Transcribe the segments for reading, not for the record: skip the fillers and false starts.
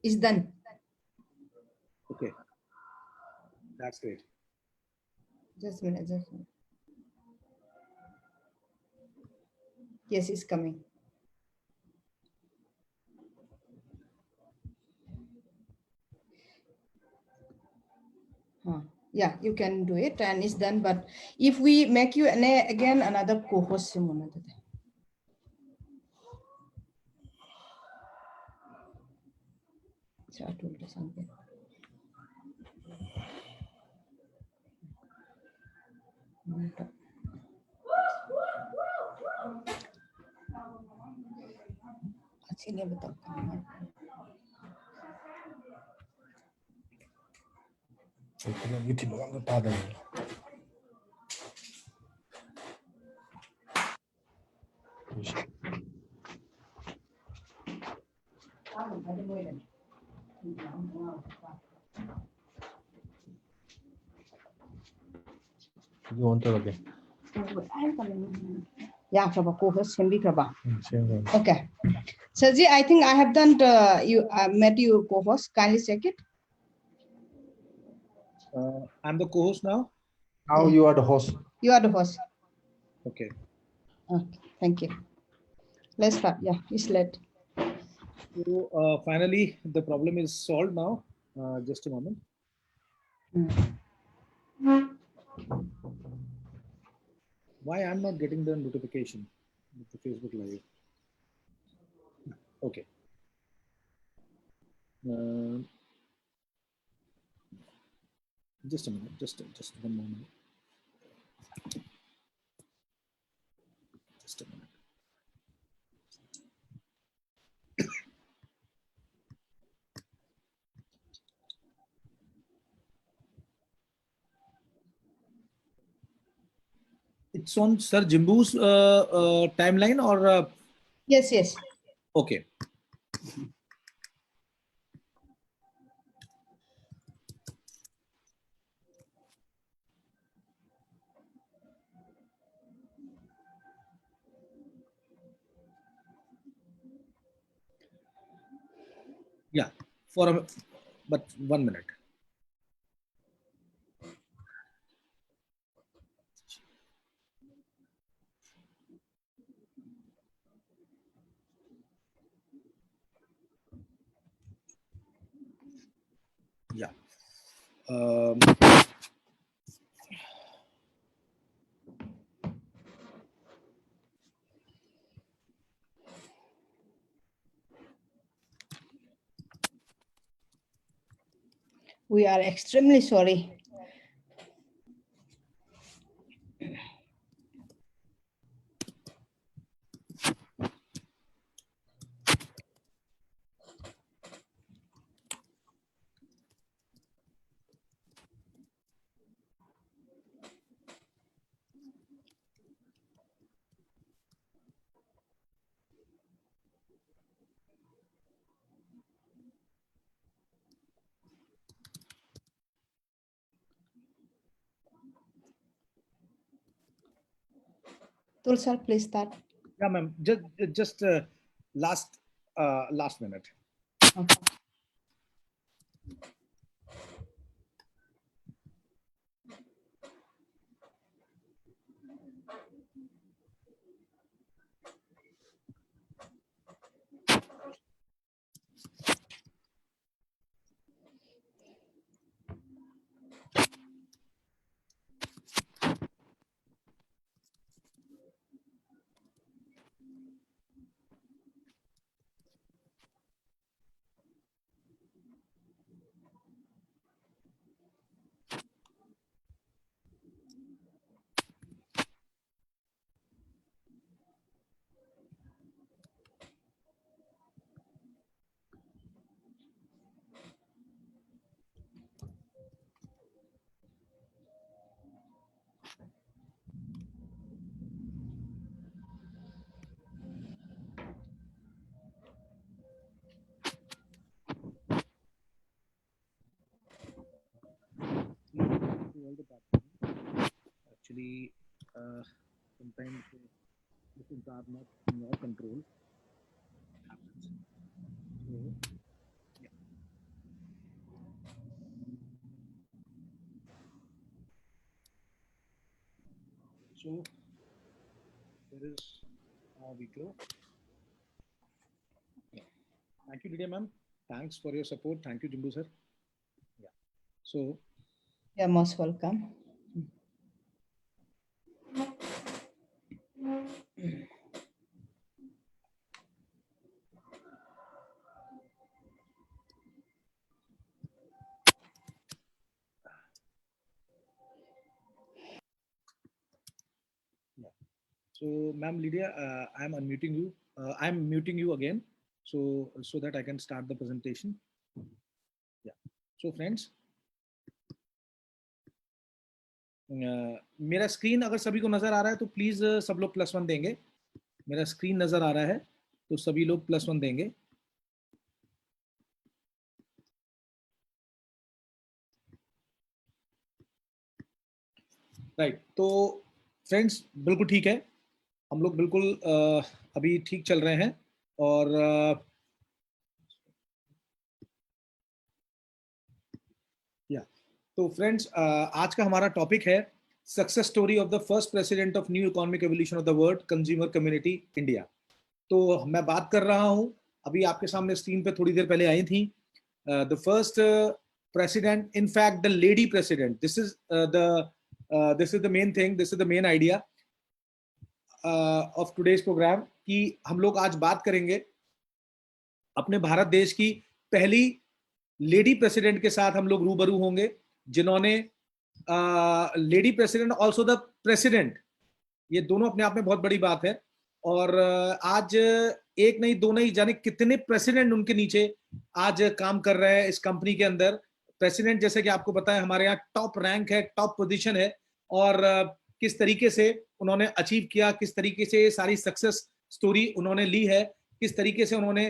It's done. Okay. That's great. Just a minute. Just a minute. Yes, it's coming. Yeah, you can do it and it's done. But if we make you again another co-host, You want to again? Yeah, co-host Okay. Sergi, I think I have done you met you co-host. Kindly check it. I'm the co-host now. Now you are the host. You are the host. Okay. Okay, thank you. Let's start. Yeah, it's late. So finally, the problem is solved now. Just a moment. Why I'm not getting the notification with the Facebook Live? Okay. Just a minute. Just one moment. Just a minute. It's on Sir Jimbu's timeline or? Yes, yes. Okay. Yeah, but 1 minute. Yeah. We are extremely sorry. Tulsar, please start. Yeah, ma'am. Just last minute. Okay. Actually, sometimes the things are not in your control. So there is we go. Yeah. Thank you, Lydia ma'am. Thanks for your support. Thank you, Jimbu sir. Yeah. So You're most welcome. So, ma'am Lydia, I'm unmuting you. I'm muting you again, so that I can start the presentation. Yeah. So, friends, मेरा screen अगर सभी को नजर आ रहा है तो please सब लोग +1 देंगे. मेरा स्क्रीन नजर आ रहा है तो सभी लोग +1 देंगे. राइट. तो फ्रेंड्स बिल्कुल ठीक है, हम लोग बिल्कुल अभी ठीक चल रहे हैं. और तो फ्रेंड्स आज का हमारा टॉपिक है success story of the first president of new economic evolution of the world, consumer community India. तो मैं बात कर रहा हूं, अभी आपके सामने स्क्रीन पे थोड़ी देर पहले आई थी, the first president, in fact the lady president. This is the main thing, this is the main idea of today's program, कि हम लोग आज बात करेंगे अपने भारत देश की पहली लेडी प्रेसिडेंट के साथ. हम लोग रूबरू होंगे जिन्होंने lady president also the president, ये दोनों अपने आप में बहुत बड़ी बात है. और आज एक नहीं दो नहीं जाने कितने प्रेसिडेंट उनके नीचे आज काम कर रहे हैं इस कंपनी के अंदर. प्रेसिडेंट जैसे कि आपको पता है हमारे यहाँ टॉप रैंक है, टॉप पोजीशन है. और किस तरीके से उन्होंने अचीव किया, किस तरीके से सारी सक्सेस स्टोरी उन्होंने ली है, किस तरीके से उन्होंने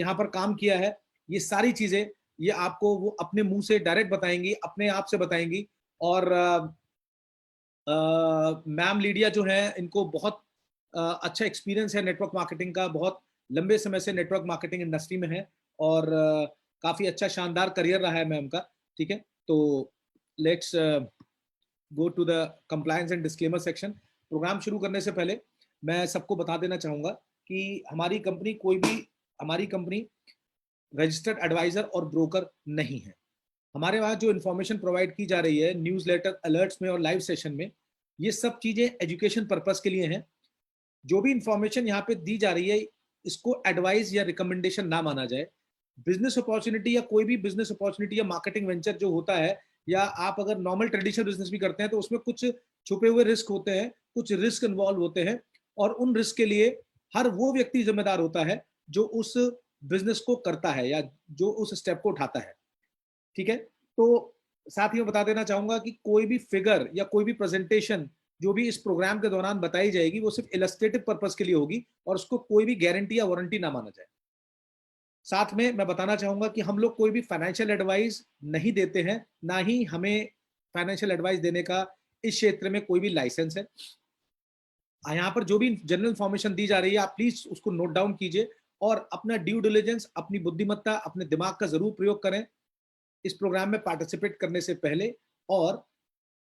यहाँ पर काम किया है, ये सारी चीजें ये आपको वो अपने मुंह से डायरेक्ट बताएंगी, अपने आप से बताएंगी. और मैम लीडिया जो है इनको बहुत अच्छा एक्सपीरियंस है नेटवर्क मार्केटिंग का, बहुत लंबे समय से नेटवर्क मार्केटिंग इंडस्ट्री में है और काफी अच्छा शानदार करियर रहा है मैम का. ठीक है, तो let's go to the compliance and disclaimer section. Program शुरू करने से पहले मैं सबको बता देना चाहूंगा कि हमारी कंपनी रजिस्टर्ड एडवाइजर और ब्रोकर नहीं है. हमारे वहाँ जो इन्फॉर्मेशन प्रोवाइड की जा रही है न्यूज़लेटर, अलर्ट्स में और लाइव सेशन में, ये सब चीजें एजुकेशन पर्पस के लिए हैं. जो भी इंफॉर्मेशन यहाँ पे दी जा रही है इसको एडवाइस या रिकमेंडेशन ना माना जाए. बिजनेस अपॉर्चुनिटी या कोई भी बिजनेस अपॉर्चुनिटी या मार्केटिंग वेंचर जो होता है, या आप अगर नॉर्मल ट्रेडिशनल बिजनेस भी करते हैं तो उसमें कुछ छुपे हुए रिस्क होते हैं, कुछ रिस्क इन्वॉल्व होते हैं. और उन रिस्क के लिए हर वो व्यक्ति जिम्मेदार होता है जो उस बिजनेस को करता है या जो उस स्टेप को उठाता है. ठीक है, तो साथ ही मैं बता देना चाहूंगा कि कोई भी फिगर या कोई भी प्रेजेंटेशन जो भी इस प्रोग्राम के दौरान बताई जाएगी वो सिर्फ इलस्ट्रेटिव पर्पस के लिए होगी और उसको कोई भी गारंटी या वारंटी ना माना जाए. साथ में मैं बताना चाहूंगा कि हम लोग कोई भी फाइनेंशियल एडवाइस नहीं देते हैं, ना ही हमें फाइनेंशियल एडवाइस देने का इस क्षेत्र में कोई भी लाइसेंस है. यहाँ पर जो भी जनरल इंफॉर्मेशन दी जा रही है आप प्लीज उसको नोट डाउन कीजिए और अपना ड्यू डिलिजेंस, अपनी बुद्धिमत्ता, अपने दिमाग का जरूर प्रयोग करें इस प्रोग्राम में पार्टिसिपेट करने से पहले. और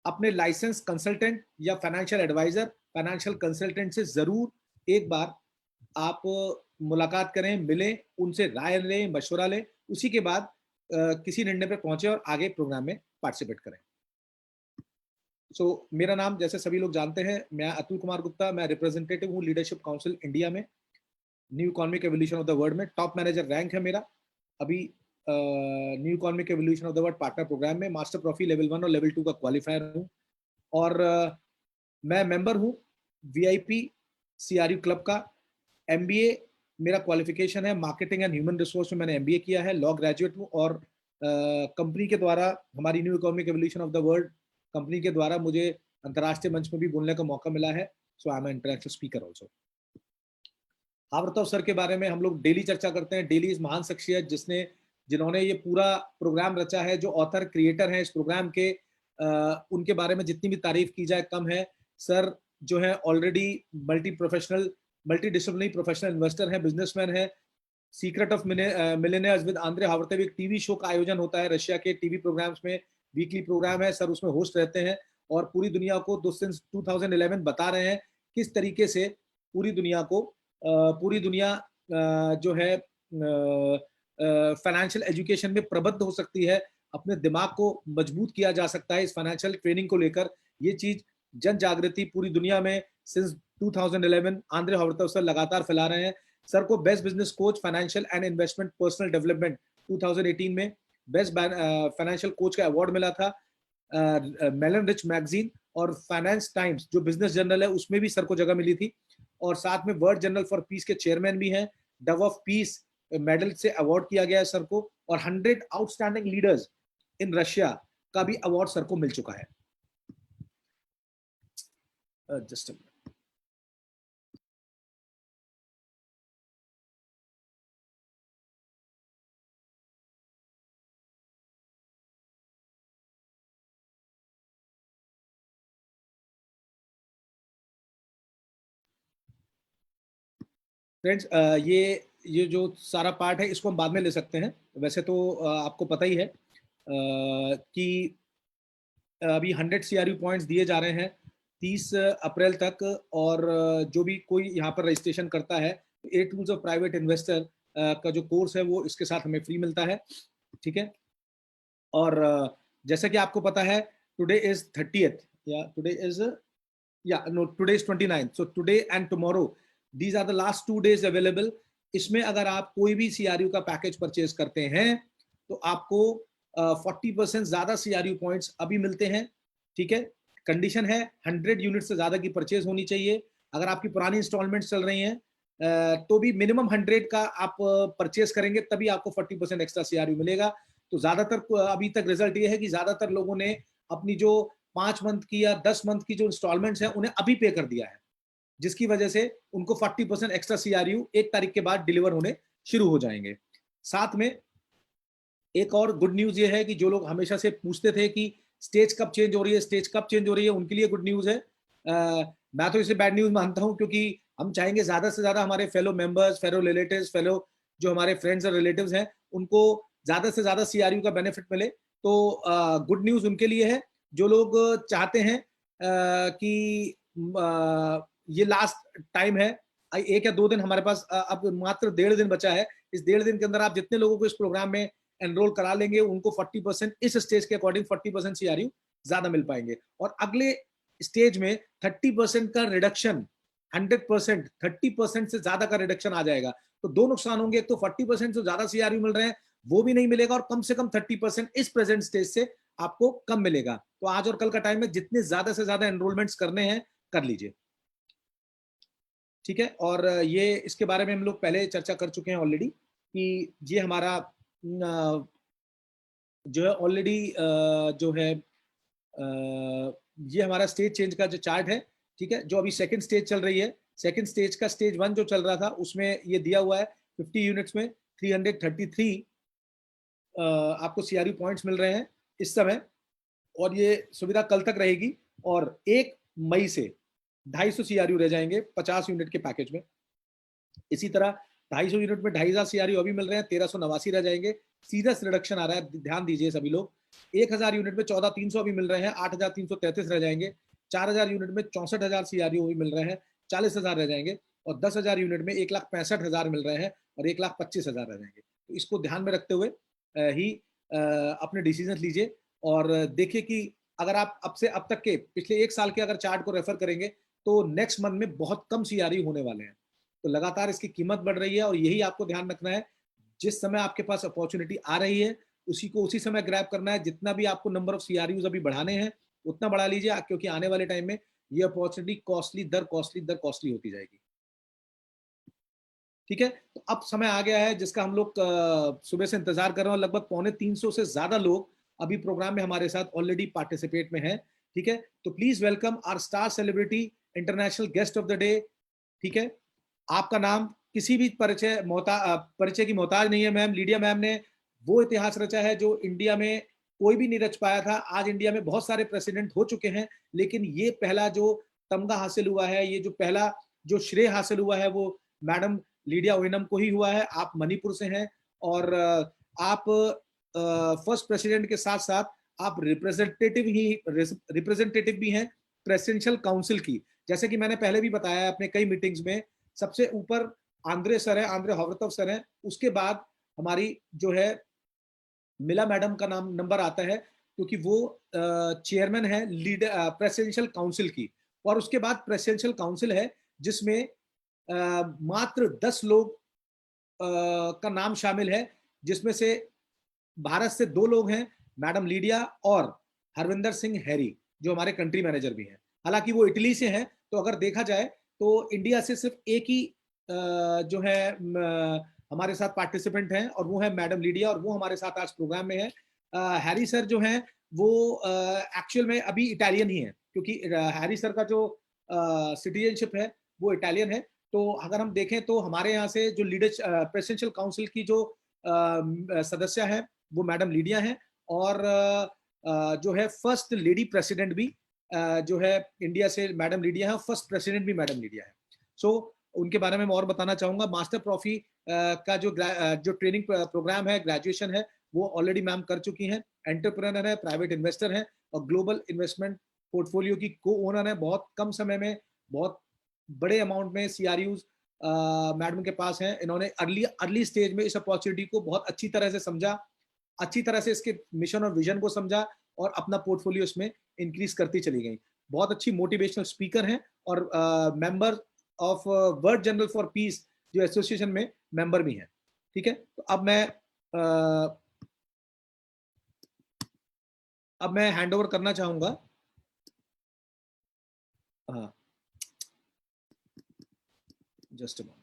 अपने लाइसेंस कंसल्टेंट या फाइनेंशियल एडवाइजर, फाइनेंशियल कंसल्टेंट से जरूर एक बार आप मुलाकात करें, मिलें, उनसे राय लें, मशवरा लें. उसी के बाद किसी निर्णय पर पहुंचे और आगे प्रोग्राम में पार्टिसिपेट करें. मेरा नाम जैसे सभी लोग जानते हैं, मैं अतुल कुमार गुप्ता, मैं रिप्रेजेंटेटिव हूँ लीडरशिप काउंसिल इंडिया में. New economic evolution of the world में टॉप मैनेजर रैंक है मेरा अभी new economic evolution of the world partner program में. मास्टर प्रॉफी लेवल 1 और लेवल 2 का क्वालिफायर हूँ और मैं मेंबर हूँ VIP CRU क्लब का. MBA मेरा क्वालिफिकेशन है मार्केटिंग एंड ह्यूमन रिसोर्स में, मैंने MBA किया है. लॉ ग्रेजुएट हूँ और कंपनी के द्वारा, हमारी new economic evolution of the world company के द्वारा मुझे अंतर्राष्ट्रीय मंच में भी बोलने का मौका मिला है. So I am international speaker also. Khovratov sir के बारे में हम लोग डेली चर्चा करते हैं. डेली इस महान शख्सियत जिन्होंने ये पूरा प्रोग्राम रचा है, जो ऑथर क्रिएटर हैं इस प्रोग्राम के, उनके बारे में जितनी भी तारीफ की जाए कम है. सर जो है already multidisciplinary professional investor हैं, बिजनेसमैन हैं. Secret of millionaires with Andrey Khovratov एक टीवी शो का आयोजन होता है रशिया के टीवी प्रोग्राम्स में, वीकली प्रोग्राम है. सर उसमें होस्ट रहते हैं और पूरी दुनिया को सिंस 2011 बता रहे हैं किस तरीके से पूरी दुनिया जो है फाइनेंशियल एजुकेशन में प्रबुद्ध हो सकती है, अपने दिमाग को मजबूत किया जा सकता है इस फाइनेंशियल ट्रेनिंग को लेकर। ये चीज जन जागृति पूरी दुनिया में सिंस 2011 आंद्रे हॉवर्थ सर लगातार फैला रहे हैं। सर को best business coach financial and investment personal development 2018 में बेस्ट फाइनेंशियल कोच का अवार्ड मिला था। मेलन रिच मैगजीन और फाइनेंस टाइम्स जो बिजनेस जर्नल है उसमें भी सर को जगह मिली थी, और साथ में वर्ल्ड जर्नल फॉर पीस के चेयरमैन भी हैं। डव ऑफ पीस मेडल से अवार्ड किया गया है सर को, और 100 आउटस्टैंडिंग लीडर्स इन रशिया का भी अवार्ड सर को मिल चुका है। Just a minute. फ्रेंड्स, ये जो सारा पार्ट है इसको हम बाद में ले सकते हैं। वैसे तो आपको पता ही है कि अभी 100 CRU पॉइंट्स दिए जा रहे हैं 30 अप्रैल तक, और जो भी कोई यहाँ पर रजिस्ट्रेशन करता है 8 टूल्स ऑफ प्राइवेट इन्वेस्टर का जो कोर्स है वो इसके साथ हमें फ्री मिलता है, ठीक है। और जैसा कि आपको पता है टुडे इज 30th या today is today is 29th, so today and tomorrow these are the last 2 days available. इसमें अगर आप कोई भी CRU का पैकेज परचेज करते हैं तो आपको 40% ज्यादा CRU पॉइंट्स अभी मिलते हैं, ठीक है। कंडीशन है 100 यूनिट से ज्यादा की परचेज होनी चाहिए। अगर आपकी पुरानी इंस्टॉलमेंट चल रही हैं तो भी मिनिमम 100 का आप परचेज करेंगे तभी आपको 40% एक्स्ट्रा CRU मिलेगा। तो ज्यादातर अभी तक रिजल्ट ये है कि ज्यादातर लोगों ने अपनी जो 5 मंथ की या 10 मंथ की जो इंस्टॉलमेंट्स है उन्हें अभी पे कर दिया है, जिसकी वजह से उनको 40% एक्स्ट्रा CRU 1 तारीख के बाद डिलीवर होने शुरू हो जाएंगे। साथ में एक और गुड न्यूज ये है कि जो लोग हमेशा से पूछते थे कि स्टेज कब चेंज हो रही है, स्टेज कब चेंज हो रही है, उनके लिए गुड न्यूज है। मैं तो इसे बैड न्यूज मानता हूं, क्योंकि हम चाहेंगे ज्यादा से ज्यादा हमारे fellow members, fellow relatives, fellow जो हमारे फ्रेंड्स और रिलेटिव्स हैं उनको ज्यादा से ज्यादा CRU का बेनिफिट मिले। तो गुड न्यूज उनके लिए है जो लोग चाहते हैं कि ये लास्ट टाइम है, 1 या 2 दिन हमारे पास अब मात्र 1.5 दिन बचा है। इस 1.5 दिन के अंदर आप जितने लोगों को इस प्रोग्राम में एनरोल करा लेंगे उनको 40% इस स्टेज के अकॉर्डिंग 40% CRU ज्यादा मिल पाएंगे, और अगले स्टेज में 30% का रिडक्शन, 100% 30% से ज्यादा का रिडक्शन आ जाएगा। तो 2 नुकसान होंगे, एक तो 40% से ज्यादा CRU मिल रहे हैं वो भी नहीं मिलेगा, और कम से कम 30% इस प्रेजेंट स्टेज से आपको कम मिलेगा। तो आज और कल का टाइम में जितने ज्यादा से ज्यादा एनरोलमेंट्स करने हैं कर लीजिए, ठीक है। और ये इसके बारे में हम लोग पहले चर्चा कर चुके हैं ऑलरेडी कि ये हमारा जो है ऑलरेडी जो है ये हमारा स्टेज चेंज का जो चार्ट है, ठीक है, जो अभी सेकंड स्टेज चल रही है। सेकंड स्टेज का स्टेज 1 जो चल रहा था उसमें ये दिया हुआ है 50 यूनिट्स में 333 आपको CRU पॉइंट्स मिल रहे हैं इस समय, और ये सुविधा कल तक रहेगी, और 1 मई से 250 CRU रह जाएंगे 50 यूनिट के पैकेज में। इसी तरह 250 यूनिट में 2500 CRU अभी मिल रहे हैं, 1389 रह जाएंगे। सीरियस रिडक्शन आ रहा है, ध्यान दीजिए सभी लोग। 1000 यूनिट में 14300 अभी मिल रहे हैं, 8333 रह जाएंगे। 4000 यूनिट में 64,000 CRU अभी मिल रहे हैं, 40,000 रह जाएंगे। और 10,000 यूनिट में 1,65,000 मिल रहे हैं और 1,25,000 रह जाएंगे। तो इसको ध्यान में रखते हुए ही अपने डिसीजन लीजिए, और देखिए कि अगर आप अब तक के पिछले 1 साल के अगर चार्ट को रेफर करेंगे तो नेक्स्ट मंथ में बहुत कम CRU होने वाले हैं। तो लगातार इसकी कीमत बढ़ रही है, और यही आपको ध्यान रखना है। जिस समय आपके पास अपॉर्चुनिटी आ रही है उसी समय ग्रैब करना है। जितना भी आपको नंबर ऑफ CRUs अभी बढ़ाने हैं उतना बढ़ा लीजिए, क्योंकि आने वाले टाइम में ये अपॉर्चुनिटी कॉस्टली होती जाएगी, ठीक है। तो अब समय आ गया है जिसका हम लोग सुबह से इंतजार कर रहे हैं, लगभग 250 से ज्यादा लोग अभी प्रोग्राम में हमारे साथ ऑलरेडी पार्टिसिपेट में हैं, ठीक है। तो please welcome our star celebrity international guest of the day, ठीक है। आपका नाम किसी भी परिचय की मोहताज नहीं है मैम। लीडिया मैम ने वो इतिहास रचा है जो इंडिया में कोई भी नहीं रच पाया था। आज इंडिया में बहुत सारे प्रेसिडेंट हो चुके हैं, लेकिन ये पहला जो तमगा हासिल हुआ है, ये जो पहला जो श्रेय हासिल हुआ है वो मैडम लीडिया ओयनम को ही हुआ है। आप मणिपुर से हैं, और आप फर्स्ट प्रेसिडेंट के साथ साथ आप रिप्रेजेंटेटिव भी हैं प्रेसिडेंशियल काउंसिल की। जैसे कि मैंने पहले भी बताया अपने कई मीटिंग्स में, सबसे ऊपर आंद्रे सर है, आंद्रे हॉवरतोव सर है, उसके बाद हमारी जो है मिला मैडम का नाम नंबर आता है, क्योंकि वो चेयरमैन है लीडर प्रेसिडेंशियल काउंसिल की। और उसके बाद प्रेसिडेंशियल काउंसिल है जिसमें मात्र 10 लोग का नाम शामिल है, जिसमें से भारत से 2 लोग हैं, मैडम लीडिया और हरविंदर सिंह हैरी, जो हमारे कंट्री मैनेजर भी हैं। हालांकि वो इटली से हैं, तो अगर देखा जाए तो इंडिया से सिर्फ एक ही जो है हमारे साथ पार्टिसिपेंट हैं, और वो है मैडम लीडिया, और वो हमारे साथ आज प्रोग्राम में है। हैरी सर जो हैं वो एक्चुअल में अभी इटालियन ही हैं, क्योंकि हैरी सर का जो सिटीजनशिप है वो इटालियन है। तो अगर हम देखें तो हमारे यहाँ से जो लीडर प्रेसिडेंशियल काउंसिल की जो सदस्य है वो मैडम लीडिया हैं, और जो है फर्स्ट लेडी प्रेसिडेंट भी जो है इंडिया से मैडम लीडिया है, और फर्स्ट प्रेसिडेंट भी मैडम लीडिया है। सो उनके बारे में मैं और बताना चाहूंगा। मास्टर ट्रॉफी का जो ट्रेनिंग प्रोग्राम है, ग्रेजुएशन है, वो ऑलरेडी मैम कर चुकी हैं। एंटरप्रेन्योर है, प्राइवेट इन्वेस्टर है, और ग्लोबल इन्वेस्टमेंट पोर्टफोलियो की को ओनर है। बहुत कम समय में बहुत बड़े अमाउंट में CRUs मैडम के पास हैं। इन्होंने अर्ली स्टेज में इस अपॉर्चुनिटी को बहुत अच्छी तरह से समझा, अच्छी तरह से इसके मिशन और विजन को समझा, और अपना पोर्टफोलियो इसमें इंक्रीज करती चली गई। बहुत अच्छी मोटिवेशनल स्पीकर हैं, और member of world general for piece जो एसोसिएशन में मेंबर भी हैं। ठीक है, तो अब मैं हैंड ओवर करना चाहूंगा। हाँ, just a moment.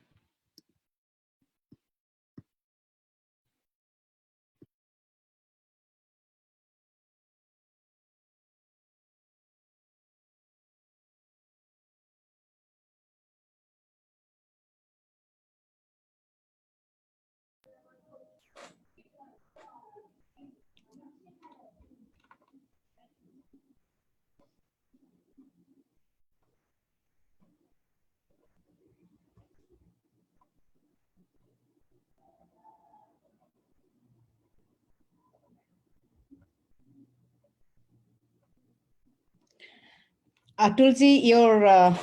Atulji, your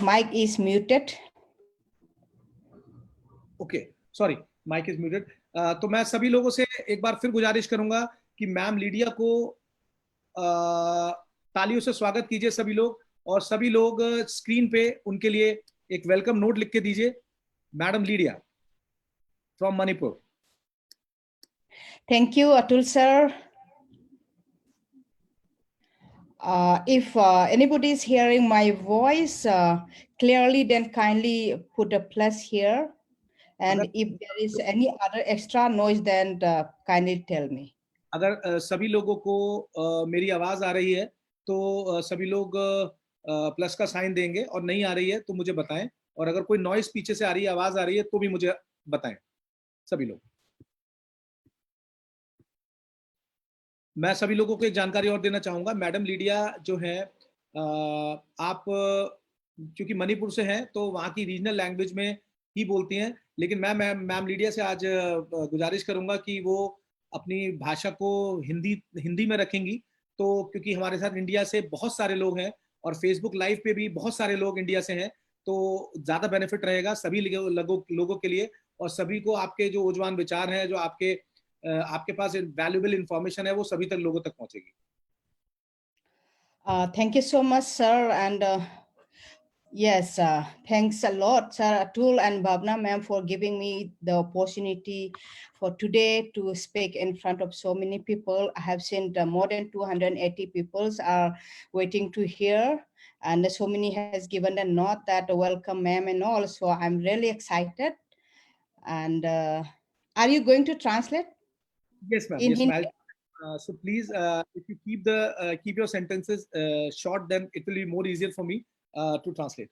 mic is muted. Okay, sorry, mic is muted. तो मैं सभी लोगों से एक बार फिर गुजारिश करूंगा कि मैम लीडिया को तालियों से स्वागत कीजिए सभी लोग, और सभी लोग स्क्रीन पे उनके लिए एक वेलकम नोट लिख के दीजिए। Madam Lydia from Manipur. Thank you, Atul sir. If anybody is hearing my voice clearly, then kindly put a plus here. And if there is any other extra noise, then kindly tell me. अगर सभी लोगों को मेरी आवाज आ रही है तो सभी लोग प्लस का साइन देंगे, और नहीं आ रही है तो मुझे बताएं, और अगर कोई नॉइस पीछे से आ रही है, आवाज आ रही है, तो भी मुझे बताएं सभी लोग। मैं सभी लोगों को एक जानकारी और देना चाहूंगा। मैडम लीडिया जो है, आप क्योंकि मणिपुर से हैं तो वहाँ की रीजनल लैंग्वेज में ही बोलती हैं, लेकिन मैं मैम लीडिया से आज गुजारिश करूंगा कि वो अपनी भाषा को हिंदी में रखेंगी। तो क्योंकि हमारे साथ इंडिया से बहुत सारे लोग हैं, और फेसबुक लाइव पे भी बहुत सारे लोग इंडिया से हैं, तो ज्यादा बेनिफिट रहेगा सभी लोगों के लिए, और सभी को आपके जो ऊर्जवान विचार हैं, जो आपके पास वैल्यूएबल इंफॉर्मेशन है, वो सभी तक लोगों तक पहुंचेगी। Thank you so much, sir. And yes, thanks a lot, sir Atul and Bhavna ma'am, for giving me the opportunity for today to speak in front of so many people. I have seen more than 280 people are waiting to hear, and so many has given a note that welcome ma'am and all. So I'm really excited. And are you going to translate? Yes, ma'am. In Yes, Hindi? ma'am. So please, if you keep your sentences short, then it will be more easier for me to translate.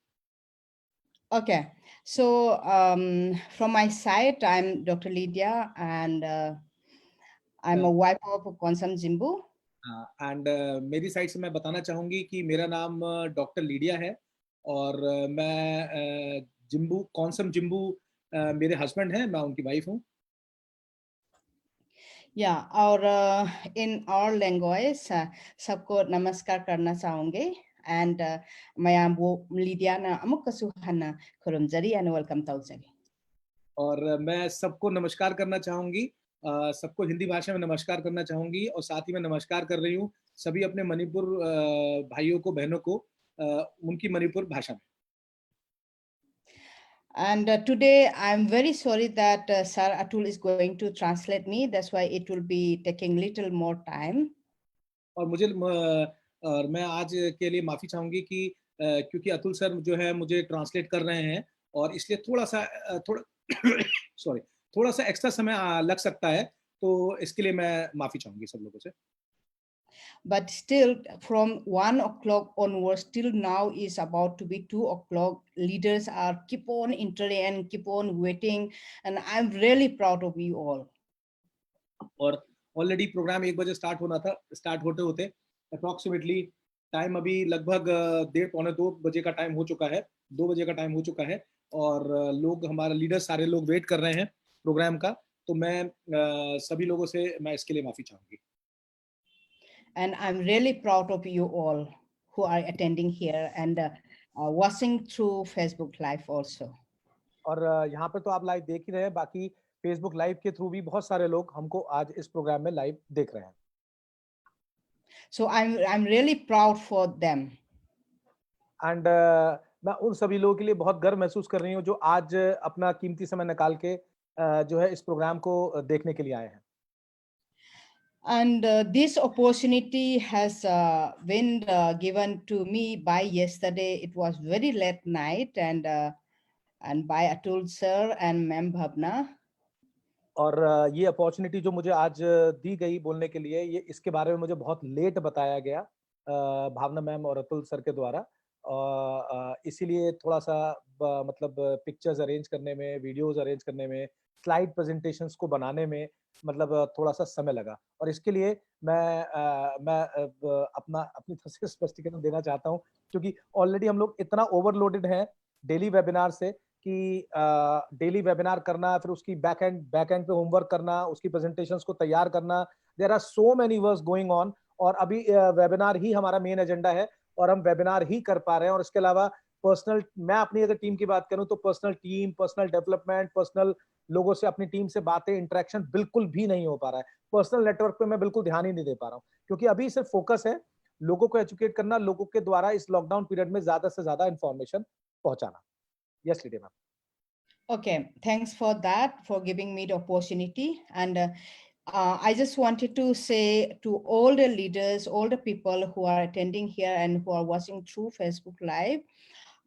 Okay, so from my side, I'm Dr. Lydia, and I'm a wife of Konsam Jimbu. And मेरी side से मैं बताना चाहूंगी कि मेरा नाम doctor Lydia है, और मैं जिम्बू कौनसम जिम्बू मेरे हस्बैंड हैं, मैं उनकी वाइफ हूँ। Yeah, और in our language सबको नमस्कार करना चाहूँगी and मयाम्बो लिडियाना अमुकसु हन्ना खुरुमजरी and welcome तौजरी. और मैं सबको नमस्कार करना चाहूंगी, सबको हिंदी भाषा में नमस्कार करना चाहूंगी, और साथ ही मैं नमस्कार कर रही हूँ सभी अपने मणिपुर भाइयों को, बहनों को उनकी मणिपुर भाषा में. And today I'm very sorry that Sir Atul is going to translate me. That's why it will be taking little more time. और मैं आज के लिए माफी चाहूंगी कि क्योंकि अतुल सर जो है मुझे ट्रांसलेट कर रहे हैं, और इसलिए थोड़ा सा एक्स्ट्रा समय लग सकता है, तो इसके लिए मैं माफी चाहूंगी सब लोगों से. But still, from 1 o'clock onwards, till now is about to be 2 o'clock. Leaders are keep on entering and keep on waiting, and I'm really proud of you all. और ऑलरेडी प्रोग्राम 1 बजे स्टार्ट होते होते approximately time अभी लगभग 1:30-2 बजे का time हो चुका है, 2 बजे का टाइम हो चुका है, और लोग, हमारे लीडर्स सारे लोग वेट कर रहे हैं प्रोग्राम का. तो मैं सभी लोगों से मैं इसके लिए माफी चाहूंगी. And I'm really proud of you all who are attending here and watching through Facebook Live also. और यहाँ पे तो आप लाइव देख ही रहे हैं, बाकी फेसबुक लाइव के थ्रू भी बहुत सारे लोग हमको आज इस प्रोग्राम में लाइव देख रहे हैं. So I'm really proud for them. And मैं उन सभी लोगों के लिए बहुत गर्व महसूस कर रही हूँ जो आज अपना कीमती समय निकाल के जो है इस प्रोग्राम को देखने के लिए आए हैं. And this opportunity has been given to me by yesterday. It was very late night and by Atul sir and Ma'am Bhavna. और ये अपॉर्चुनिटी जो मुझे आज दी गई बोलने के लिए, ये इसके बारे में मुझे बहुत लेट बताया गया भावना मैम और अतुल सर के द्वारा. इसीलिए थोड़ा सा मतलब पिक्चर्स अरेंज करने में, वीडियोस अरेंज करने में, स्लाइड प्रेजेंटेशंस को बनाने में मतलब थोड़ा सा समय लगा. और इसके लिए मैं अपनी तरफ से स्पष्टीकरण देना चाहता हूँ, क्योंकि ऑलरेडी हम लोग इतना ओवरलोडेड हैं डेली वेबिनार से कि डेली वेबिनार करना, फिर उसकी बैक एंड पे होमवर्क करना, उसकी प्रेजेंटेशंस को तैयार करना, there are so many works going on. और अभी वेबिनार ही हमारा मेन एजेंडा है और हम वेबिनार ही कर पा रहे हैं. और इसके अलावा पर्सनल, मैं अपनी अगर टीम की बात करूं तो personal team, personal development, personal लोगों से अपनी टीम से बातें, इंटरेक्शन बिल्कुल भी नहीं हो पा रहा है. पर्सनल नेटवर्क पे मैं बिल्कुल ध्यान ही नहीं दे पा रहा हूँ, क्योंकि अभी सिर्फ फोकस है लोगों को एजुकेट करना, लोगों के द्वारा इस लॉकडाउन पीरियड में ज्यादा से ज्यादा इंफॉर्मेशन पहुंचाना. Yes, Lydia ma'am. Okay, thanks for that, for giving me the opportunity. And I just wanted to say to all the leaders, all the people who are attending here and who are watching through Facebook Live,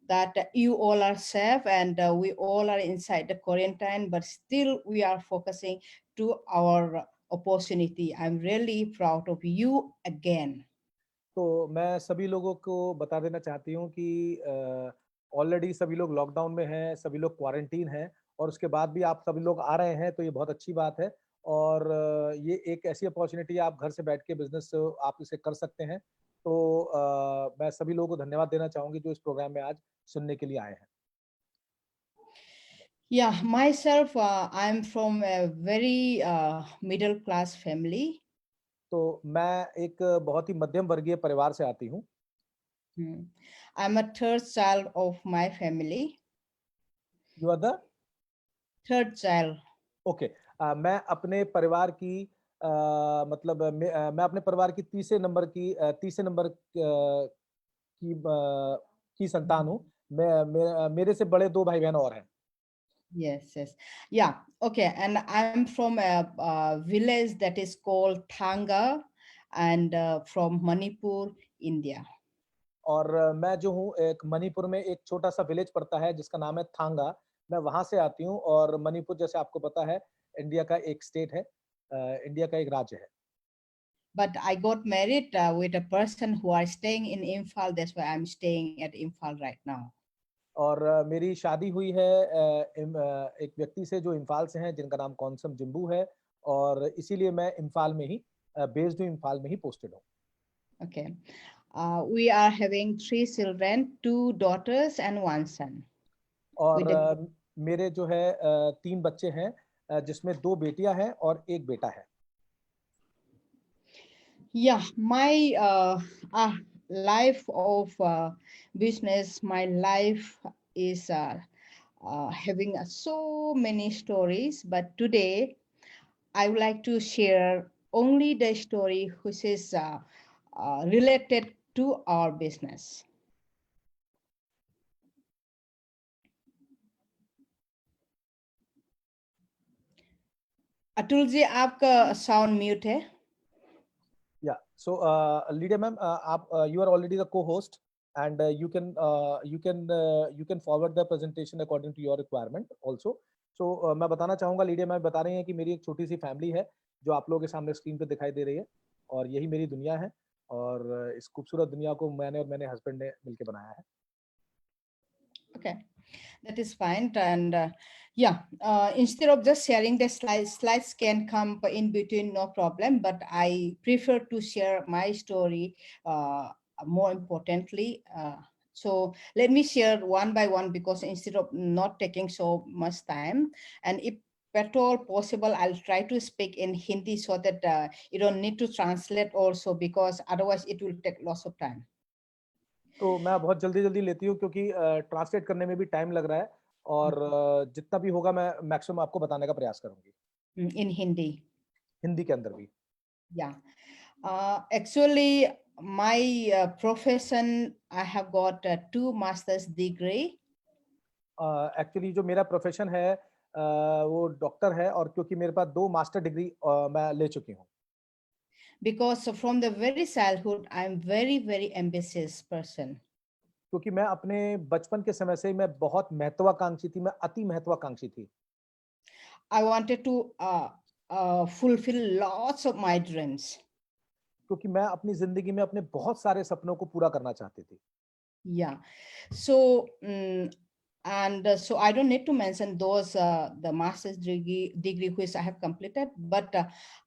that you all are safe and we all are inside the quarantine, but still we are focusing to our opportunity. I'm really proud of you again. तो मैं सभी लोगों को बता देना चाहती हूँ कि ऑलरेडी सभी लोग लॉकडाउन में हैं, सभी लोग क्वारंटीन हैं, और उसके बाद भी आप सभी लोग आ रहे हैं, तो ये बहुत अच्छी बात है. और ये एक ऐसी अपॉर्चुनिटी है, आप घर से बैठ के बिजनेस आप इसे कर सकते हैं. तो मैं सभी लोगों को धन्यवाद देना चाहूंगी जो इस प्रोग्राम में आज सुनने के लिए आए हैं. Yeah, myself, I'm from a very middle class family. तो मैं एक बहुत ही मध्यम वर्गीय परिवार से आती हूँ. I'm a third child of my family. You are the third child. Okay. मैं अपने परिवार की मतलब मैं अपने परिवार की तीसरे नंबर की संतान हूँ. मेरे से बड़े 2 भाई बहन और हैं. Yes. Yeah. Okay. And I'm from a village that is called Thanga and from Manipur, India. और मैं जो हूँ एक मणिपुर में एक छोटा सा विलेज पड़ता है जिसका नाम है थांगा. मैं वहां से आती हूँ. और मणिपुर जैसे आपको पता है इंडिया का एक स्टेट है, इंडिया का एक राज्य है. But I got married with a person who are staying in Imphal. That's why I'm staying at Imphal right now. और मेरी शादी हुई है एक व्यक्ति से जो इम्फाल से हैं, जिनका नाम कौनसम जिम्बू है, और इसीलिए मैं इम्फाल में ही बेस्ड हूँ, इम्फाल में ही पोस्टेड हूँ. Okay. We are having 3 children, 2 daughters and 1 son. और मेरे जो है 3 बच्चे हैं, जिसमें 2 बेटियां हैं और 1 बेटा है. Yeah, my life of business, my life is having so many stories, but today I would like to share only the story which is related to our business. Atul ji आपका साउंड म्यूट है. Yeah. So, Lydia ma'am, you are already the co-host, and you can forward the presentation according to your requirement also. So, मैं बताना चाहूँगा, Lydia ma'am बता रही हैं कि मेरी एक छोटी सी फैमिली है जो आप लोगों के सामने स्क्रीन पे दिखाई दे रही है, और यही मेरी दुनिया है, और इस खूबसूरत दुनिया को मैंने और मेरे हस्बैंड ने मिलकर बनाया है. Okay, that is fine. And yeah, instead of just sharing the slides can come in between, no problem. But I prefer to share my story more importantly. So let me share one by one because instead of not taking so much time, and if at all possible, I'll try to speak in Hindi so that you don't need to translate also because otherwise it will take lots of time. तो मैं बहुत जल्दी जल्दी लेती हूँ क्योंकि translate करने में भी टाइम लग रहा है, और जितना भी होगा मैं मैक्सिमम आपको बताने का प्रयास करूंगी In Hindi. हिंदी के अंदर भी. Yeah. Actually, my profession, I have got 2 master's degree. Actually जो मेरा प्रोफेशन है वो डॉक्टर है, और क्योंकि मेरे पास 2 मास्टर डिग्री मैं ले चुकी हूँ. Because from the very childhood, I'm very, very ambitious person. क्योंकि मैं अपने बचपन के समय से मैं बहुत महत्वाकांक्षी थी, मैं अति महत्वाकांक्षी थी. I wanted to fulfill lots of my dreams. क्योंकि मैं अपनी जिंदगी में अपने बहुत सारे सपनों को पूरा करना चाहती थी. Yeah. So, so I don't need to mention those the master's degree which I have completed, but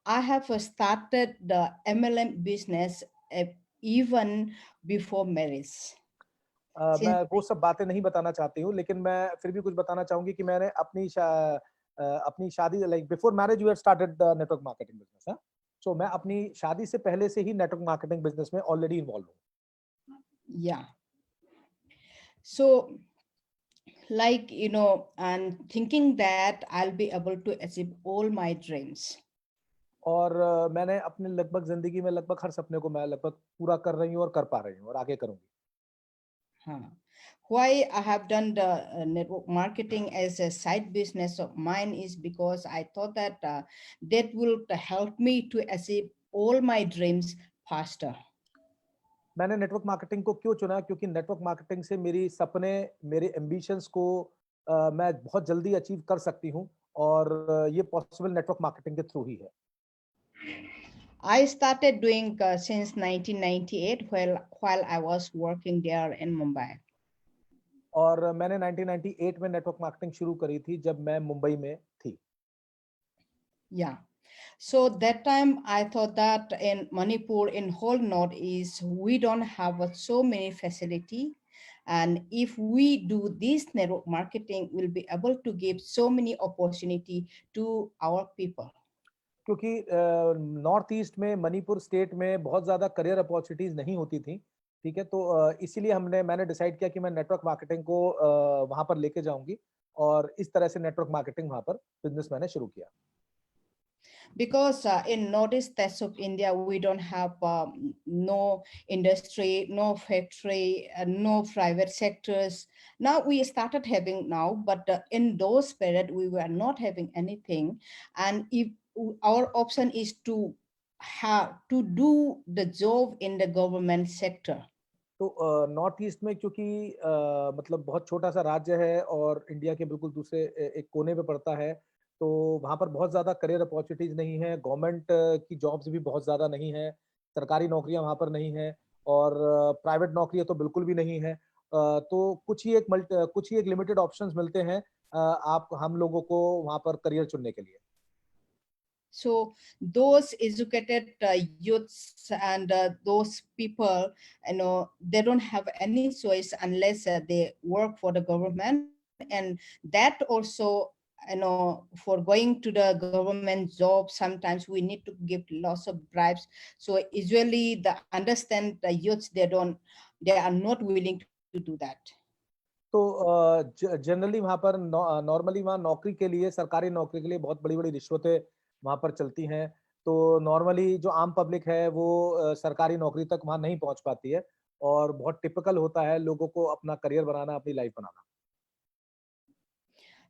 I have started the MLM business even before marriage. मैं वो सब बातें नहीं बताना चाहती हूँ, लेकिन मैं फिर भी कुछ बताना चाहूंगी कि मैंने अपनी शादी, like before marriage you have started the network marketing business. So मैं अपनी शादी से पहले से ही नेटवर्क मार्केटिंग बिजनेस में ऑलरेडी इन्वॉल्व हूँ. Yeah. So, like, and thinking that I'll be able to achieve all my dreams. और मैंने अपने लगभग जिंदगी में लगभग हर सपने को मैं लगभग पूरा कर रही हूँ और कर पा रही हूँ और आगे करूंगी. Why I have done the network marketing as a side business of mine is because I thought that that will help me to achieve all my dreams faster. मैंने नेटवर्क मार्केटिंग को क्यों चुना? क्योंकि नेटवर्क मार्केटिंग से मेरी सपने, मेरे ambitions को मैं बहुत जल्दी अचीव कर सकती हूँ, और ये पॉसिबल नेटवर्क मार्केटिंग के थ्रू ही है. I started doing since 1998 while I was working there in Mumbai. और मैंने 1998 में नेटवर्क मार्केटिंग शुरू करी थी जब मैं मुंबई में थी. Yeah. So that time I thought that in Manipur, in whole Northeast, we don't have so many facility. And if we do this network marketing, we'll be able to give so many opportunity to our people. क्योंकि north east में, Manipur state में बहुत ज़्यादा career opportunities नहीं होती थी. ठीक है, तो इसीलिए मैंने डिसाइड किया कि मैं नेटवर्क मार्केटिंग को वहाँ पर लेके जाऊंगी, और इस तरह से नेटवर्क मार्केटिंग वहाँ पर बिजनेस मैंने शुरू किया. Because in northeast states of India, we don't have no industry, no factory, no private sectors. Now we started having now, but in those period we were not having anything. And if our option is to have to do the job in the government sector. तो north east में क्योंकि मतलब बहुत छोटा सा राज्य है और इंडिया के बिल्कुल दूसरे एक कोने पे पड़ता है, तो वहाँ पर बहुत ज़्यादा करियर अपॉर्चुनिटीज़ नहीं है, गवर्नमेंट की जॉब्स भी बहुत ज़्यादा नहीं है, सरकारी नौकरियाँ वहाँ पर नहीं है, और प्राइवेट नौकरियाँ तो बिल्कुल भी नहीं है. तो कुछ ही एक लिमिटेड ऑप्शंस मिलते हैं आप हम लोगों को वहाँ पर करियर चुनने के लिए. So those educated youths and those people, they don't have any choice unless they work for the government, and that also for going to the government job, sometimes we need to give lots of bribes. So usually the understand the youths, they are not willing to do that. तो generally वहाँ पर normally वहाँ नौकरी के लिए, सरकारी नौकरी के लिए बहुत बड़ी बड़ी रिश्वतें वहाँ पर चलती हैं। तो नॉर्मली जो आम पब्लिक है वो सरकारी नौकरी तक वहाँ नहीं पहुँच पाती है, और बहुत टिपिकल होता है लोगों को अपना करियर बनाना, अपनी life banana.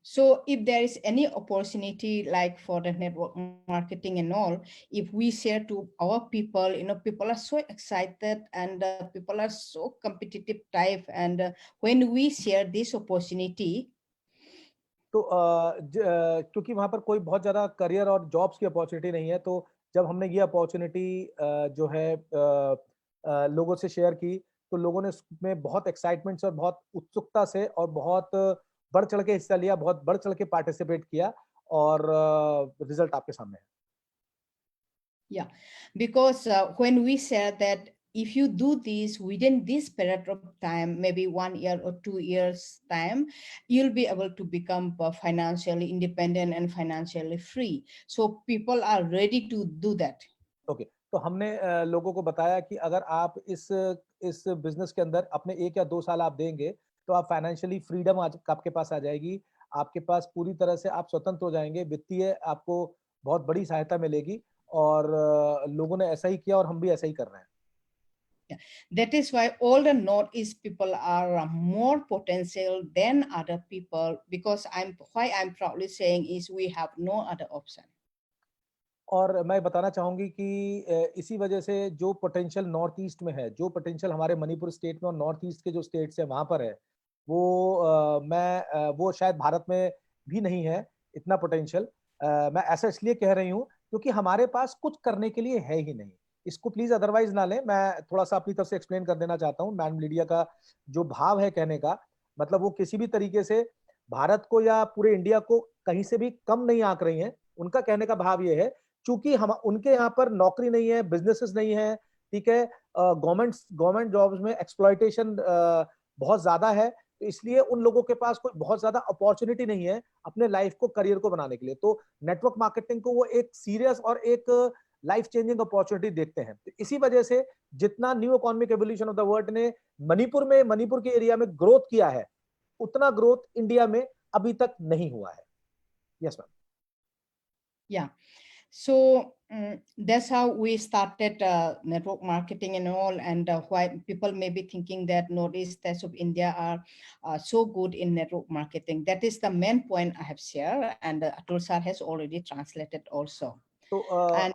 So if there is any opportunity like for the network marketing and all, if we share to our people, people are so excited and people are so competitive type. And when we share this opportunity, तो क्योंकि वहाँ पर कोई बहुत ज़्यादा career और jobs की opportunity नहीं है, तो जब हमने ये अपॉर्चुनिटी जो है लोगों से शेयर की, तो लोगों ने उसमें बहुत एक्साइटमेंट से और बहुत उत्सुकता से और बहुत बढ़ चढ़ के हिस्सा लिया, बहुत बढ़ चढ़ के पार्टिसिपेट किया, और रिजल्ट आपके सामने है। Yeah, because when we share that if you do this within this period of time, maybe 1 year or 2 years time, you'll be able to become financially independent and financially free. So people are ready to do that. Okay, तो हमने लोगों को बताया कि अगर आप इस business के अंदर अपने 1 या 2 साल आप देंगे, तो आप फाइनेंशियली फ्रीडम आज आपके पास आ जाएगी, आपके पास पूरी तरह से आप स्वतंत्र हो जाएंगे, वित्तीय आपको बहुत बड़ी सहायता मिलेगी, और लोगों ने ऐसा ही किया और हम भी ऐसा ही कर रहे हैं। That is why all the Northeast people are more potential than other people, because I'm proudly saying is we have no other option. और मैं बताना चाहूंगी कि इसी वजह से जो पोटेंशियल नॉर्थ ईस्ट में है, जो पोटेंशियल हमारे मणिपुर स्टेट में और नॉर्थ ईस्ट के जो स्टेट्स है वहां पर है, वो शायद भारत में भी नहीं है इतना पोटेंशियल। मैं ऐसा इसलिए कह रही हूँ क्योंकि हमारे पास कुछ करने के लिए है ही नहीं। इसको प्लीज अदरवाइज ना लें, मैं थोड़ा सा अपनी तरफ से एक्सप्लेन कर देना चाहता हूँ। मैन मीडिया का जो भाव है कहने का, मतलब वो किसी भी तरीके से भारत को या पूरे इंडिया को कहीं से भी कम नहीं आंक रही है। उनका कहने का भाव ये है, चूंकि हम उनके यहाँ पर नौकरी नहीं है, बिजनेसेस नहीं है, ठीक है, गवर्नमेंट जॉब्स में एक्सप्लॉयटेशन बहुत ज्यादा है, तो इसलिए उन लोगों के पास कोई बहुत ज्यादा अपॉर्चुनिटी नहीं है अपने लाइफ को, करियर को बनाने के लिए। तो नेटवर्क मार्केटिंग को वो एक सीरियस और एक लाइफ चेंजिंग अपॉर्चुनिटी देखते हैं। तो इसी वजह से जितना new economic evolution of the world ने मणिपुर के एरिया में ग्रोथ किया है, उतना ग्रोथ इंडिया में अभी तक नहीं हुआ है। Yes ma'am. Yeah. So that's how we started network marketing and all, and why people may be thinking that Northeast states of India are so good in network marketing. That is the main point I have shared, and Atul sir has already translated also. तो And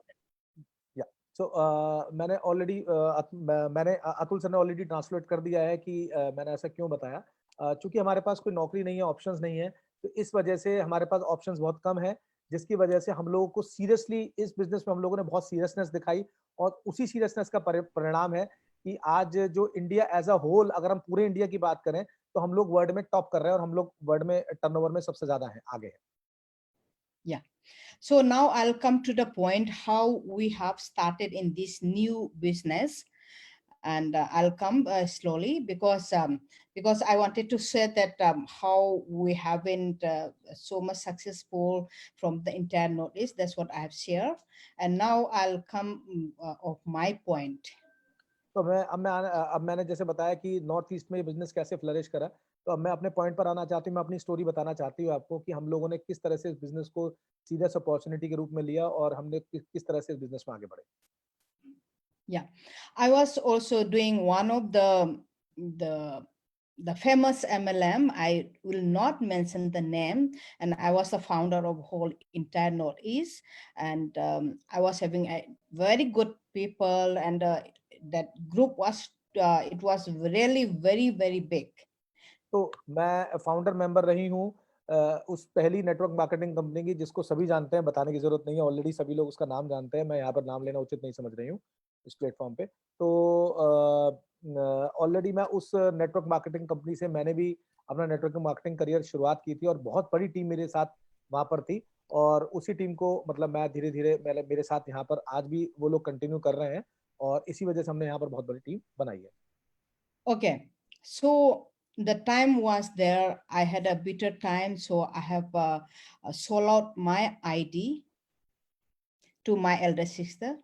मैंने Atul sir ने already translate कर दिया है कि मैंने ऐसा क्यों बताया। चूंकि हमारे पास कोई नौकरी नहीं है, ऑप्शंस नहीं है, तो इस वजह से हमारे पास ऑप्शंस बहुत कम है, जिसकी वजह से हम लोगों को सीरियसली इस बिजनेस में हम लोगों ने बहुत सीरियसनेस दिखाई, और उसी सीरियसनेस का परिणाम है कि आज जो इंडिया एज अ होल, अगर हम पूरे इंडिया की बात करें, तो हम लोग वर्ल्ड में टॉप कर रहे हैं, और हम लोग वर्ल्ड में टर्नओवर में सबसे ज्यादा हैं, आगे हैं। yeah. So now I'll come to the point how we have started in this new business, and I'll come slowly because I wanted to say that how we haven't so much successful from the entire Northeast. That's what I have shared, and now I'll come of my point. तो अब मैंने जैसे बताया कि north east में ये business कैसे flourish करा, तो अब मैं अपने पॉइंट पर आना चाहती हूँ। मैं अपनी स्टोरी बताना चाहती हूँ आपको कि हम लोगों ने किस तरह से इस बिजनेस को सीरियस अपॉर्चुनिटी के रूप में लिया, और हमने किस तरह से इस बिजनेस में आगे बढ़े। Yeah, I was also doing one of the famous MLM. I will not mention the name, and I was the founder of whole entire Northeast, and I was having a very good people, and that group was it was really very very big. तो मैं founder member रही हूँ उस पहली network marketing company की, जिसको सभी जानते हैं, बताने की जरूरत नहीं है, ऑलरेडी सभी लोग उसका नाम जानते हैं, मैं यहाँ पर नाम लेना उचित नहीं समझ रही हूँ इस प्लेटफॉर्म पे। तो ऑलरेडी मैं उस नेटवर्क मार्केटिंग कंपनी से मैंने भी अपना नेटवर्क मार्केटिंग करियर शुरुआत की थी, और बहुत बड़ी टीम मेरे साथ वहाँ पर थी, और उसी टीम को मतलब मैं धीरे धीरे मेरे साथ यहाँ पर आज भी वो लोग कंटिन्यू कर रहे हैं, और इसी वजह से हमने यहाँ पर बहुत बड़ी टीम बनाई है। Okay, so the time was there. I had a bitter time, so I have sold out my ID to my elder sister.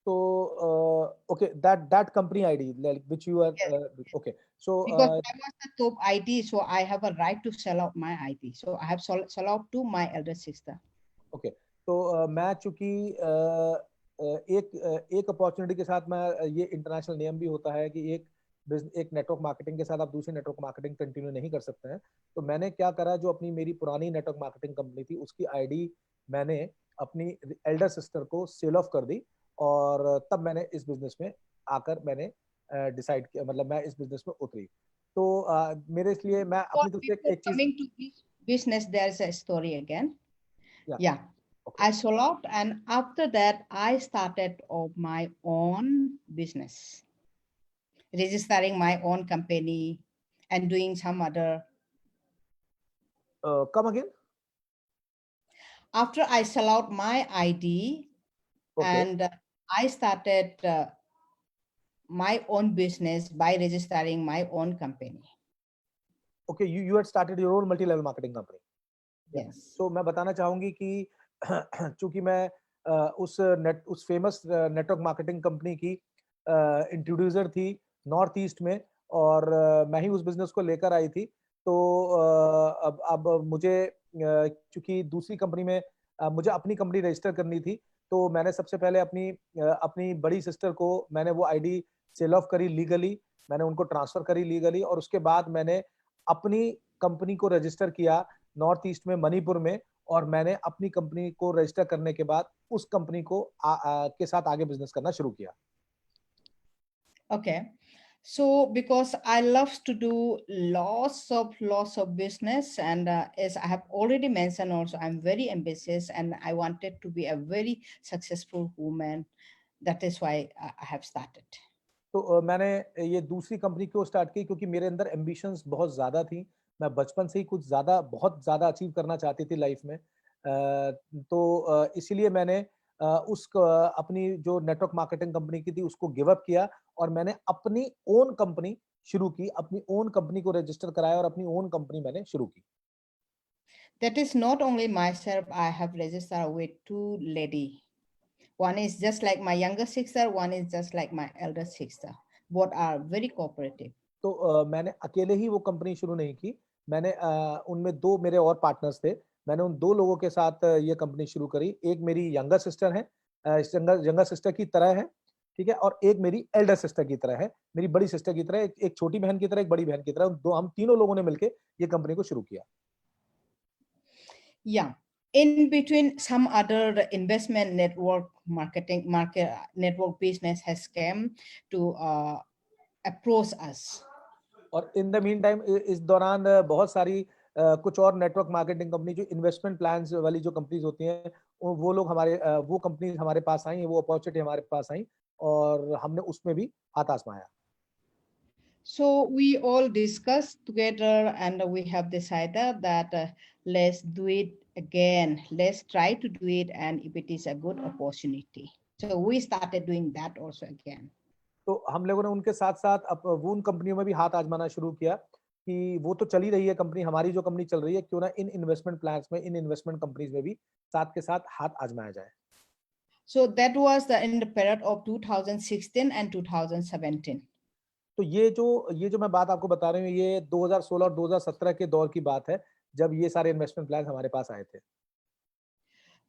So okay, that company ID like which you are Yes. okay. So Because I was the top ID, so I have a right to sell out my ID. So I have sold out to my elder sister. Okay तो मैं चूंकि एक opportunity के साथ मैं ये international नियम भी होता है कि एक नेटवर्क मार्केटिंग के साथ आप दूसरी नेटवर्क मार्केटिंग कंटिन्यू नहीं कर सकते हैं। तो मैंने क्या करा, जो अपनी मेरी पुरानी नेटवर्क मार्केटिंग कंपनी थी उसकी आईडी मैंने अपनी एल्डर सिस्टर को सेल ऑफ कर दी, और तब मैंने इस बिजनेस में आकर मैंने डिसाइड किया, मतलब मैं इस बिजनेस में उतरी। तो मेरे इसलिए मैं अपनी तरफ से Before एक चीज coming to this business, there's a story again. या Yeah. Okay I sold out, and after that, I started of my own business, registering my own company and doing some other. Come again After I sell out my ID, okay and I started my own business by registering my own company. Okay you had started your own multi level marketing company. Yes. सो मैं बताना चाहूंगी कि चूंकि मैं उस famous network marketing company की introducer थी north east में, और मैं ही उस बिजनेस को लेकर आई थी। तो अब मुझे चूंकि दूसरी कंपनी में मुझे अपनी कंपनी रजिस्टर करनी थी, तो मैंने सबसे पहले अपनी बड़ी सिस्टर को मैंने वो आईडी सेल ऑफ करी लीगली, मैंने उनको ट्रांसफर करी लीगली, और उसके बाद मैंने अपनी कंपनी को रजिस्टर किया नॉर्थ ईस्ट में मणिपुर में, और मैंने अपनी कंपनी को रजिस्टर करने के बाद उस कंपनी को के साथ आगे बिजनेस करना शुरू किया। Okay. So because I love to do lots of business, and as I have already mentioned also, I'm very ambitious and I wanted to be a very successful woman. That is why I have started. तो मैंने ये दूसरी company क्यों start की, क्योंकि मेरे अंदर ambitions बहुत ज़्यादा थी। मैं बचपन से ही बहुत ज़्यादा अचीव करना चाहती थी लाइफ में। तो इसीलिए मैंने अपनी जो नेटवर्क मार्केटिंग कंपनी की थी उसको गिव अप किया, और मैंने अपनी ओन कंपनी शुरू की, अपनी ओन कंपनी को रजिस्टर कराया और अपनी ओन कंपनी मैंने शुरू की। That is not only myself, I have registered with two lady. One is just like my younger sister, one is just like my elder sister. Both are very cooperative. तो मैंने अकेले ही वो company शुरू नहीं की, मैंने उनमें दो मेरे और पार्टनर्स थे, मैंने उन दो लोगों के साथ ये कंपनी शुरू करी। एक मेरी यंगर सिस्टर है, यंगर सिस्टर की तरह है, ठीक है, और एक मेरी एल्डर सिस्टर की तरह है, मेरी बड़ी सिस्टर की तरह, एक छोटी बहन की तरह, एक बड़ी बहन की तरह, हम तीनों लोगों ने मिलके ये कंपनी को शुरू किया। Yeah. In between, some other investment network network business has come to approach us. और इन द मीन टाइम इस दौरान बहुत सारी कुछ और नेटवर्क मार्केटिंग कंपनी जो इन्वेस्टमेंट प्लान्स वाली जो कंपनीज होती हैं, वो लोग वो कंपनीज हमारे पास आई, वो अपॉर्चुनिटी हमारे पास आई, और हमने उसमें भी हाथ आजमाया। So we all discussed together and we have decided that let's do it again. Let's try to do it, and if it is a good opportunity. So we started doing that also again. तो हम लोगों ने उनके साथ साथ वो उन कंपनियों में भी हाथ आजमाना शुरू किया कि वो तो चली रही है कंपनी, हमारी जो कंपनी चल रही है, क्यों ना इन इन्वेस्टमेंट प्लान्स में, इन इन्वेस्टमेंट कंपनीज में भी साथ के साथ हाथ आजमाया जाए। So that was in the period of 2016 and 2017. तो ये जो मैं बात आपको बता रही हूँ, ये 2016 और 2017 के दौर की बात है, जब ये सारे इन्वेस्टमेंट प्लान हमारे पास आए थे।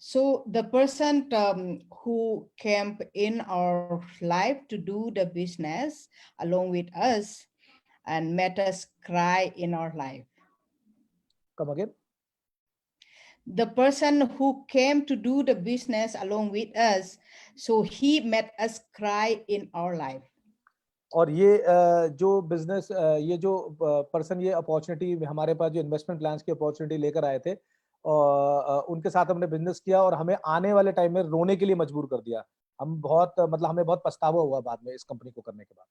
So the person who came in our life to do the business along with us and made us cry in our life. Come again? The person who came to do the business along with us, so he made us cry in our life. और ये जो business, ये जो person ये opportunity हमारे पास, जो investment plans की opportunity लेकर आए थे, और उनके साथ हमने बिजनेस किया, और हमें आने वाले टाइम में रोने के लिए मजबूर कर दिया। हमें बहुत पछतावा हुआ बाद में इस कंपनी को करने के बाद।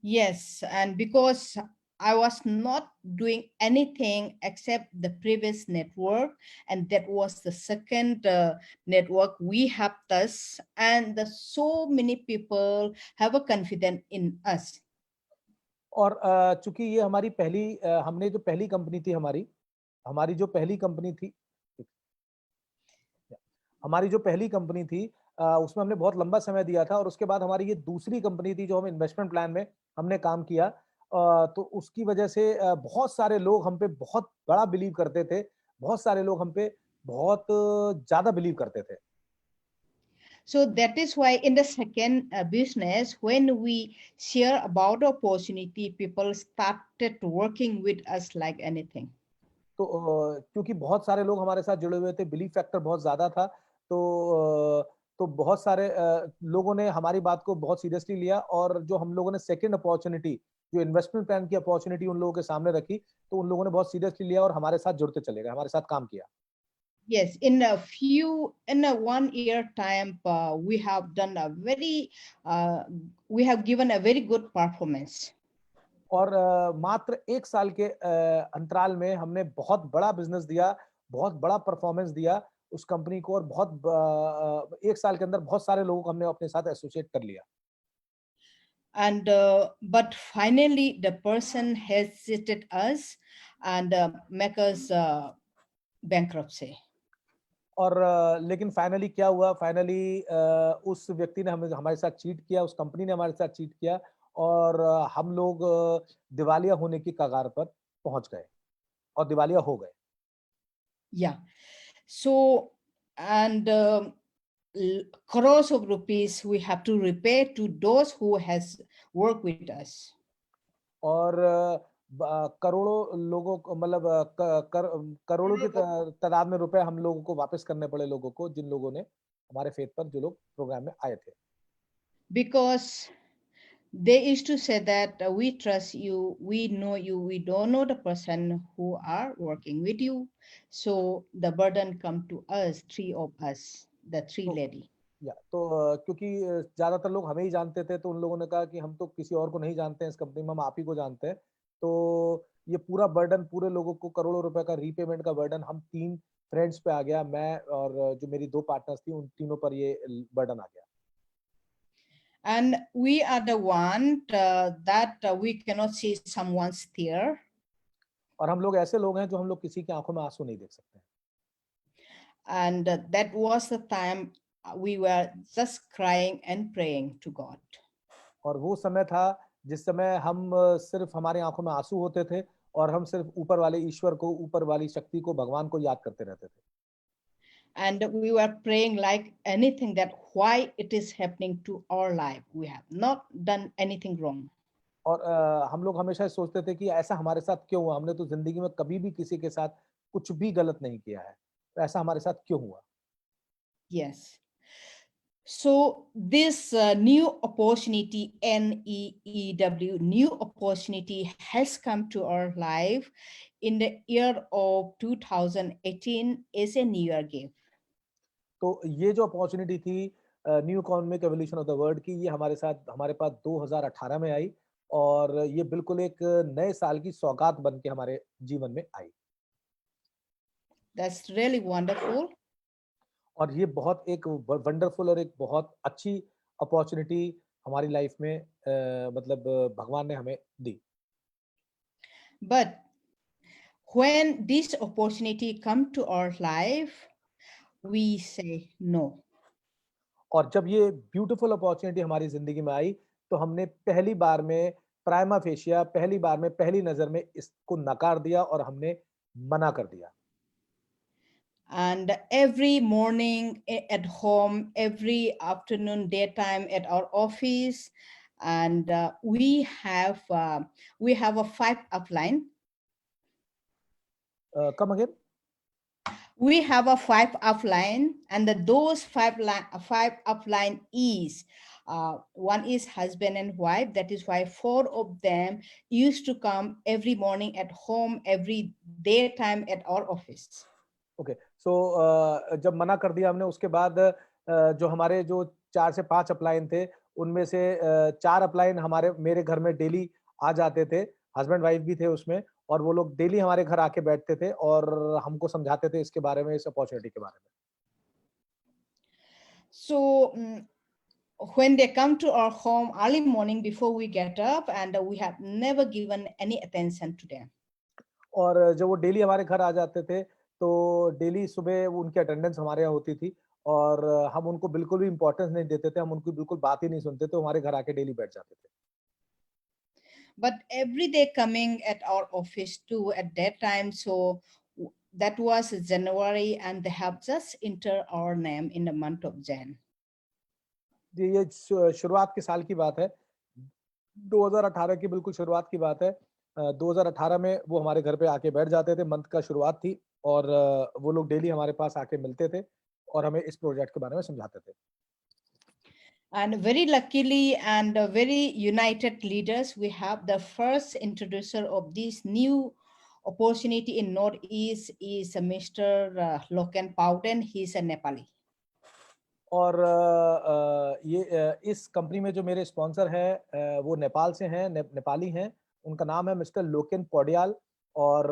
Yes, and because I was not doing anything except the previous network, and that was the second network we have us, and so many people have a confidence in us. और चूंकि ये हमारी पहली हमने जो पहली कंपनी थी हमारी जो पहली कंपनी थी हमारी जो पहली कंपनी थी उसमें हमने बहुत लंबा समय दिया था, और उसके बाद हमारी ये दूसरी कंपनी थी जो हम इन्वेस्टमेंट प्लान में हमने काम किया। तो उसकी वजह से बहुत सारे लोग हम पे बहुत बड़ा बिलीव करते थे, बहुत सारे लोग हम पे बहुत ज्यादा बिलीव करते थे। So that is why in the second business, when we share about the opportunity, people started working with us like anything. तो क्योंकि बहुत सारे लोग हमारे साथ जुड़े हुए थे, बिलीव फैक्टर बहुत ज्यादा था, तो बहुत सारे लोगों ने हमारी बात को बहुत सीरियसली लिया, और जो हम लोगों ने सेकंड अपॉर्चुनिटी, जो इन्वेस्टमेंट प्लान की अपॉर्चुनिटी उन लोगों के सामने रखी, तो उन लोगों ने बहुत सीरियसली लिया और हमारे साथ जुड़ते चले गए, हमारे साथ काम किया। Yes, in a 1 year time, we have done we have given a very good performance. और मात्र 1 साल के अंतराल में हमने बहुत बड़ा बिजनेस दिया, बहुत बड़ा परफॉर्मेंस दिया उस कंपनी को, और 1 साल के अंदर बहुत सारे लोगों को हमने अपने साथ एसोसिएट कर लिया। And but finally the person hesitated us and make us bankruptcy. और लेकिन फाइनली क्या हुआ, फाइनली उस व्यक्ति ने हमें हमारे साथ चीट किया, उस कंपनी ने हमारे साथ चीट किया, और हम लोग दिवालिया होने की कगार पर पहुंच गए और दिवालिया हो गए। Yeah, so and crores of rupees we have to repay to those who has worked with us. और करोड़ों लोगों को, मतलब करोड़ों की तादाद में रुपए हम लोगों को वापस करने पड़े, लोगों को, जिन लोगों ने हमारे फेथ पर, जो लोग प्रोग्राम में आए थे। Because they used to say that we trust you, we know you, we don't know the person who are working with you, so the burden come to us, three of us, the three lady. तो क्योंकि ज्यादातर लोग हमें ही जानते थे, तो उन लोगों ने कहा कि हम तो किसी और को नहीं जानते हैं इस कंपनी में, हम आप ही को जानते हैं। तो ये पूरा बर्डन, पूरे लोगों को करोड़ों रुपए का रीपेमेंट का बर्डन हम 3 फ्रेंड्स पे आ गया, मैं और जो मेरी 2 पार्टनर्स थी, उन तीनों पर ये बर्डन आ गया। And we are the one that we cannot see someone's tear. और हम लोग ऐसे लोग हैं जो हम लोग किसी की आंखों में आंसू नहीं देख सकते। And that was the time we were just crying and praying to God. और वो समय था जिस समय हम सिर्फ, हमारी आंखों में आंसू होते थे, और हम सिर्फ ऊपर वाले ईश्वर को, ऊपर वाली शक्ति को, भगवान को याद करते रहते थे। And we were praying like anything that why it is happening to our life. We have not done anything wrong. और हम लोग हमेशा सोचते थे कि ऐसा हमारे साथ क्यों हुआ, हमने तो जिंदगी में कभी भी किसी के साथ कुछ भी गलत नहीं किया है, तो ऐसा हमारे साथ क्यों हुआ। Yes. So this new opportunity, NEEW, new opportunity has come to our life in the year of 2018 is a new year gift. तो ये जो अपॉर्चुनिटी थी new economic evolution of the world की, ये हमारे पास 2018 में आई, और ये बिल्कुल एक नए साल की सौगात बन के हमारे जीवन में आई। That's really wonderful. और ये बहुत एक वंडरफुल और एक बहुत अच्छी अपॉर्चुनिटी हमारी लाइफ में मतलब भगवान ने हमें दी। But when this opportunity come to our life, we say no. और जब ये ब्यूटीफुल अपॉर्चुनिटी हमारी जिंदगी में आई, तो हमने पहली बार में प्राइमा फेशिया, पहली बार में, पहली नजर में इसको नकार दिया और हमने मना कर दिया। And every morning at home, every afternoon, daytime at our office, and we have a 5 upline. Come again? We have a 5 upline, and those 5 upline is one is husband and wife. That is why 4 of them used to come every morning at home, every daytime at our office. Okay, so जब मना कर दिया हमने, उसके बाद जो हमारे जो 4 से 5 अपलाइन थे, उनमें से 4 अपलाइन मेरे घर में डेली आ जाते थे, हस्बैंड वाइफ भी थे उसमें, और वो लोग डेली हमारे घर आके बैठते थे और हमको समझाते थे इसके बारे में, इस अपॉर्चुनिटी के बारे में। So when they come to our home early morning before we get up, and we have never given any attention to them. और जब वो डेली हमारे घर आ जाते थे तो डेली सुबह वो उनकी अटेंडेंस हमारे यहाँ होती थी और हम उनको बिल्कुल भी इम्पोर्टेंस नहीं देते थे, हम उनकी बिल्कुल बात ही नहीं सुनते थे, हमारे घर आके डेली बैठ जाते थे. But every day coming at our office too at that time, so that was January, and they have just entered our name in the month of Jan. ये शुरुआत के साल की बात है, 2018 की बिल्कुल शुरुआत की बात है. 2018 में वो हमारे घर पे आके बैठ जाते थे, मंथ का शुरुआत थी और वो लोग डेली हमारे पास आके मिलते थे और हमें इस प्रोजेक्ट के बारे में समझाते थे. And very luckily and very united leaders, we have the first introducer of this new opportunity in Northeast is Mr. Loken Pauden. He's a Nepali. और ये इस कंपनी में जो मेरे स्पॉन्सर है वो नेपाल से हैं, नेपाली हैं. उनका नाम है मिस्टर लोकेन पौडियाल और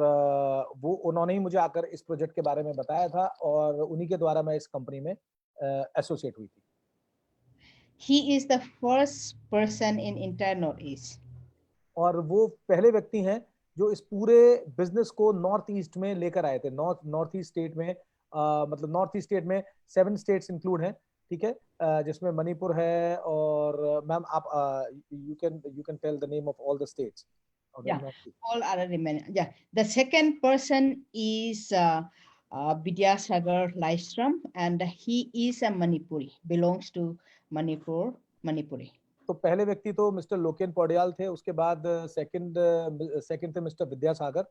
वो उन्होंने ही मुझे आकर इस प्रोजेक्ट के बारे में बताया था और उन्हीं के द्वारा मैं इस कंपनी में एसोसिएट हुई थी. He is the first person in entire Northeast. और वो पहले व्यक्ति हैं जो इस पूरे बिजनेस को नॉर्थ ईस्ट में लेकर आए थे. नॉर्थ ईस्ट स्टेट में मतलब नॉर्थ ईस्ट स्टेट में 7 स्टेट्स इंक्लूड हैं, ठीक है, जिसमें मणिपुर है और मैम आप you can tell the name of all the states. Yeah, all are remaining. Yeah, the second person is Vidyasagar Laistram, and he is a Manipuri, belongs to Manipuri. तो पहले व्यक्ति तो मिस्टर लोकेन पौडियाल थे, उसके बाद सेकंड थे mister Vidyasagar,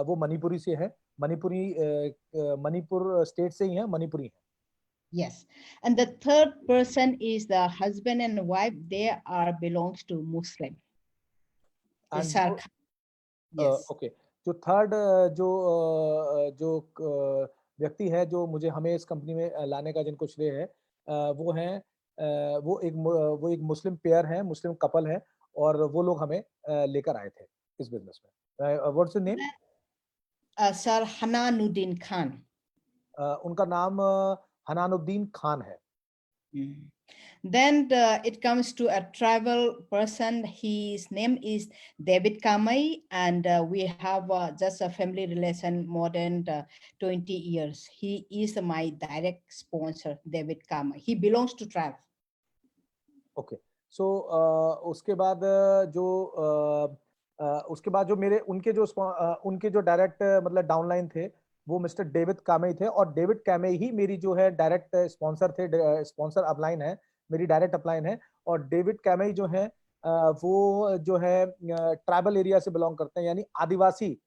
वो मणिपुरी से हैं, मणिपुर स्टेट से ही हैं, मणिपुरी हैं. Yes, and the third person is the husband and wife. They are belongs to Muslim. Yes. Okay, जो थर्ड जो व्यक्ति है जो मुझे हमें इस कंपनी में लाने का जिनको श्रेय है वो हैं वो एक मुस्लिम पेयर है, मुस्लिम कपल है और वो लोग हमें लेकर आए थे इस बिजनेस में. What's your name? Sir Hananuddin Khan. उनका नाम हनानुद्दीन खान है. Then it comes to a tribal person. His name is David Kamai, and we have just a family relation more than 20 years. He is my direct sponsor, David Kamai. He belongs to tribe. Okay, so उसके बाद जो मेरे उनके जो direct मतलब downline थे वो mister David कामे थे और डेविड कामे ही मेरी जो है डायरेक्ट स्पॉन्सर थे, स्पॉन्सर अपलाइन है, मेरी डायरेक्ट अपलाइन है. और डेविड कामे जो है वो जो है ट्राइबल एरिया से बिलोंग करते हैं, यानी आदिवासी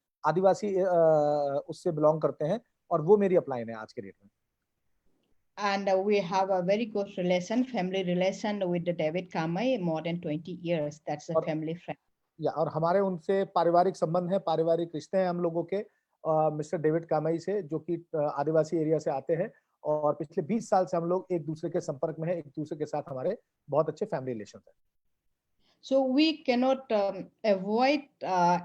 उससे बिलोंग करते हैं और वो मेरी अपलाइन है आज के डेट में. And we have a very good family relation with David Kamai more than 20 years. That's a family friend. या और हमारे उनसे पारिवारिक संबंध है, पारिवारिक रिश्ते हैं हम लोगों के मिस्टर डेविड कामई से, जो कि आदिवासी एरिया से आते हैं और पिछले 20 साल से हम लोग एक दूसरे के संपर्क में हैं, एक दूसरे के साथ हमारे बहुत अच्छे फैमिली रिलेशंस हैं. So we cannot avoid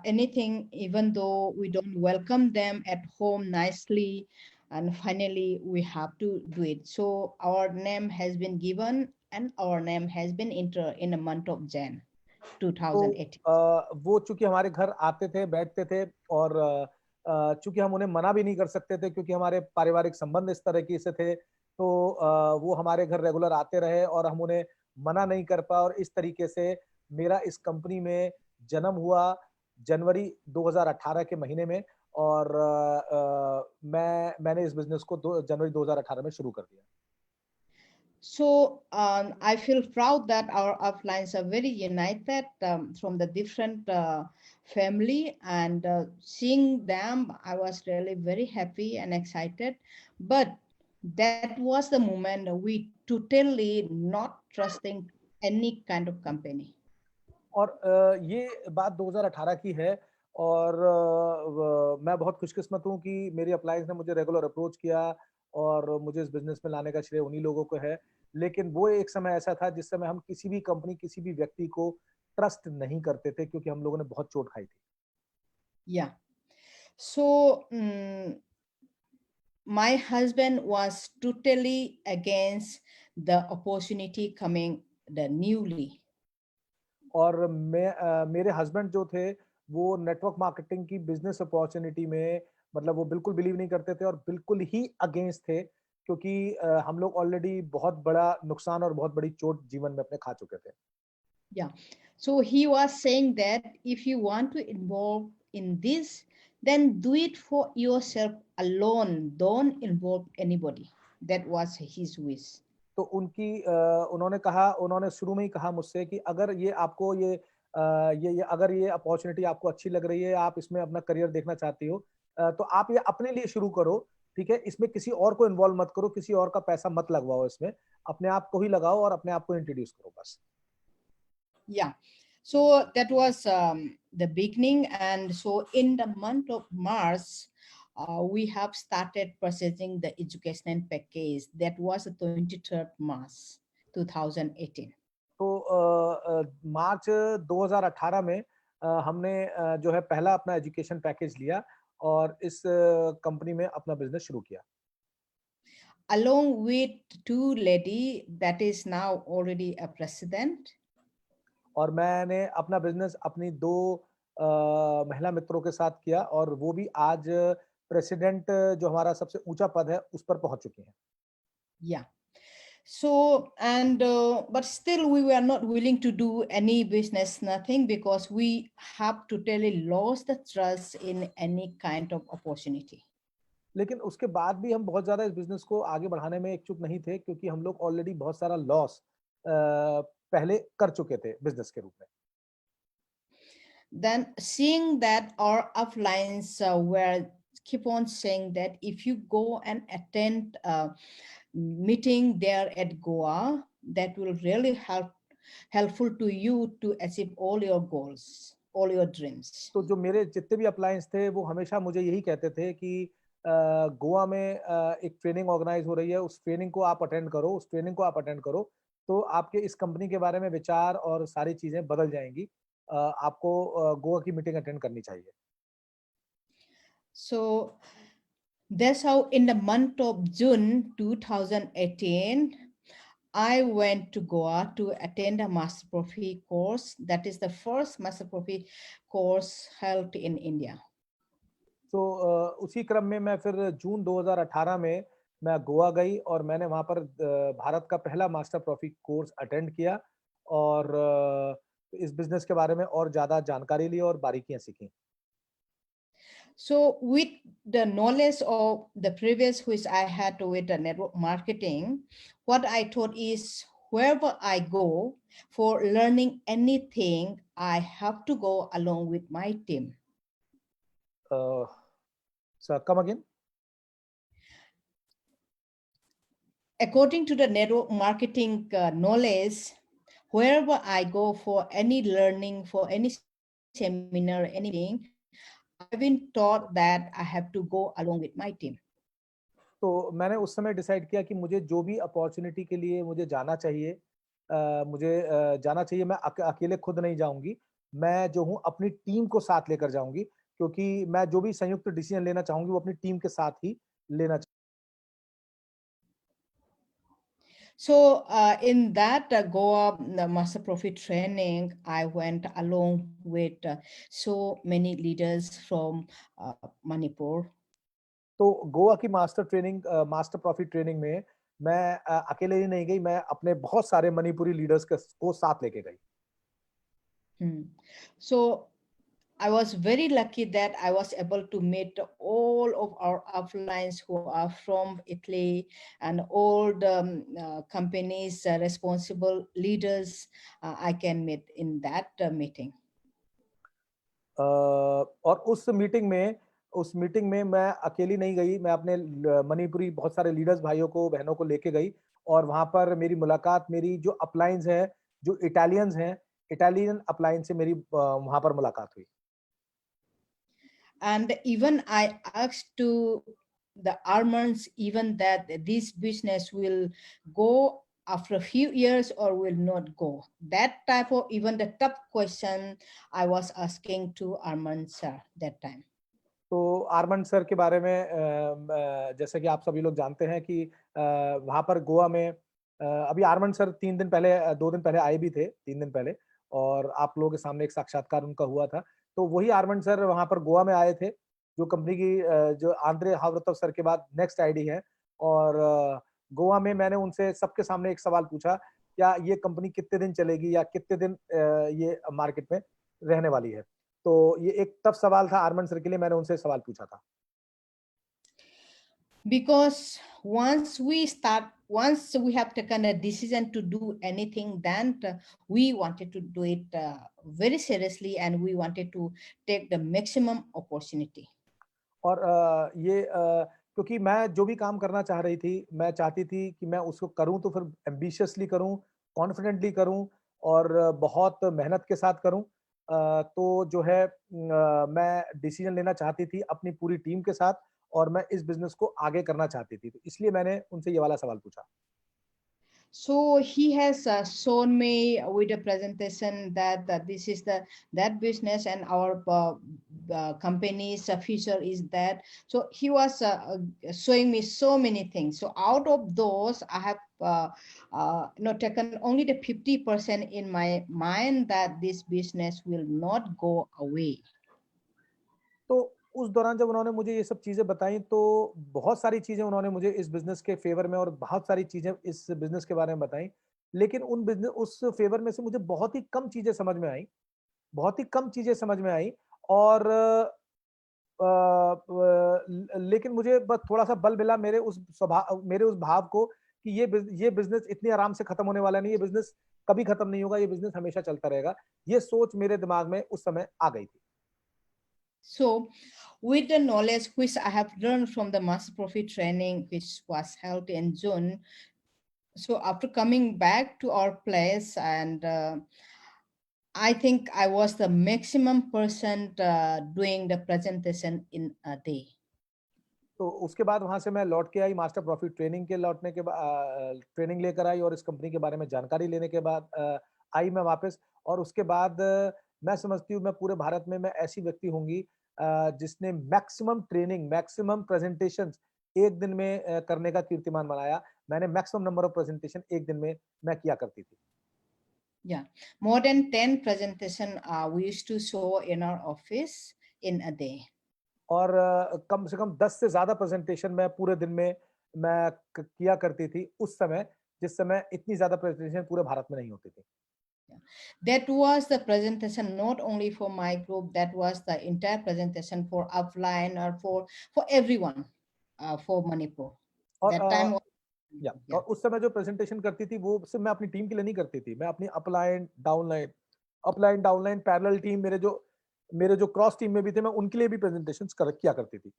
anything, even though we don't welcome them at home nicely, and finally we have to do it. So our name has been given and our name has been entered in the month of Jan 2018. तो वो चूंकि हमारे घर आते थे, बैठते थे और चूंकि हम उन्हें मना भी नहीं कर सकते थे क्योंकि हमारे पारिवारिक संबंध इस तरह की से थे, तो वो हमारे घर रेगुलर आते रहे और हम उन्हें मना नहीं कर पाए और इस तरीके से मेरा इस कंपनी में जन्म हुआ जनवरी 2018 के महीने में और मैंने इस बिजनेस को जनवरी 2018 में शुरू कर दिया. So I feel proud that our uplines are very united from the different family, and seeing them, I was really very happy and excited. But that was the moment we totally not trusting any kind of company. और ये बात 2018 की है और मैं बहुत खुशकिस्मत हूँ कि मेरी अप्लायंस ने मुझे रेगुलर अप्रोच किया और मुझे इस बिजनेस में लाने का श्रेय उन्हीं लोगों को है. लेकिन वो एक समय ऐसा था जिस समय हम किसी भी कंपनी, किसी भी व्यक्ति को ट्रस्ट नहीं करते थे क्योंकि हम लोगों ने बहुत चोट खाई थी. Yeah. So my husband was totally against the opportunity coming the newly. और मेरे हस्बैंड जो थे वो नेटवर्क मार्केटिंग की बिजनेस अपॉर्चुनिटी में मतलब वो बिल्कुल बिलीव नहीं करते थे और बिल्कुल ही अगेंस्ट थे क्योंकि हम लोग ऑलरेडी बहुत बड़ा नुकसान और बहुत बड़ी चोट जीवन में अपने खा चुके थे. Yeah. So he was saying that if you want to involve in this, then do it for yourself alone. Don't involve anybody. That was his wish. तो उन्होंने शुरू में ही कहा मुझसे कि अगर ये आपको अगर ये अपॉर्चुनिटी आपको अच्छी लग रही है, आप इसमें अपना करियर देखना चाहती हो, तो आप ये अपने लिए शुरू करो, ठीक है? इसमें किसी और को इन्वॉल्व मत करो, किसी और का पैसा मत लगवाओ इसमें, अपने आप को ही लगाओ और अपने आप को इंट्रोड्यूस करो बस. Yeah. So that was the beginning. And so in the month of March, we have started processing the educational package. That was the 23rd March, 2018. तो मार्च 2018 में हमने जो है पहला अपना एजुकेशन पैकेज लिया और इस कंपनी में अपना बिजनेस शुरू किया. Along with two lady that is now already a president. और मैंने अपना बिजनेस अपनी 2 महिला मित्रों के साथ किया और वो भी आज प्रेसिडेंट जो हमारा सबसे ऊंचा पद है उस पर पहुंच चुकी हैं. Yeah. So, and but still we were not willing to do any business, nothing, because we have totally lost the trust in any kind of opportunity. लेकिन उसके बाद भी हम बहुत ज्यादा इस बिजनेस को आगे बढ़ाने में इच्छुक नहीं थे क्योंकि हम लोग ऑलरेडी बहुत सारा लॉस पहले कर चुके थे बिजनेस के रूप में. Then seeing that our uplines were keep on saying that if you go and attend a meeting there at Goa, that will really helpful to you to achieve all your goals, all your dreams. तो जो मेरे जितने भी अपलायंस थे वो हमेशा मुझे यही कहते थे कि गोवा में एक ट्रेनिंग ऑर्गेनाइज हो रही है, उस ट्रेनिंग को आप अटेंड करो, उस ट्रेनिंग को आप अटेंड करो तो आपके इस कंपनी के बारे में विचार और सारी चीजें बदल जाएंगी. आपको गोवा की मीटिंग अटेंड करनी चाहिए. So that's how in the month of June 2018, I went to Goa to attend a Master Profi course. That is the first Master Profi course held in India. तो उसी क्रम में मैं फिर जून 2018 में मैं गोवा गई और मैंने वहाँ पर भारत का पहला मास्टर प्रॉफी कोर्स अटेंड किया और इस बिजनेस के बारे में और ज़्यादा जानकारी ली और बारीकियां सीखी. So with the knowledge of the previous which I had with the network marketing, what I thought is wherever I go for learning anything, I have to go along with my team. So come again. According to the network marketing knowledge, wherever I go for any learning, for any seminar, anything, I've been taught that I have to go along with my team. तो मैंने उस समय decide किया कि मुझे जो भी opportunity के लिए मुझे जाना चाहिए, मैं अकेले खुद नहीं जाऊंगी, मैं जो हूँ अपनी टीम को साथ लेकर जाऊंगी क्योंकि मैं जो भी संयुक्त डिसीजन लेना चाहूंगी वो अपनी टीम के साथ ही लेना चाहूंगी. So in that Goa the Master Profi training, I went along with so many leaders from Manipur. तो गोवा की मास्टर प्रॉफी ट्रेनिंग में मैं अकेले ही नहीं गई, मैं अपने बहुत सारे मणिपुरी लीडर्स को साथ लेके गई. So I was very lucky that I was able to meet all of our uplines who are from Italy and all the companies responsible leaders I can meet in that meeting. और उस meeting में मैं अकेली नहीं गई, मैं अपने मणिपुरी बहुत सारे लीडर्स भाइयों को बहनों को लेके गई और वहां पर मेरी मुलाकात मेरी जो अपलाइंस हैं, जो इटालियन अपलाइन से मेरी वहां पर मुलाकात हुई. And even I asked to the Armans even that this business will go after a few years or will not go. That type of even the tough question I was asking to Arman sir that time. तो Arman sir के बारे में जैसे कि आप सभी लोग जानते हैं कि वहां पर गोवा में अभी आर्मन सर 3 दिन पहले 2 दिन पहले आए भी थे, 3 दिन पहले, और आप लोगों के सामने एक साक्षात्कार उनका हुआ था। तो वही आर्मन सर वहां पर गोवा में आए थे, जो कंपनी की जो आंद्रे हावर्तव सर के बाद नेक्स्ट आईडी है। और गोवा में मैंने उनसे सबके सामने एक सवाल पूछा, क्या ये कंपनी कितने दिन चलेगी या कितने दिन ये मार्केट में रहने वाली है। तो ये एक टफ सवाल था आर्मन सर के लिए, मैंने उनसे सवाल पूछा था। Because once we have taken a decision to do anything, then we wanted to do it very seriously, and we wanted to take the maximum opportunity. और ये क्योंकि मैं जो भी काम करना चाह रही थी, मैं चाहती थी कि मैं उसको करूं तो फिर एम्बिशियसली करूं, कॉन्फिडेंटली करूं और बहुत मेहनत के साथ करूं। तो जो है मैं डिसीजन लेना चाहती थी अपनी पूरी टीम के साथ, और मैं इस बिजनेस को आगे करना चाहती थी। तो इसलिए मैंने उनसे ये वाला सवाल पूछा। So he has shown me with a presentation that this is that business, and our company's future is that. So he was showing me so many things. So out of those, I have taken only the 50% in my mind that this business will not go away. तो उस दौरान जब उन्होंने मुझे ये सब चीजें बताई, तो बहुत सारी चीजें उन्होंने मुझे इस बिजनेस के फेवर में और बहुत सारी चीजें इस बिजनेस के बारे में बताई। लेकिन उस फेवर में से मुझे बहुत ही कम चीजें समझ में आई, बहुत ही कम चीजें समझ में आई। और लेकिन मुझे बस थोड़ा सा बल मिला मेरे उस भाव को कि ये बिजनेस इतनी आराम से खत्म होने वाला नहीं, ये बिजनेस कभी खत्म नहीं होगा, ये बिजनेस हमेशा चलता रहेगा। ये सोच मेरे दिमाग में उस समय आ गई थी। So, with the knowledge which I have learned from the Master Profit training, which was held in June, so after coming back to our place, and I think I was the maximum person doing the presentation in a day. तो उसके बाद वहां से मैं लौट के आई, master profit training के लौटने के बाद ट्रेनिंग लेकर आई, और इस कंपनी के बारे में जानकारी लेने के बाद आई मैं वापस। और उसके बाद मैं समझती हूँ मैं पूरे भारत में मैं ऐसी व्यक्ति होंगी जिसने मैक्सिमम ट्रेनिंग, मैक्सिमम प्रेजेंटेशंस एक दिन में करने का कीर्तिमान बनाया। मैंने मैक्सिमम नंबर ऑफ प्रेजेंटेशन एक दिन में मैं किया करती थी। Yeah, more than 10 presentation we used to show in our office in a day. और कम से कम 10 से ज्यादा प्रेजेंटेशन मैं पूरे दिन में मैं किया करती थी उस समय, जिस समय इतनी ज्यादा प्रेजेंटेशन पूरे भारत में नहीं होती थी। That was the presentation not only for my group, that was the entire presentation for upline or for everyone for Manipur. और That time और उस समय जो प्रेजेंटेशन करती थी वो सिर्फ मैं अपनी टीम के लिए नहीं करती थी, मैं अपनी अपलाइन डाउनलाइन पैरेलल टीम, मेरे जो क्रॉस टीम में भी थे, मैं उनके लिए भी प्रेजेंटेशंस किया करती थी।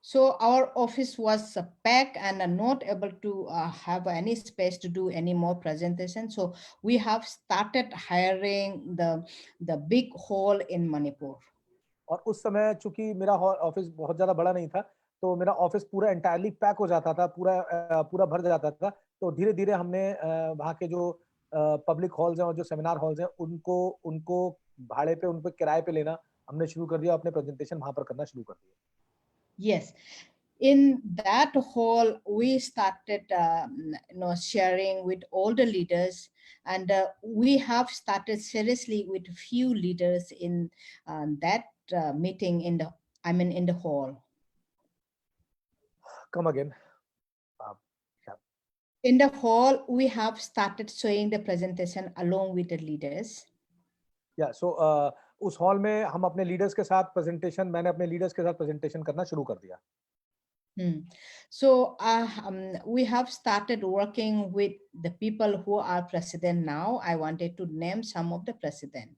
So our office was packed and not able to have any space to do any more presentation. So we have started hiring the big hall in Manipur. और उस समय चूंकि मेरा ऑफिस बहुत ज्यादा बड़ा नहीं था, तो मेरा ऑफिस पूरा एंटायरली पैक हो जाता था, पूरा भर जाता था। तो धीरे धीरे हमने वहाँ के जो पब्लिक हॉल्स हैं और जो सेमिनार हॉल्स हैं उनको भाड़े पे, उन पे किराए पे लेना हमने शुरू कर दिया, अपने प्रेजेंटेशन वहां पर करना शुरू कर दिया। Yes, in that hall we started sharing with all the leaders, and we have started seriously with few leaders in that meeting in the hall. Come again. In the hall we have started showing the presentation along with the leaders. Yeah, so उस hall में हम अपने leaders के साथ मैंने अपने leaders के साथ प्रेजेंटेशन करना शुरू कर दिया। So we have started working with the people who are president now. I wanted to name some of the president.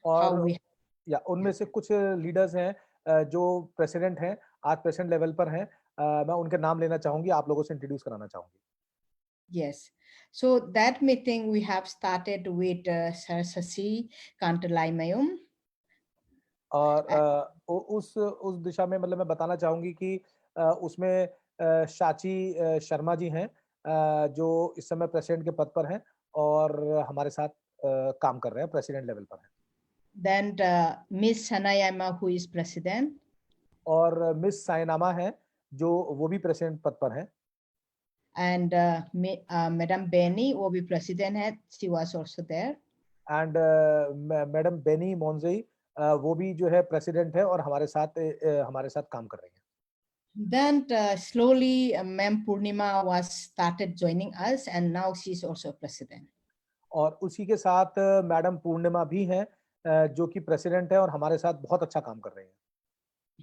और उनमें से कुछ लीडर्स हैं जो प्रेसिडेंट हैं, आज प्रेसिडेंट लेवल पर हैं। मैं उनके नाम लेना चाहूंगी, आप लोगों से इंट्रोड्यूस कराना चाहूंगी। Yes, so that meeting we have started with Sir Sasi Kantalaimayum. और उस दिशा में मतलब मैं बताना चाहूंगी कि उसमें शाची शर्मा जी हैं जो इस समय प्रेसिडेंट के पद पर हैं और हमारे साथ काम कर रहे हैं, प्रेसिडेंट लेवल पर हैं। Then Miss Sanayama, who is president. और मिस सायनामा हैं जो वो भी प्रेसिडेंट पद पर हैं। and Madam Benny वो भी president है, she was also there. And madam बेनी मोन्जेई वो भी जो है प्रेसिडेंट है और हमारे साथ काम कर रही हैं. Then slowly Ma'am Purnima was started joining us, and now she's also president. और उसी के साथ मैडम पूर्णिमा भी हैं जो कि प्रेसिडेंट है और हमारे साथ बहुत अच्छा काम कर रही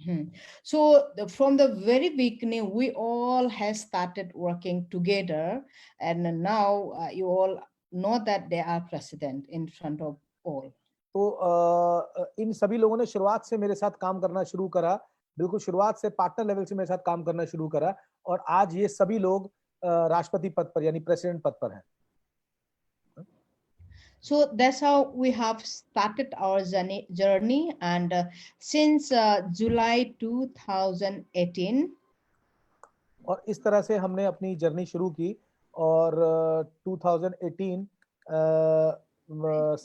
हैं. So from the very beginning, we all have started working together, and now you all know that they are president in front of all. तो इन सभी लोगों ने शुरुआत से मेरे साथ काम करना शुरू करा, बिल्कुल शुरुआत से पार्टनर लेवल से मेरे साथ काम करना शुरू करा और आज ये सभी लोग राष्ट्रपति पद पर यानी प्रेसिडेंट पद पर हैं. So that's how we have started our journey, and since July 2018, और इस तरह से हमने अपनी जर्नी शुरू की और 2018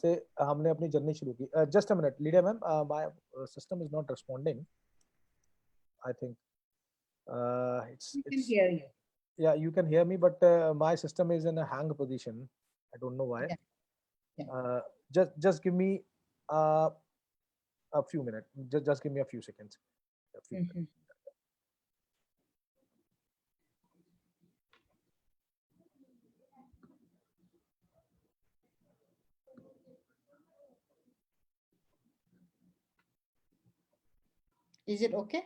से हमने अपनी जर्नी शुरू की. Just a minute Lydia ma'am, my system is not responding. I think we can hear you. yeah, you can hear me, but my system is in a hang position. I don't know why. Yeah. Just give me a few minutes. Just give me a few seconds. A few minutes. Is it okay?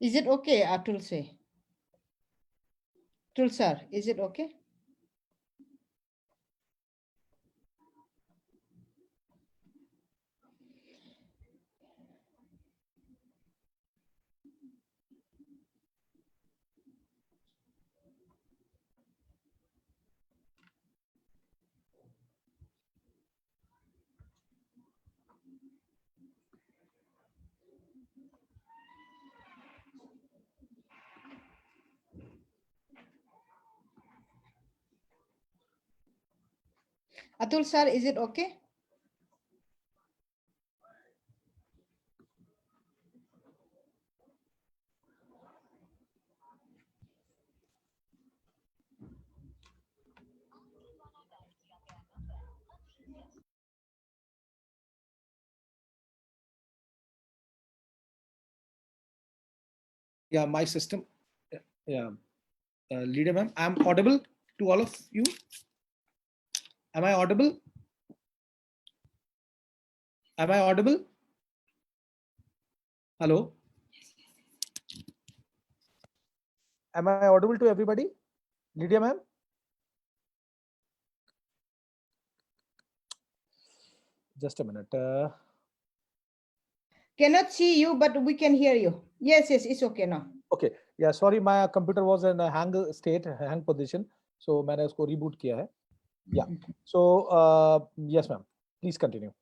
Is it okay, Atul say? Atul sir, is it okay? Atul sir, is it okay? Yeah, my system. Yeah, leader ma'am, I'm audible to all of you. Am I audible? Am I audible? Hello. Am I audible to everybody? Lydia ma'am? Just a minute. Cannot see you, but we can hear you. Yes, it's okay now. Okay. Yeah, sorry, my computer was in a hang state, hang position. So मैंने उसको reboot किया है. Yeah. So yes, ma'am. Please continue.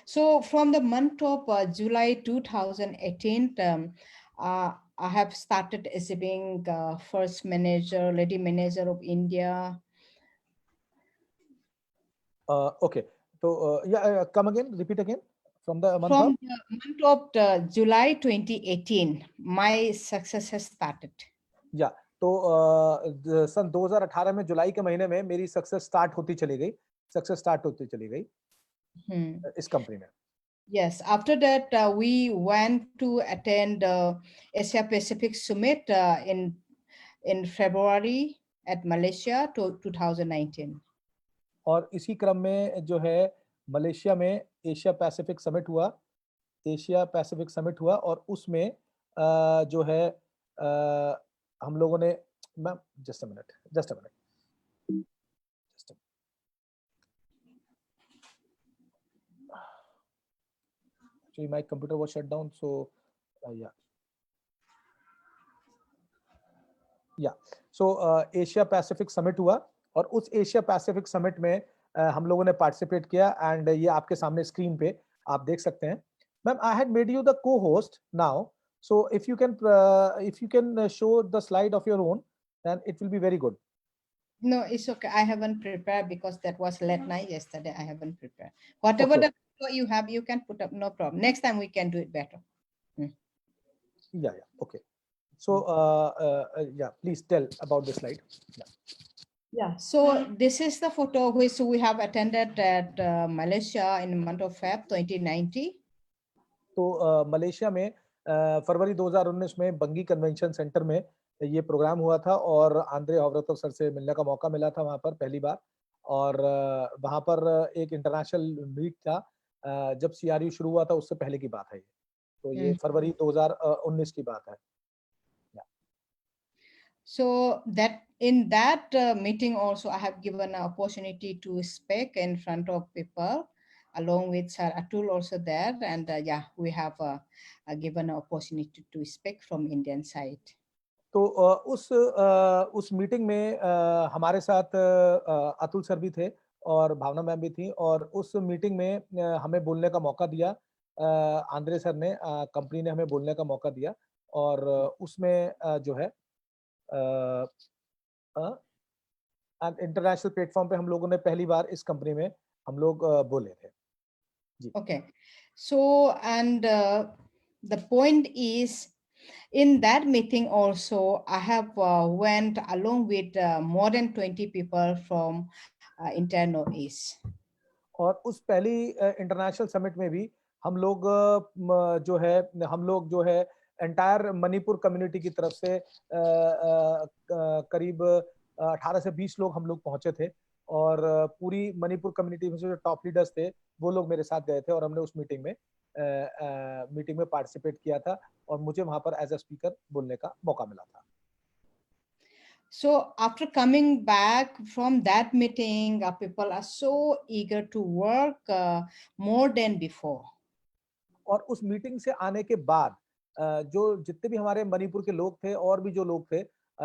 So from the month of July 2018, I have started as being first manager, lady manager of India. Okay. So yeah, come again. Repeat again. From the month From of? the month of July 2018, my success has started. Yeah. तो सन 2018 में जुलाई के महीने में मेरी success start होती चली गई. Success start होती चली गई इस कंपनी में. Yes, after that we went to attend Asia Pacific Summit in February at Malaysia to 2019. और इसी क्रम में जो है मलेशिया में एशिया पैसिफिक समिट हुआ और उसमें जो है हम लोगों ने ma'am just a minute actually my computer was shut down, so yeah so Asia Pacific summit हुआ और उस एशिया पैसिफिक समिट में हम लोगों ने पार्टिसिपेट किया एंड ये आपके सामने स्क्रीन पे आप देख सकते हैं। Ma'am, I had made you the co-host now, so if you can show the slide of your own, then it will be very good. No, it's okay. I haven't prepared because that was late night yesterday. I haven't prepared. Whatever Okay. the photo you have, you can put up. No problem. Next time we can do it better. Yeah, okay. So yeah, please tell about the slide. Yeah. So this is the photo which we have attended at Malaysia in the month of Feb 2019. तो Malaysia में फरवरी 2019 में बंगी convention centre में ये programme हुआ था और Andre हॉवरतोव sir से मिलने का मौका मिला था वहाँ पर पहली बार। और वहाँ पर एक इंटरनेशनल मीट था जब CRU शुरू हुआ था, उससे पहले की बात है ये। तो ये फरवरी 2019 की बात है। So that in that meeting also I have given an opportunity to speak in front of people along with Sir Atul also there, and yeah, we have given an opportunity to speak from Indian side. तो उस meeting में हमारे साथ Atul sir भी थे और भावना ma'am भी थी और उस मीटिंग में हमें बोलने का मौका दिया। आंद्रे सर ने कंपनी ने हमें बोलने का मौका दिया और उसमें जो है इंटरनेशनल प्लेटफॉर्म पे हम लोगों ने पहली बार इस कंपनी में हम लोग बोले थे जी। Okay, so and the point is in that meeting also I have went along with more than 20 people from entire Northeast. और उस पहली इंटरनेशनल समिट में भी हम लोग जो है एंटायर मणिपुर कम्युनिटी की तरफ से करीब 18 से 20 लोग हम लोग पहुंचे थे और पूरी मणिपुर कम्युनिटी में से जो टॉप लीडर्स थे वो लोग मेरे साथ गए थे और हमने उस मीटिंग में पार्टिसिपेट किया था और मुझे वहां पर एज अ स्पीकर बोलने का मौका मिला था। So after coming back from that meeting, people are so eager to work more than before. और उस मीटिंग से आने के बाद जो जितने भी हमारे मणिपुर के लोग थे और भी जो लोग थे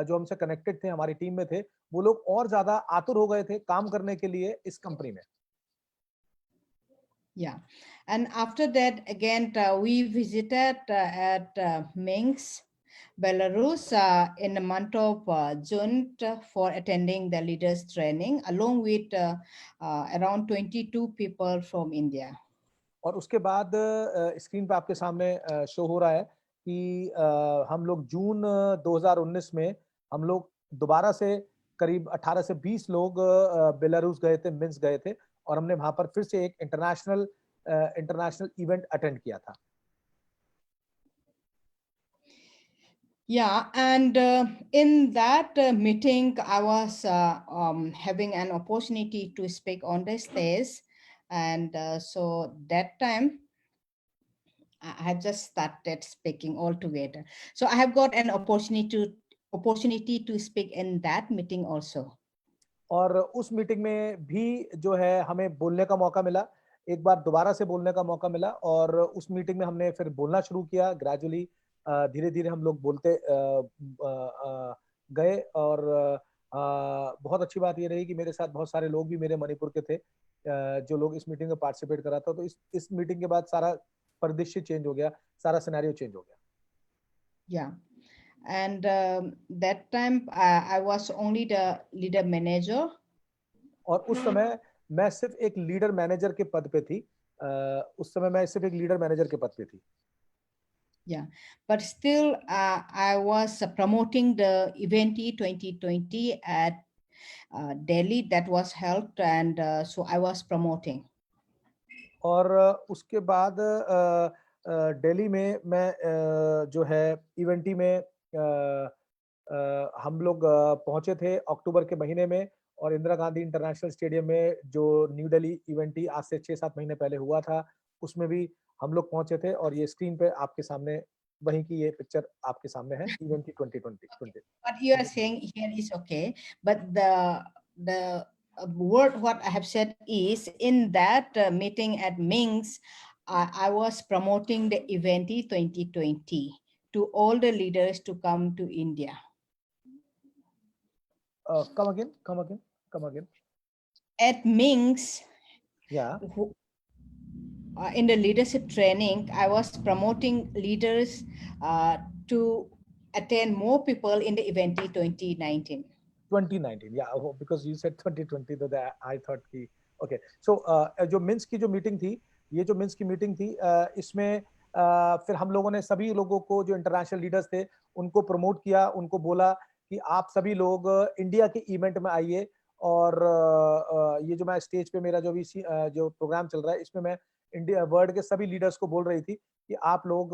जो हमसे कनेक्टेड थे, हमारी टीम में थे, वो लोग और ज्यादा आतुर हो गए थे काम करने के लिए इस कंपनी में। Yeah, and after that again we visited at Minsk, Belarus in the month of June for attending the leaders training along with around 22 people from India. और उसके बाद स्क्रीन पे आपके सामने शो हो रहा है कि हम लोग जून 2019 में हम लोग दोबारा से करीब 18 से 20 लोग बेलारूस गए थे, मिन्स्क गए थे और हमने वहां पर फिर से एक इंटरनेशनल इवेंट अटेंड किया था। Yeah, and in that meeting, I was having an opportunity to speak on the stage, and so that time I had just started speaking altogether. So I have got an opportunity to speak in that meeting also. और उस meeting में भी जो है हमें बोलने का मौका मिला, एक बार दोबारा से बोलने का मौका मिला और उस मीटिंग में हमने फिर बोलना शुरू किया। ग्रेजुअली धीरे धीरे हम लोग बोलते गए और बहुत अच्छी बात ये रही कि मेरे साथ बहुत सारे लोग भी मेरे मणिपुर के थे जो लोग इस मीटिंग में पार्टिसिपेट कर रहा था। तो इस मीटिंग के बाद सारा परिदृश्य चेंज हो गया, सारा सिनेरियो चेंज हो गया। Yeah, and that time I was only the leader manager. और उस समय मैं सिर्फ एक लीडर मैनेजर के पद पे थी। उस समय मैं सिर्फ एक लीडर मैनेजर के पद पे थी। Yeah, but still I was promoting the event 2020 at Delhi that was held, and so I was promoting. और उसके बाद दिल्ली में मैं जो है इवेंटी में हम लोग पहुंचे थे अक्टूबर के महीने में और इंदिरा गांधी इंटरनेशनल स्टेडियम में जो न्यू दिल्ली इवेंटी आज से 6-7 महीने पहले हुआ था उसमें भी हम लोग पहुंचे थे और ये स्क्रीन पे आपके सामने वहीं की ये पिक्चर आपके सामने है इवेंटी 2020। What you are saying here is okay, but the word what I have said is in that meeting at Minsk, I was promoting the event 2020 to all the leaders to come to India. Come again. at Minsk, Yeah. in the leadership training, I was promoting leaders to attend more people in the event 2019. 2019, yeah, because you said 2020, तो I thought कि okay. So जो mince की जो meeting थी, ये जो mince की meeting थी, इसमें फिर हम लोगों ने सभी लोगों को जो इंटरनेशनल लीडर्स थे उनको प्रमोट किया, उनको बोला कि आप सभी लोग इंडिया के इवेंट में आइए, और ये जो मैं स्टेज पे मेरा जो भी जो प्रोग्राम चल रहा है, इसमें मैं इंडिया वर्ल्ड के सभी लीडर्स को बोल रही थी कि आप लोग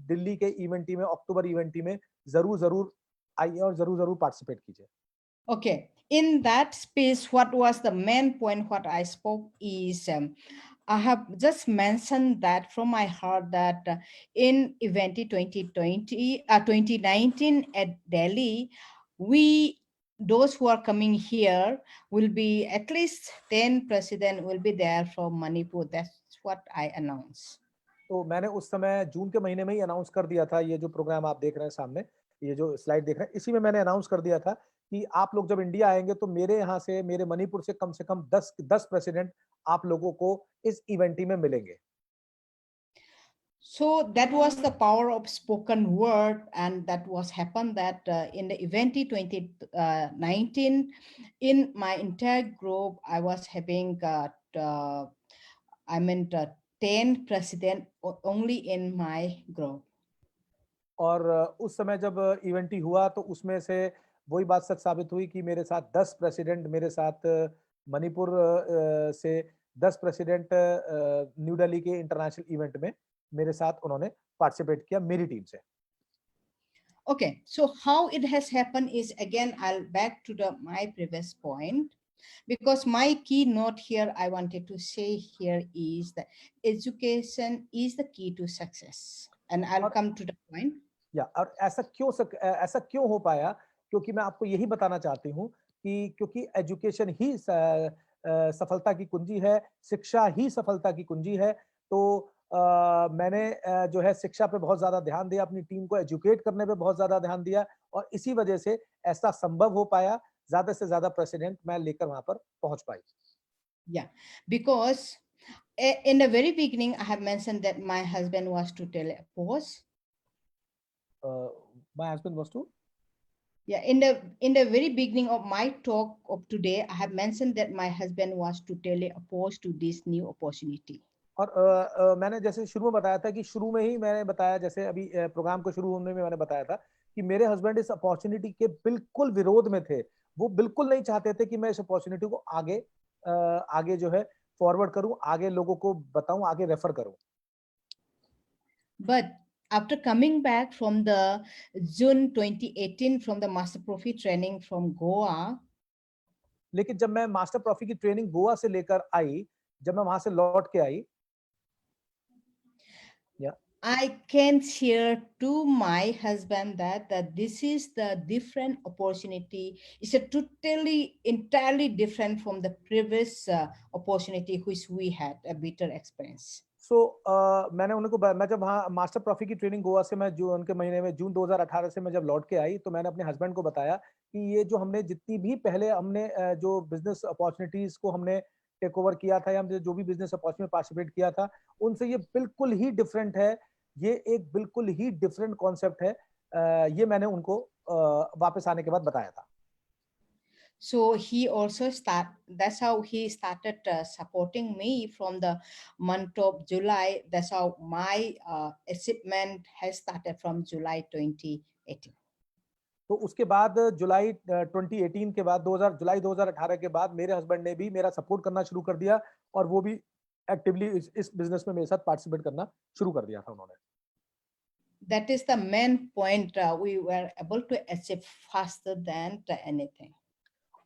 दिल्ली के इवेंट में, अक्टूबर इवेंट में जरूर जरूर आइए और जरूर जरूर पार्टिसिपेट कीजिए। Okay, in that space, what was the main point what I spoke is I have just mentioned that from my heart that in event 2019 at Delhi, we, those who are coming here, will be at least 10 president will be there from Manipur. That's what I announced. तो मैंने उस समय जून के महीने में ही announce कर दिया था, ये जो प्रोग्राम आप देख रहे हैं सामने, ये जो स्लाइड देख रहे हैं, इसी में मैंने अनाउंस कर दिया था कि आप लोग जब इंडिया आएंगे तो मेरे यहाँ से, मेरे मणिपुर से कम 10 प्रेसिडेंट आप लोगों को इस इवेंट में मिलेंगे। So that was the power of spoken word, and that was happened that in the event 2019, in my entire group, I was having, I mean, 10 president only in my group. और उस समय जब event ही हुआ तो उसमें से वही बात सच साबित हुई कि मेरे साथ 10 प्रेसिडेंट, मेरे साथ मणिपुर से 10 प्रेसिडेंट न्यू दिल्ली के इंटरनेशनल इवेंट में मेरे साथ उन्होंने पार्टिसिपेट किया मेरी टीम से। Okay, so how it has happened is, again, I'll back to my previous point, because my keynote here I wanted to say here is that education is the key to success, and I'll come to the point. या और ऐसा क्यों हो पाया, क्योंकि मैं आपको यही बताना चाहती हूँ कि क्योंकि एजुकेशन ही सफलता की कुंजी है, शिक्षा ही सफलता की कुंजी है। तो मैंने जो है शिक्षा पे बहुत ज्यादा ध्यान दिया, अपनी टीम को एजुकेट करने पे बहुत ज्यादा ध्यान दिया, और इसी वजह से ऐसा संभव हो पाया, ज्यादा से ज्यादा प्रेसिडेंट मैं लेकर वहां पर पहुंच पाई। Yeah, because in the very beginning I have mentioned that my husband was to oppose. My husband was to, yeah, in the very beginning of my talk of today, I have mentioned that my husband was totally opposed to this new opportunity. और मैंने जैसे शुरू में बताया था कि शुरू में ही मैंने बताया, जैसे अभी प्रोग्राम को शुरू होने में मैंने बताया था कि मेरे हस्बैंड इस अपॉर्चुनिटी के बिल्कुल विरोध में थे। वो बिल्कुल नहीं चाहते थे कि मैं इस अपॉर्चुनिटी को आगे जो है फॉरवर्ड करूं, आगे लोगों को बताऊं, आगे रेफर करूं। But after coming back from the June 2018 from the Master Profi training from Goa, लेकिन जब मैं मास्टर प्रॉफी की ट्रेनिंग गोवा से लेकर आई, जब मैं वहां से लौट के आई, I can share to my husband that this is the different opportunity. It's a totally, entirely different from the previous opportunity which we had a bitter experience. सो मैंने उनको, मैं जब वहाँ मास्टर प्रॉफी की ट्रेनिंग गोवा से मैं जून के महीने में, जून 2018 से मैं जब लौट के आई, तो मैंने अपने हस्बैंड को बताया कि ये जो हमने जितनी भी पहले हमने जो बिजनेस अपॉर्चुनिटीज को हमने टेक ओवर किया था, या हमने जो भी बिजनेस अपॉर्चुनिटी में पार्टिसिपेट किया था, उनसे ये बिल्कुल ही डिफरेंट है, ये एक बिल्कुल ही डिफरेंट कॉन्सेप्ट है। ये मैंने उनको वापस आने के बाद बताया था। So he also that's how he started supporting me from the month of July. That's how my achievement has started from July 2018. तो उसके बाद जुलाई 2018 के बाद, जुलाई 2018 के बाद मेरे हस्बैंड ने भी मेरा सपोर्ट करना शुरू कर दिया, और वो भी एक्टिवली इस बिजनेस में मेरे साथ पार्टिसिपेट करना शुरू कर दिया था उन्होंने। That is the main point. We were able to achieve faster than anything.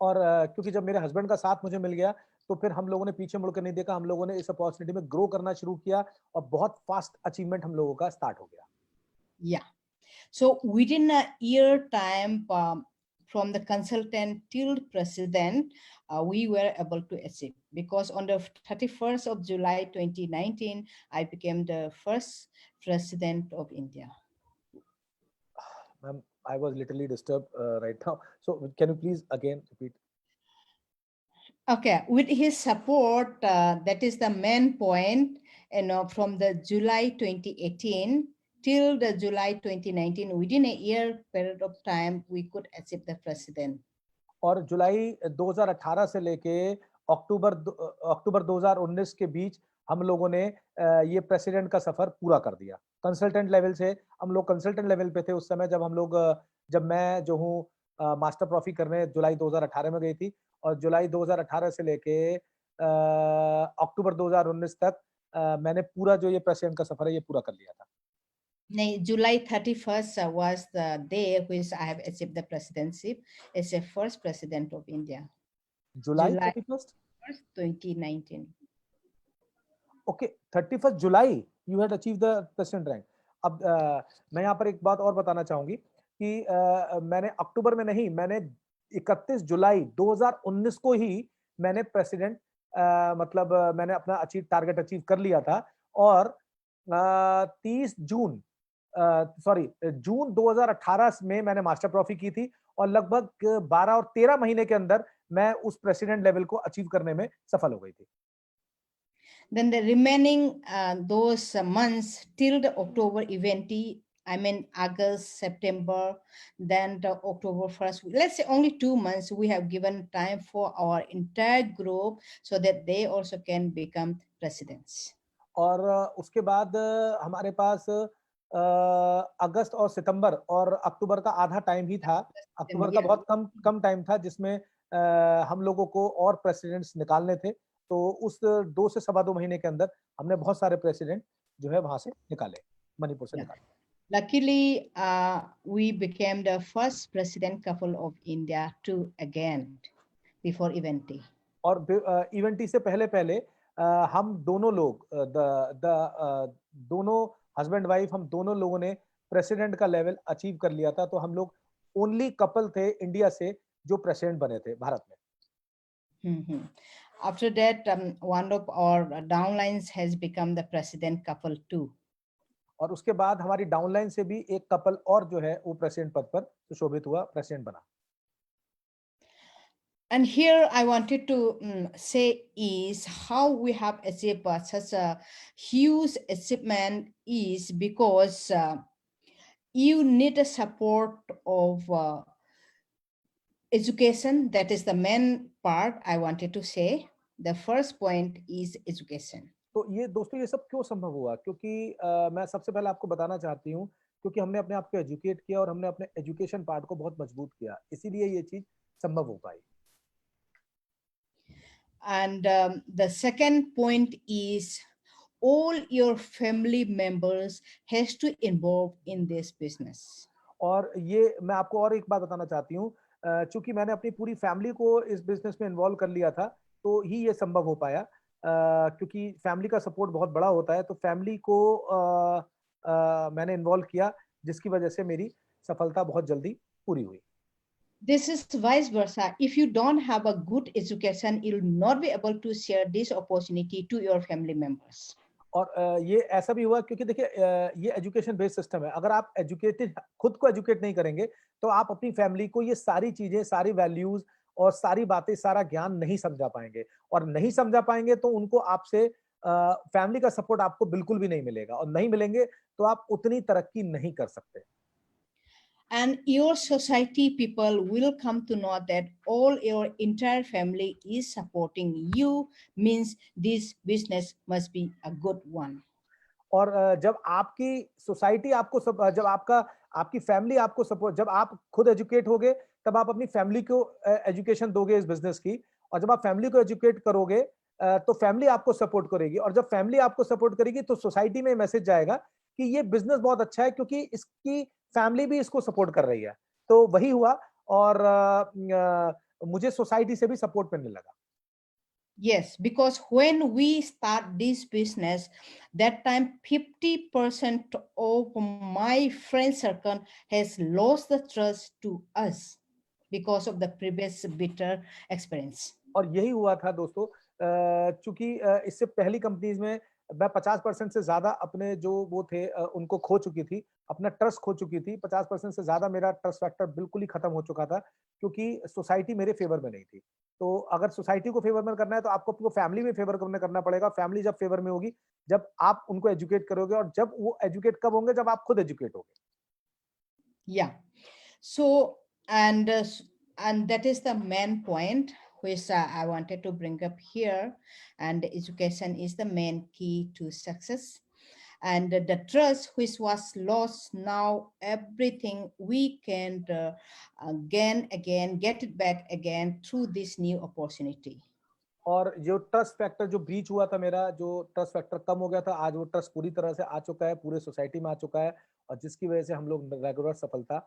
और क्योंकि जब मेरे हस्बैंड का साथ मुझे मिल गया, तो फिर हम लोगों ने पीछे मुड़कर नहीं देखा, हम लोगों ने इस अपॉर्चुनिटी में ग्रो करना शुरू किया, और बहुत फास्ट अचीवमेंट हम लोगों का स्टार्ट हो गया। Yeah. So within a year time, from the consultant till president, we were able to achieve, because on the 31st of July 2019, I became the first president of India. Ma'am, I was literally disturbed right now. So can you please again repeat? Okay, with his support, that is the main point, from the July 2018 till the July 2019, within a year period of time, we could achieve the president. और जुलाई 2018 से लेके अक्टूबर 2019 के बीच हम लोगों ने ये president का सफर पूरा कर दिया। कंसल्टेंट लेवल से हम लोग कंसल्टेंट लेवल पे थे उस समय, जब मैं जो हूँ मास्टर प्रॉफी करने जुलाई 2018 में गई थी, और जुलाई 2018 से लेके अक्टूबर 2019 तक मैंने पूरा जो ये प्रेसिडेंट का सफर है ये पूरा कर लिया था। July 31st was the day which I have achieved the presidency as a first president of India. July July 31st 2019. Okay 31st July you had achieve the president rank. अब मैं यहाँ पर एक बात और बताना चाहूंगी कि मैंने अक्टूबर में नहीं, मैंने 31 जुलाई 2019 को ही मैंने प्रेसिडेंट मैंने अपना टारगेट अचीव कर लिया था, और 30 जून जून 2018 में मैंने मास्टर ट्रॉफी की थी, और लगभग 12 और 13 महीने के अंदर मैं उस प्रेसिडेंट लेवल को अचीव करने में सफल हो गई थी। Then the remaining those months till the October event, I mean August, September, then the October 1st, let's say only 2 months, we have given time for our entire group so that they also can become presidents. और उसके बाद हमारे पास अगस्त और सितंबर और अक्टूबर का आधा time ही था। अक्टूबर का बहुत कम टाइम था जिसमें हम लोगों को और प्रेसिडेंट्स निकालने थे, तो उस 2 से सवा 2 महीने के अंदर हमने बहुत सारे प्रेसिडेंट जो है वहां से निकाले, मणिपुर से निकाले। Luckily, we became the first president couple of India to again before Eventy. और इवेंटी से पहले हम दोनों लोग दोनों हस्बैंड वाइफ, हम दोनों लोगों ने प्रेसिडेंट का लेवल अचीव कर लिया था। तो हम लोग ओनली कपल थे इंडिया से जो प्रेसिडेंट बने थे भारत में। After that, one of our downlines has become the president couple too. और उसके बाद हमारी डाउनलाइन से भी एक कपल और जो है वो प्रेसिडेंट पद पर सुशोभित हुआ, प्रेसिडेंट बना। And here I wanted to say is how we have achieved such a huge achievement is because you need the support of education. That is the main part I wanted to say. The first point is education. तो ये दोस्तों ये सब क्यों संभव हुआ? क्योंकि मैं सबसे पहले आपको बताना चाहती हूँ, क्योंकि हमने अपने आप को एजुकेट किया और हमने अपने एजुकेशन पार्ट को बहुत मजबूत किया, इसीलिए ये चीज संभव हो पाई। And the second point is all your family members has to involve in this business. और ये मैं आपको और एक बात बताना चाहती हूँ, चूंकि मैंने अपनी पूरी फैमिली को इस बिजनेस में इन्वॉल्व कर लिया था, तो ही ये संभव हो पाया, क्योंकि फैमिली का सपोर्ट बहुत बड़ा होता है। तो फैमिली को मैंने इन्वॉल्व किया, जिसकी वजह से मेरी सफलता बहुत जल्दी पूरी हुई। This is vice versa. If you don't have a good education, you'll not be able to share this opportunity to your family members. और ये ऐसा भी हुआ क्योंकि देखिए ये एजुकेशन बेस्ड सिस्टम है। अगर आप खुद को एजुकेट नहीं करेंगे, तो आप अपनी फैमिली को ये सारी चीजें, सारी वैल्यूज और सारी बातें, सारा ज्ञान नहीं समझा पाएंगे, और नहीं समझा पाएंगे तो उनको आपसे फैमिली का सपोर्ट आपको बिल्कुल भी नहीं मिलेगा, और नहीं मिलेंगे तो आप उतनी तरक्की नहीं कर सकते। And your society people will come to know that all your entire family is supporting you, means this business must be a good one. और जब आपकी सोसाइटी आपको जब आपकी फैमिली आपको सपोर्ट, जब आप खुद एजुकेट होगे तब आप अपनी फैमिली को एजुकेशन दोगे इस बिजनेस की, और जब आप फैमिली को एजुकेट करोगे तो फैमिली आपको सपोर्ट करेगी, और जब फैमिली आपको सपोर्ट करेगी तो सोसाइटी में मैसेज जाएगा कि ये बिजनेस बहुत अच्छा है, क्योंकि इसकी फैमिली भी इसको सपोर्ट कर रही है। तो वही हुआ, और मुझे सोसाइटी से भी सपोर्ट मिलने लगा। Yes, because when we start this business, that time 50% of my friend circle has lost the trust to us because of the previous bitter experience. और यही हुआ था दोस्तों, चूंकि इससे पहली कंपनीज में मैं 50% से ज्यादा अपने जो वो थे उनको खो चुकी थी, अपना ट्रस्ट खो चुकी थी। 50% से ज्यादा मेरा ट्रस्ट फैक्टर बिल्कुल ही खत्म हो चुका था, क्योंकि सोसाइटी मेरे फेवर में नहीं थी। तो अगर सोसाइटी को फेवर में करना है तो आपको अपनी फैमिली में फेवर में करना पड़ेगा। फैमिली जब फेवर में होगी जब आप उनको एजुकेट करोगे, और जब वो एजुकेट कब होंगे, जब आप खुद एजुकेट होगे। Yeah. So, and that is the main point which I wanted to bring up here. And education is the main key to success. And the trust which was lost, now everything we can gain again, get it back again through this new opportunity. और जो trust factor जो breach हुआ था मेरा, जो trust factor कम हो गया था, आज वो ट्रस्ट पूरी तरह से आ चुका है, पूरे सोसाइटी में आ चुका है, और जिसकी वजह से हम लोग रेगुलर सफलता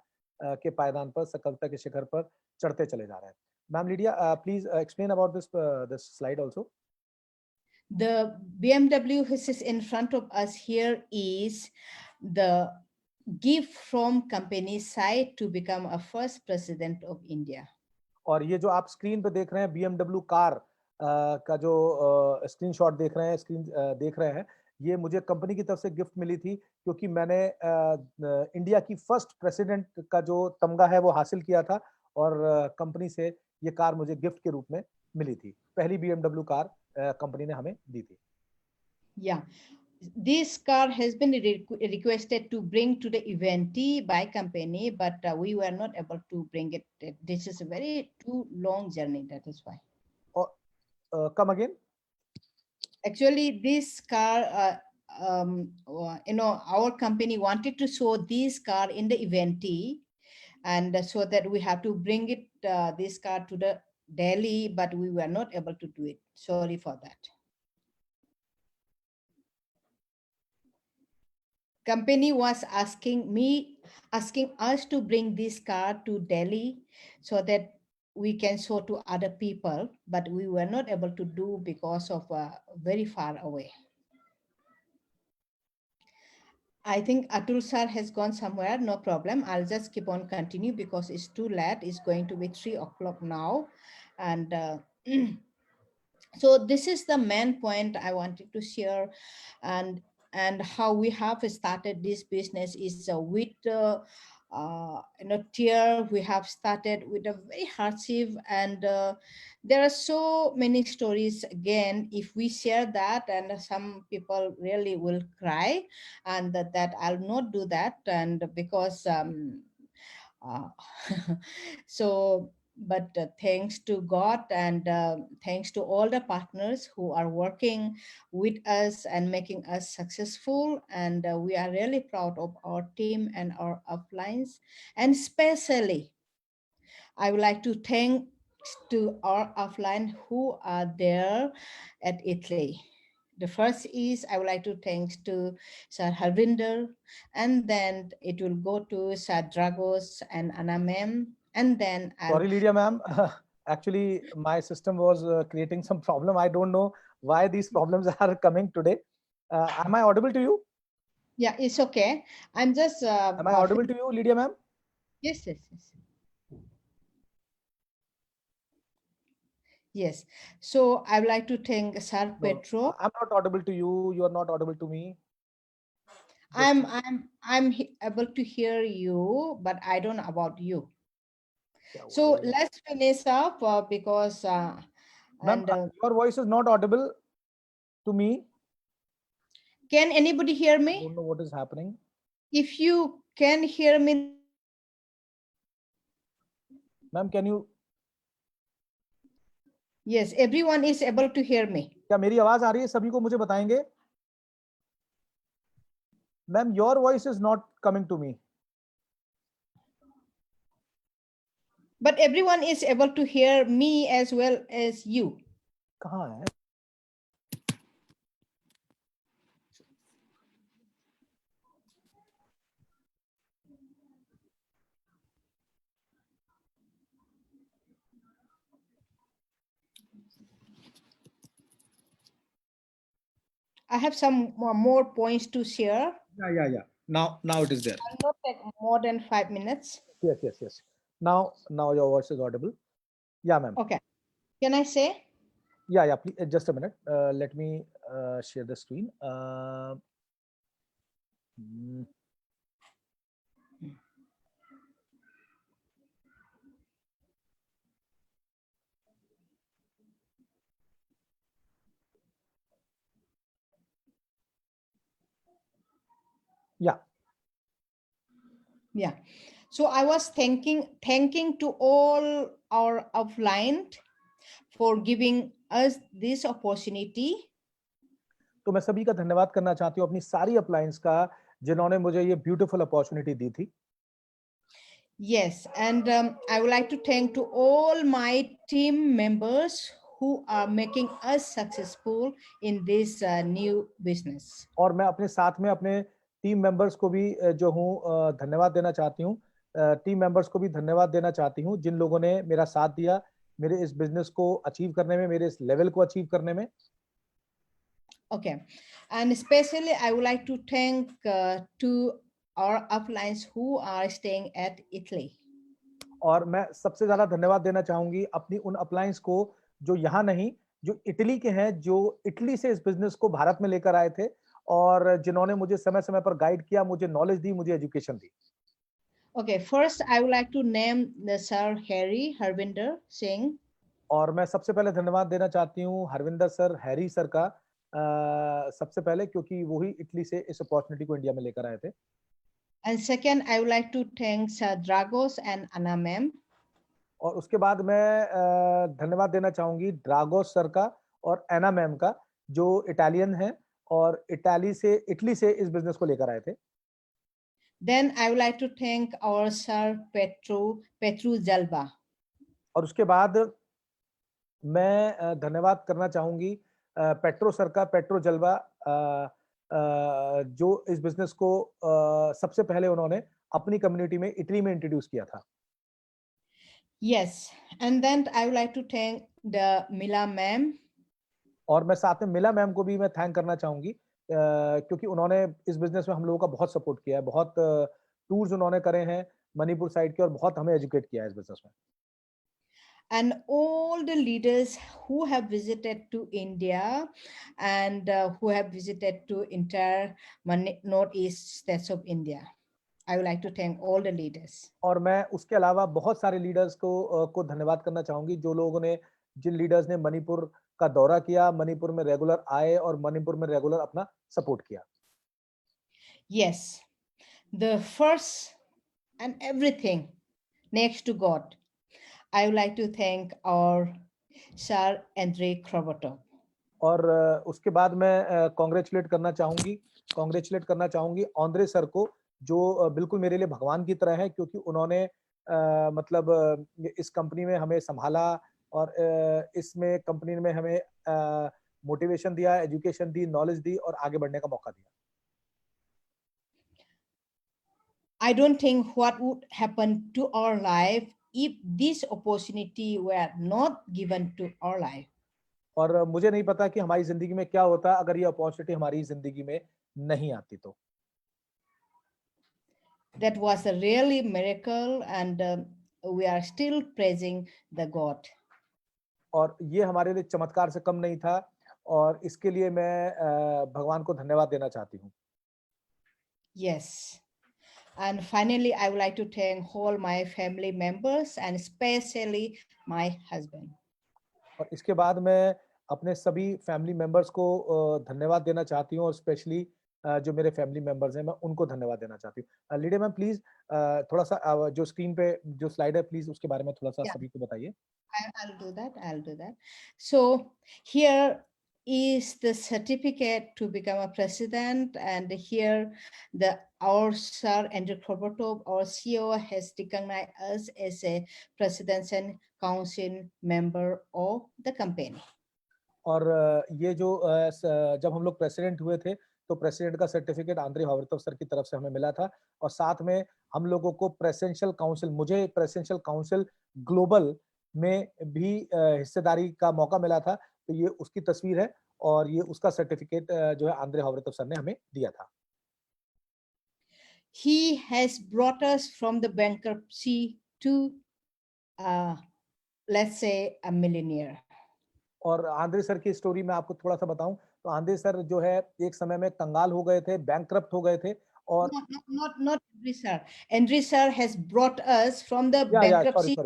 के पायदान पर, सफलता के शिखर पर चढ़ते चले जा रहे हैं। Ma'am Lydia, please explain about this slide also. The BMW which is in front of us here is the gift from company side to become a first president of India. और ये जो आप स्क्रीन पे देख रहे हैं BMW car का जो स्क्रीनशॉट देख रहे हैं, स्क्रीन देख रहे हैं, ये मुझे कंपनी की तरफ से गिफ्ट मिली थी, क्योंकि मैंने इंडिया की फर्स्ट प्रेसिडेंट का जो तमगा है वो हासिल किया था, और कंपनी से ये कार मुझे गिफ्ट के रूप में मिली थी। पहली BMW कार कंपनी ने हमें दी थी। Yeah, this car has been requested to bring to the event by company, but we were not able to bring it. This is a very too long journey, that is why. Come again? Actually, this car, our company wanted to show this car in the event, and so that we have to bring it, this car to the Delhi, but we were not able to do it. Sorry for that. Company was asking us to bring this car to Delhi so that we can show to other people, but we were not able to do because of very far away. I think Atul sir has gone somewhere, no problem. I'll just keep on continue because it's too late. It's going to be 3 o'clock now. And so this is the main point I wanted to share. And how we have started this business is with tier. We have started with a very hardship, and there are so many stories. Again, if we share that, and some people really will cry, and that I'll not do that, and because so but thanks to God, and thanks to all the partners who are working with us and making us successful, and we are really proud of our team and our uplines. And especially I would like to thank to our offline who are there at Italy. The first is I would like to thanks to Sir Harvinder, and then it will go to Sir Dragos and Anna ma'am, and then Sorry, Lydia ma'am. Actually, my system was creating some problem. I don't know why these problems are coming today. Am I audible to you? Yeah, it's okay. I'm just. Am I audible to you, Lydia ma'am? Yes, yes, yes. Yes. So I would like to thank Sir Petro. I'm not audible to you. You are not audible to me. I'm able to hear you, but I don't know about you. So let's finish up because ma'am, your voice is not audible to me. Can anybody hear me? I don't know what is happening. If you can hear me, ma'am, can you? Yes, everyone is able to hear me. क्या मेरी आवाज आ रही है? सभी को मुझे बताएंगे? Ma'am, your voice is not coming to me. But everyone is able to hear me as well as you. कहाँ है? I have some more points to share. Yeah. Now it is there. I'll not take more than 5 minutes. Yes. Now your voice is audible. Yeah, ma'am. Okay. Can I say? Yeah. Please, just a minute. Let me share the screen. Yeah. Yeah. So I was thanking to all our upline for giving us this opportunity. तो मैं सभी का धन्यवाद करना चाहती हूँ अपनी सारी अपलायंस का जिन्होंने मुझे ये ब्यूटीफुल अपॉर्चुनिटी दी थी. Yes, and I would like to thank to all my team members who are making us successful in this new business. और मैं अपने साथ में अपने टीम मेंबर्स को भी जो हूँ धन्यवाद देना चाहती हूँ. टीम मेंबर्स को भी धन्यवाद देना चाहती हूँ जिन लोगों ने मेरा साथ दिया मेरे इस बिजनेस को अचीव करने में, मेरे इस लेवल को अचीव करने में. Okay, and especially I would like to thank to our uplines who are staying at Italy. और मैं सबसे ज्यादा धन्यवाद देना चाहूंगी अपनी उन अपलायंस को जो यहाँ नहीं, जो इटली के हैं, जो इटली से इस बिजनेस को भारत में लेकर आए थे और जिन्होंने मुझे समय समय पर गाइड किया, मुझे नॉलेज दी, मुझे education the. Okay, first I would like to name the Sir Harvinder Singh. और मैं सबसे पहले धन्यवाद देना चाहती हूँ हरविंदर सर, हैरी सर का सबसे पहले, क्योंकि वो ही इटली से इस अपॉर्चुनिटी को इंडिया में लेकर आए थे. And second, I would like to thank Sir Dragos and Anna ma'am. और उसके बाद मैं धन्यवाद देना चाहूंगी ड्रागोस सर का और एना मैम का जो इटालियन है और इटली से इस बिजनेस को लेकर आए थे. Then I would like to thank our Sir Petru Jalba. और उसके बाद मैं धन्यवाद करना चाहूंगी पेट्रो सर का, पेट्रो जलवा, जो इस बिजनेस को सबसे पहले उन्होंने अपनी कम्युनिटी में इटली में इंट्रोड्यूस किया था. Yes, and then I would like to thank the Mila ma'am. और मैं साथ में मिला मैम को भी मैं थैंक करना चाहूंगी क्योंकि उन्होंने इस बिजनेस में हम लोगों का बहुत सपोर्ट किया है, बहुत टूर्स उन्होंने करे हैं मणिपुर साइड के और बहुत हमें एजुकेट किया है इस बिजनेस में. And all the leaders who have visited to India and who have visited to entire northeast states of India. I would like to thank all the leaders. और मैं उसके अलावा बहुत सारे लीडर्स को धन्यवाद करना चाहूंगी जिन लीडर्स ने मणिपुर का दौरा किया, मणिपुर में रेगुलर आए और मणिपुर में रेगुलर अपना सपोर्ट किया. Yes, the first and everything next to God, I would like to thank our Sir Andrei Krobotov. और उसके बाद मैं कांग्रेचुलेट करना चाहूंगी आंद्रे सर को, जो बिल्कुल मेरे लिए भगवान की तरह है, क्योंकि उन्होंने मतलब इस कंपनी में हमें संभाला और इसमें कंपनी में हमें मोटिवेशन दिया, एजुकेशन दी, नॉलेज दी और आगे बढ़ने का मौका दिया. I don't think what would happen to our life if this opportunity were not given to our life. और मुझे नहीं पता कि हमारी जिंदगी में क्या होता अगर ये अपॉर्चुनिटी हमारी जिंदगी में नहीं आती तो. That was a really miracle, and we are still praising the God. और ये हमारे लिए चमत्कार से कम नहीं था और इसके लिए मैं भगवान को धन्यवाद देना चाहती हूँ. Yes. And finally, I would like to thank all my family members and especially my husband. और इसके बाद मैं अपने सभी फैमिली मेंबर्स को धन्यवाद देना चाहती हूँ और स्पेशली जो मेरे फैमिली मेंबर्स हैं मैं उनको धन्यवाद देना चाहती हूँ. लीडर मैम प्लीज थोड़ा सा जो स्क्रीन पे जो स्लाइड है प्लीज उसके बारे में थोड़ा सा सभी को बताइए. I'll do that. So here is the certificate to become a president, and here our Sir Andrei Krobotov, our CEO, has recognized us as a president and council member of the company. और ये जो जब हम लोग president हुए थे तो president का सर्टिफिकेट आंद्रे हॉवर्तोव सर की तरफ से हमें मिला था और साथ में हम लोगों को मुझे प्रेसिडेंशियल काउंसिल ग्लोबल में भी हिस्सेदारी का मौका मिला था. तो ये उसकी तस्वीर है और ये उसका सर्टिफिकेट जो है आंद्रे हॉवर्तोव सर ने हमें दिया था. He has brought us from the bankruptcy to, let's say, a millionaire. और आंद्रे सर की स्टोरी में आपको थोड़ा सा बताऊं तो आंद्रे सर जो है एक समय में कंगाल हो गए थे, बैंकक्रप्ट हो गए थे और not Andrei sir. Andrei sir has brought us from the bankruptcy.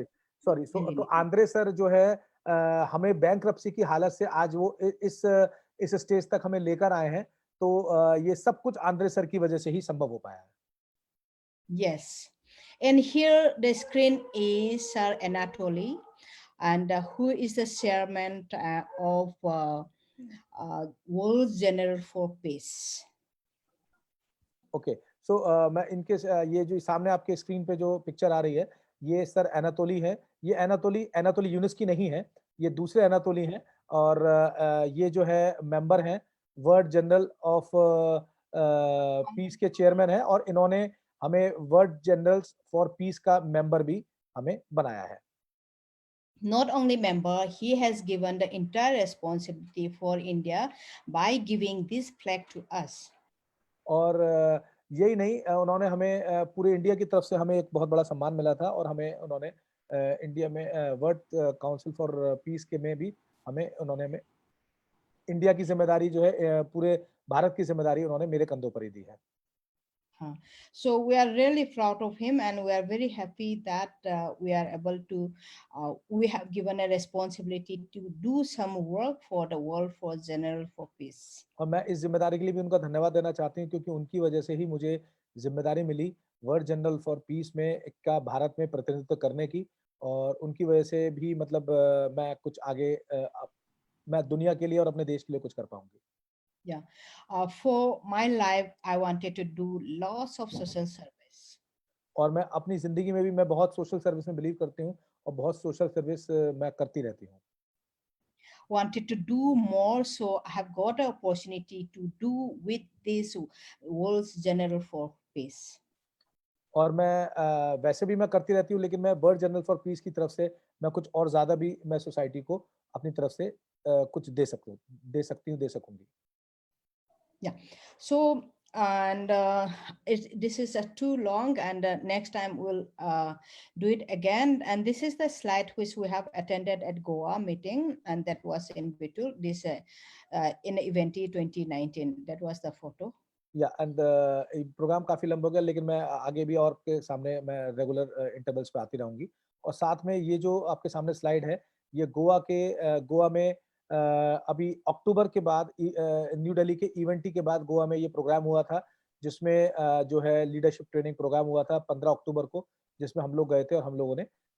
Sorry. तो आंद्रे सर जो है हमें बैंकक्रप्सी की हालत से आज वो इस स्टेज तक हमें लेकर आए हैं. तो ये सब कुछ आंद्रे सर की वजह से ही संभव हो पाया है। Yes. And here the screen is Sir Anatoly, and who is the chairman of World General for Peace. Okay, so मैं इनके ये जो सामने आपके स्क्रीन पे जो पिक्चर आ रही है, ये सर एनातोली है। ये एनातोली यूनुस की नहीं है, ये दूसरे एनातोली हैं। और ये जो है मेंबर हैं वर्ल्ड जनरल ऑफ पीस के चेयरमैन हैं, और इन्होंने हमें वर्ल्ड जनरल्स फॉर पीस का मेंबर भी हमें बनाया है। Not only member, he has given the entire responsibility for India by giving this flag to us. और यही नहीं, उन्होंने हमें पूरे इंडिया की तरफ से हमें एक बहुत बड़ा सम्मान मिला था, और हमें उन्होंने इंडिया में वर्ल्ड काउंसिल फॉर पीस के में भी उन्होंने हमें इंडिया की जिम्मेदारी जो है, पूरे भारत की जिम्मेदारी उन्होंने मेरे कंधों पर ही दी है। So we are really proud of him, and we are very happy that we are able to, we have given a responsibility to do some work for the World Force General for Peace. और मैं इस जिम्मेदारी के लिए भी उनका धन्यवाद देना चाहती हूँ, क्योंकि उनकी वजह से ही मुझे जिम्मेदारी मिली वर्ल्ड जनरल फॉर पीस में का भारत में प्रतिनिधित्व करने की। और उनकी वजह से भी मतलब मैं कुछ आगे मैं दुनिया के लिए और अपने देश के लिए कुछ कर पाऊंगी। Yeah. For my life, I wanted to do lots of social service. और मैं अपनी जिंदगी में भी मैं बहुत सोशल सर्विस में बिलीव करती हूँ, और बहुत सोशल सर्विस मैं करती रहती हूँ। Wanted to do more, so I have got an opportunity to do with this World's General for Peace. और मैं वैसे भी मैं करती रहती हूँ, लेकिन मैं वर्ल्ड जनरल फॉर पीस की तरफ से मैं कुछ और ज्यादा भी मैं सोसाइटी को अपनी तरफ से कुछ दे सकूंगी। Yeah. So, and this is too long, and next time we'll do it again. And this is the slide which we have attended at Goa meeting, and that was in Bitul, this in event 2019. That was the photo. या and programme काफी लंबा हो गया, लेकिन मैं आगे भी और के सामने मैं रेगुलर इंटरवल्स पे आती रहूंगी। और साथ में ये जो आपके सामने स्लाइड है, ये गोवा में अभी अक्टूबर के बाद न्यू दिल्ली के इवेंटी के बाद गोवा में ये प्रोग्राम हुआ था, जिसमें जो है लीडरशिप ट्रेनिंग प्रोग्राम हुआ था 15 अक्टूबर को, जिसमें हम लोग गए थे और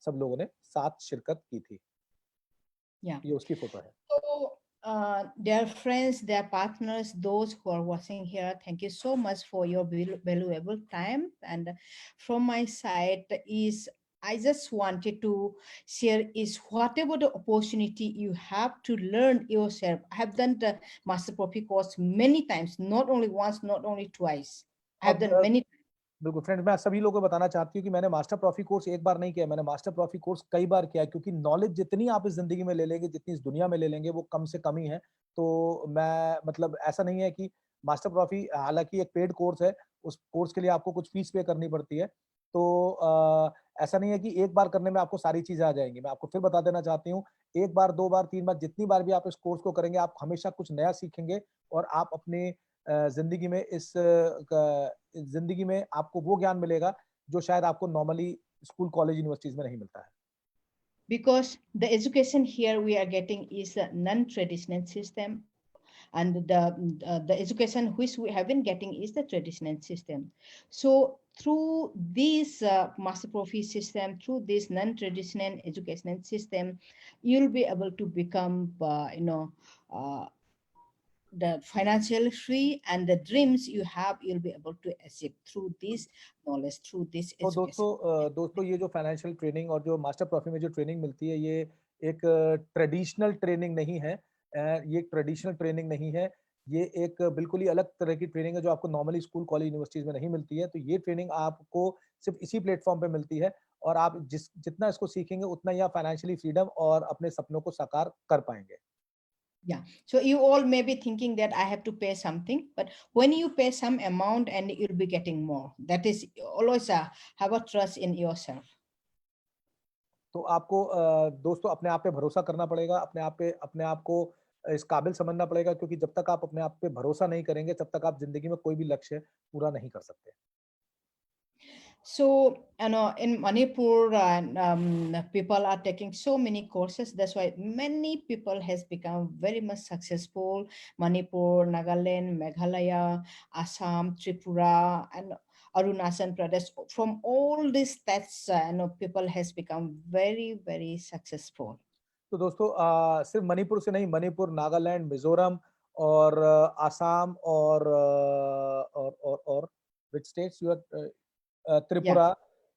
सब लोगों ने साथ शिरकत की थी। ये उसकी फोटो है। So, dear friends, dear partners, those who are watching here, thank you so much for your valuable time. And from my side is, I just wanted to share is whatever the opportunity you have to learn yourself. I have done the Master Profi course many times, not only once, not only twice. I have done many times. बिल्कुल friends, मैं सभी लोगों को बताना चाहती हूँ कि मैंने मास्टर प्रॉफी कोर्स एक बार नहीं किया, मैंने मास्टर प्रॉफी कोर्स कई बार किया है, क्योंकि नॉलेज जितनी आप इस जिंदगी में ले लेंगे, जितनी इस दुनिया में ले लेंगे, वो कम से कम ही है। तो मैं मतलब ऐसा नहीं है कि मास्टर प्रॉफी हालांकि एक पेड कोर्स है, उस कोर्स के लिए आपको कुछ फीस पे करनी पड़ती है। तो ऐसा नहीं है कि एक बार करने में आपको सारी चीजें आ जाएंगी। मैं आपको फिर बता देना चाहती हूँ, एक बार, दो बार, तीन बार, जितनी बार भी आप इस कोर्स को करेंगे, आप हमेशा कुछ नया सीखेंगे, और आप अपने जिंदगी में आपको वो ज्ञान मिलेगा जो शायद आपको नॉर्मली स्कूल, कॉलेज, यूनिवर्सिटीज में नहीं मिलता है। Because the education here we are getting is a non-traditional system, and the education which we have been getting is the traditional system. So through this Master Profi system, through this non-traditional educational system, you'll be able to become, the financially free, and the dreams you have, you'll be able to achieve through this knowledge, through this तो education. दोस्तों ये जो financial training और जो master प्रॉफी में जो training मिलती है, ये एक ट्रेडिशनल ट्रेनिंग नहीं है। ये एक ट्रेडिशनल ट्रेनिंग नहीं है, ये एक बिल्कुल ही अलग तरह की ट्रेनिंग है, जो आपको नॉर्मली स्कूल, कॉलेज, यूनिवर्सिटीज में नहीं मिलती है। तो ये ट्रेनिंग आपको सिर्फ इसी प्लेटफॉर्म पे मिलती है, और आप जितना इसको सीखेंगे, उतना ही आप फाइनेंशियली फ्रीडम और अपने सपनों को साकार कर पाएंगे। Yeah, so you all may be thinking that I have to pay something, but when you pay some amount and you'll be getting more, that is always have a trust in yourself. तो आपको दोस्तों अपने आप पे भरोसा करना पड़ेगा, अपने आप को इस काबिल समझना पड़ेगा, क्योंकि जब तक आप अपने आप पे भरोसा नहीं करेंगे, तब तक आप जिंदगी में कोई भी लक्ष्य पूरा नहीं कर सकते। So, in Manipur, people are taking so many courses. That's why many people has become very much successful. Manipur, Nagaland, Meghalaya, Assam, Tripura, and Arunachal Pradesh. From all these states, people has become very, very successful. तो दोस्तों सिर्फ मणिपुर से नहीं, मणिपुर, नागालैंड, मिजोरम और आसाम और which states you are, Tripura,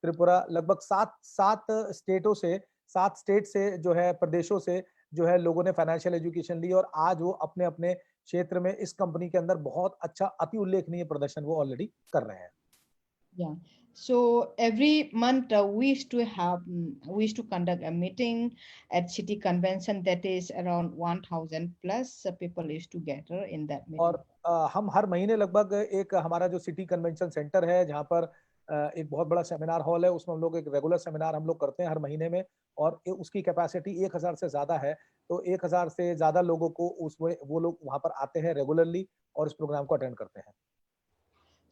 Tripura लगभग सात स्टेटों से, 7 स्टेट से जो है, प्रदेशों से जो है लोगों ने फाइनेंशियल एजुकेशन ली और आज वो अपने अपने क्षेत्र में इस कंपनी के अंदर बहुत अच्छा अति उल्लेखनीय प्रदर्शन वो ऑलरेडी कर रहे हैं। Yeah. So every month we used to conduct a meeting at city convention that is around 1,000 plus people used to gather in that meeting. और हम हर महीने लगभग एक हमारा जो सिटी कन्वेंशन सेंटर है जहाँ पर एक बहुत बड़ा सेमिनार हॉल है, उसमें हम लोग एक रेगुलर सेमिनार हम लोग करते हैं हर महीने में और उसकी कैपेसिटी 1000 से ज्यादा है। तो 1000 से ज्यादा लोगों को उसमें वो लोग वहां पर आते हैं रेगुलरली और इस प्रोग्राम को अटेंड करते हैं।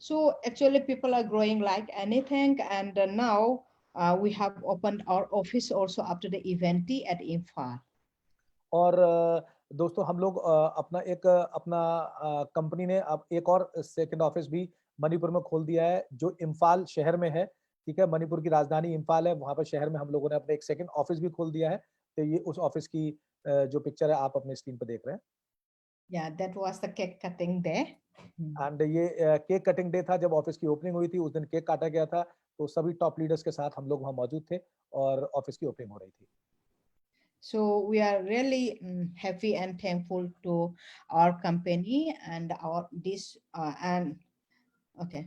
So actually people are growing like anything, and now we have opened our office also after the event at Imphal. और दोस्तों हम लोग अपना कंपनी ने अब एक और सेकंड ऑफिस भी मणिपुर में खोल दिया है जो इम्फाल शहर में है। ठीक है, मणिपुर की राजधानी इम्फाल है, वहां पर शहर में हम लोगों ने अपने एक सेकंड ऑफिस भी खोल दिया है। तो ये उस ऑफिस की जो पिक्चर है आप अपने स्क्रीन पर देख रहे हैं। Yeah, that was the cake cutting day. And ये केक कटिंग डे था जब ऑफिस की ओपनिंग हुई थी, उस दिन केक काटा गया था। तो सभी टॉप लीडर्स के साथ हम लोग वहां मौजूद थे और ऑफिस की ओपनिंग हो रही थी। So we are really happy and thankful to our company and our this and okay.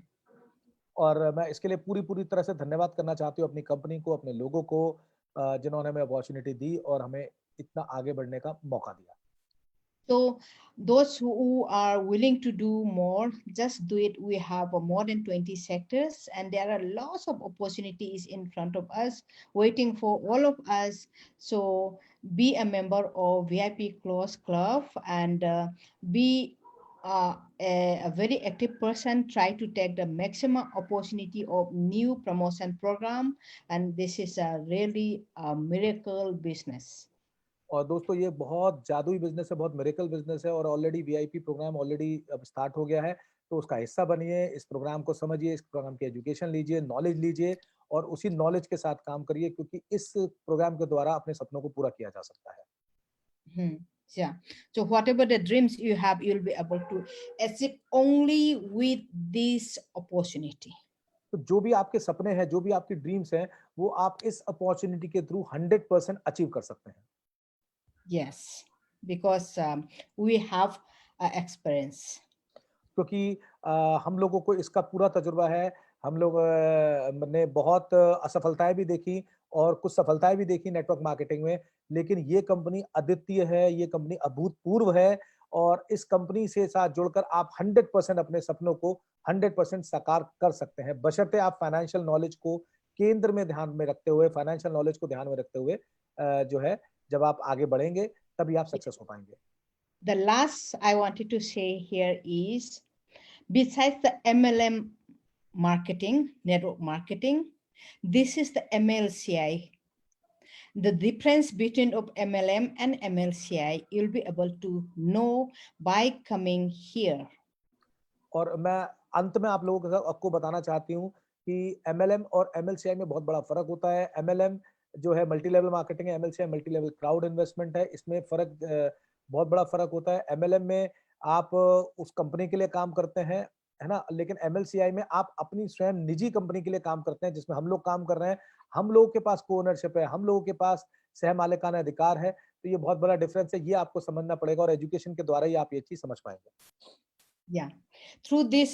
और मैं इसके लिए पूरी तरह से धन्यवाद करना चाहती हूँ अपनी कंपनी को, अपने लोगों को जिन्होंने हमें अपॉर्चुनिटी दी और हमें इतना आगे बढ़ने का मौका दिया। So those who are willing to do more, just do it. We have more than 20 sectors and there are lots of opportunities in front of us waiting for all of us. So be a member of VIP Close Club and be a very active person. Try to take the maximum opportunity of new promotion program, and this is a really a miracle business. और दोस्तों ये बहुत जादुई business है, बहुत miracle business है और already VIP programme already अब स्टार्ट हो गया है। तो उसका हिस्सा बनिए, इस प्रोग्राम को समझिए, इस प्रोग्राम की एजुकेशन लीजिए, नॉलेज लीजिए और उसी नॉलेज के साथ काम करिए क्योंकि इस प्रोग्राम के द्वारा अपने सपनों को पूरा किया जा सकता है। Yeah. So whatever the dreams you have, you'll be able to achieve only with this opportunity. तो जो भी आपके सपने हैं, जो भी आपकी ड्रीम्स हैं, वो आप इस अपॉर्चुनिटी के थ्रू 100% अचीव कर सकते हैं। Yes, because we have experience. क्योंकि हम लोगों को इसका पूरा तजुर्बा है। हम लोग ने बहुत असफलताएं भी देखी और कुछ सफलताएं भी देखी नेटवर्क मार्केटिंग में, लेकिन ये कंपनी अद्वितीय है, ये कंपनी अभूतपूर्व है और इस कंपनी से साथ जुड़कर आप 100% अपने सपनों को 100% साकार कर सकते हैं, बशर्ते आप फाइनेंशियल नॉलेज को केंद्र में ध्यान में रखते हुए, फाइनेंशियल नॉलेज को ध्यान में रखते हुए जो है जब आप आगे बढ़ेंगे तभी आप सक्सेस हो पाएंगे। The last I wanted to say here is, besides the MLM marketing, network marketing, this is the MLCI. The difference between of MLM and MLCI, you'll be able to know by coming here. और मैं अंत में आप लोगों को आपको बताना चाहती हूँ कि MLM और MLCI में बहुत बड़ा फर्क होता है। MLM जो है मल्टी लेवल मार्केटिंग है, MLCI multi level crowd investment है। इसमें फर्क बहुत बड़ा फर्क होता है। MLM में आप उस कंपनी के लिए काम करते हैं, है ना, लेकिन MLCI में आप अपनी स्वयं निजी कंपनी के लिए काम करते हैं जिसमें हम लोग काम कर रहे हैं। हम लोगों के पास को ओनरशिप है, हम लोगों के पास सह मालिकाना अधिकार है। तो ये बहुत बड़ा डिफरेंस है, ये आपको समझना पड़ेगा और एजुकेशन के द्वारा ही आप ये चीज समझ पाएंगे। Yeah, through this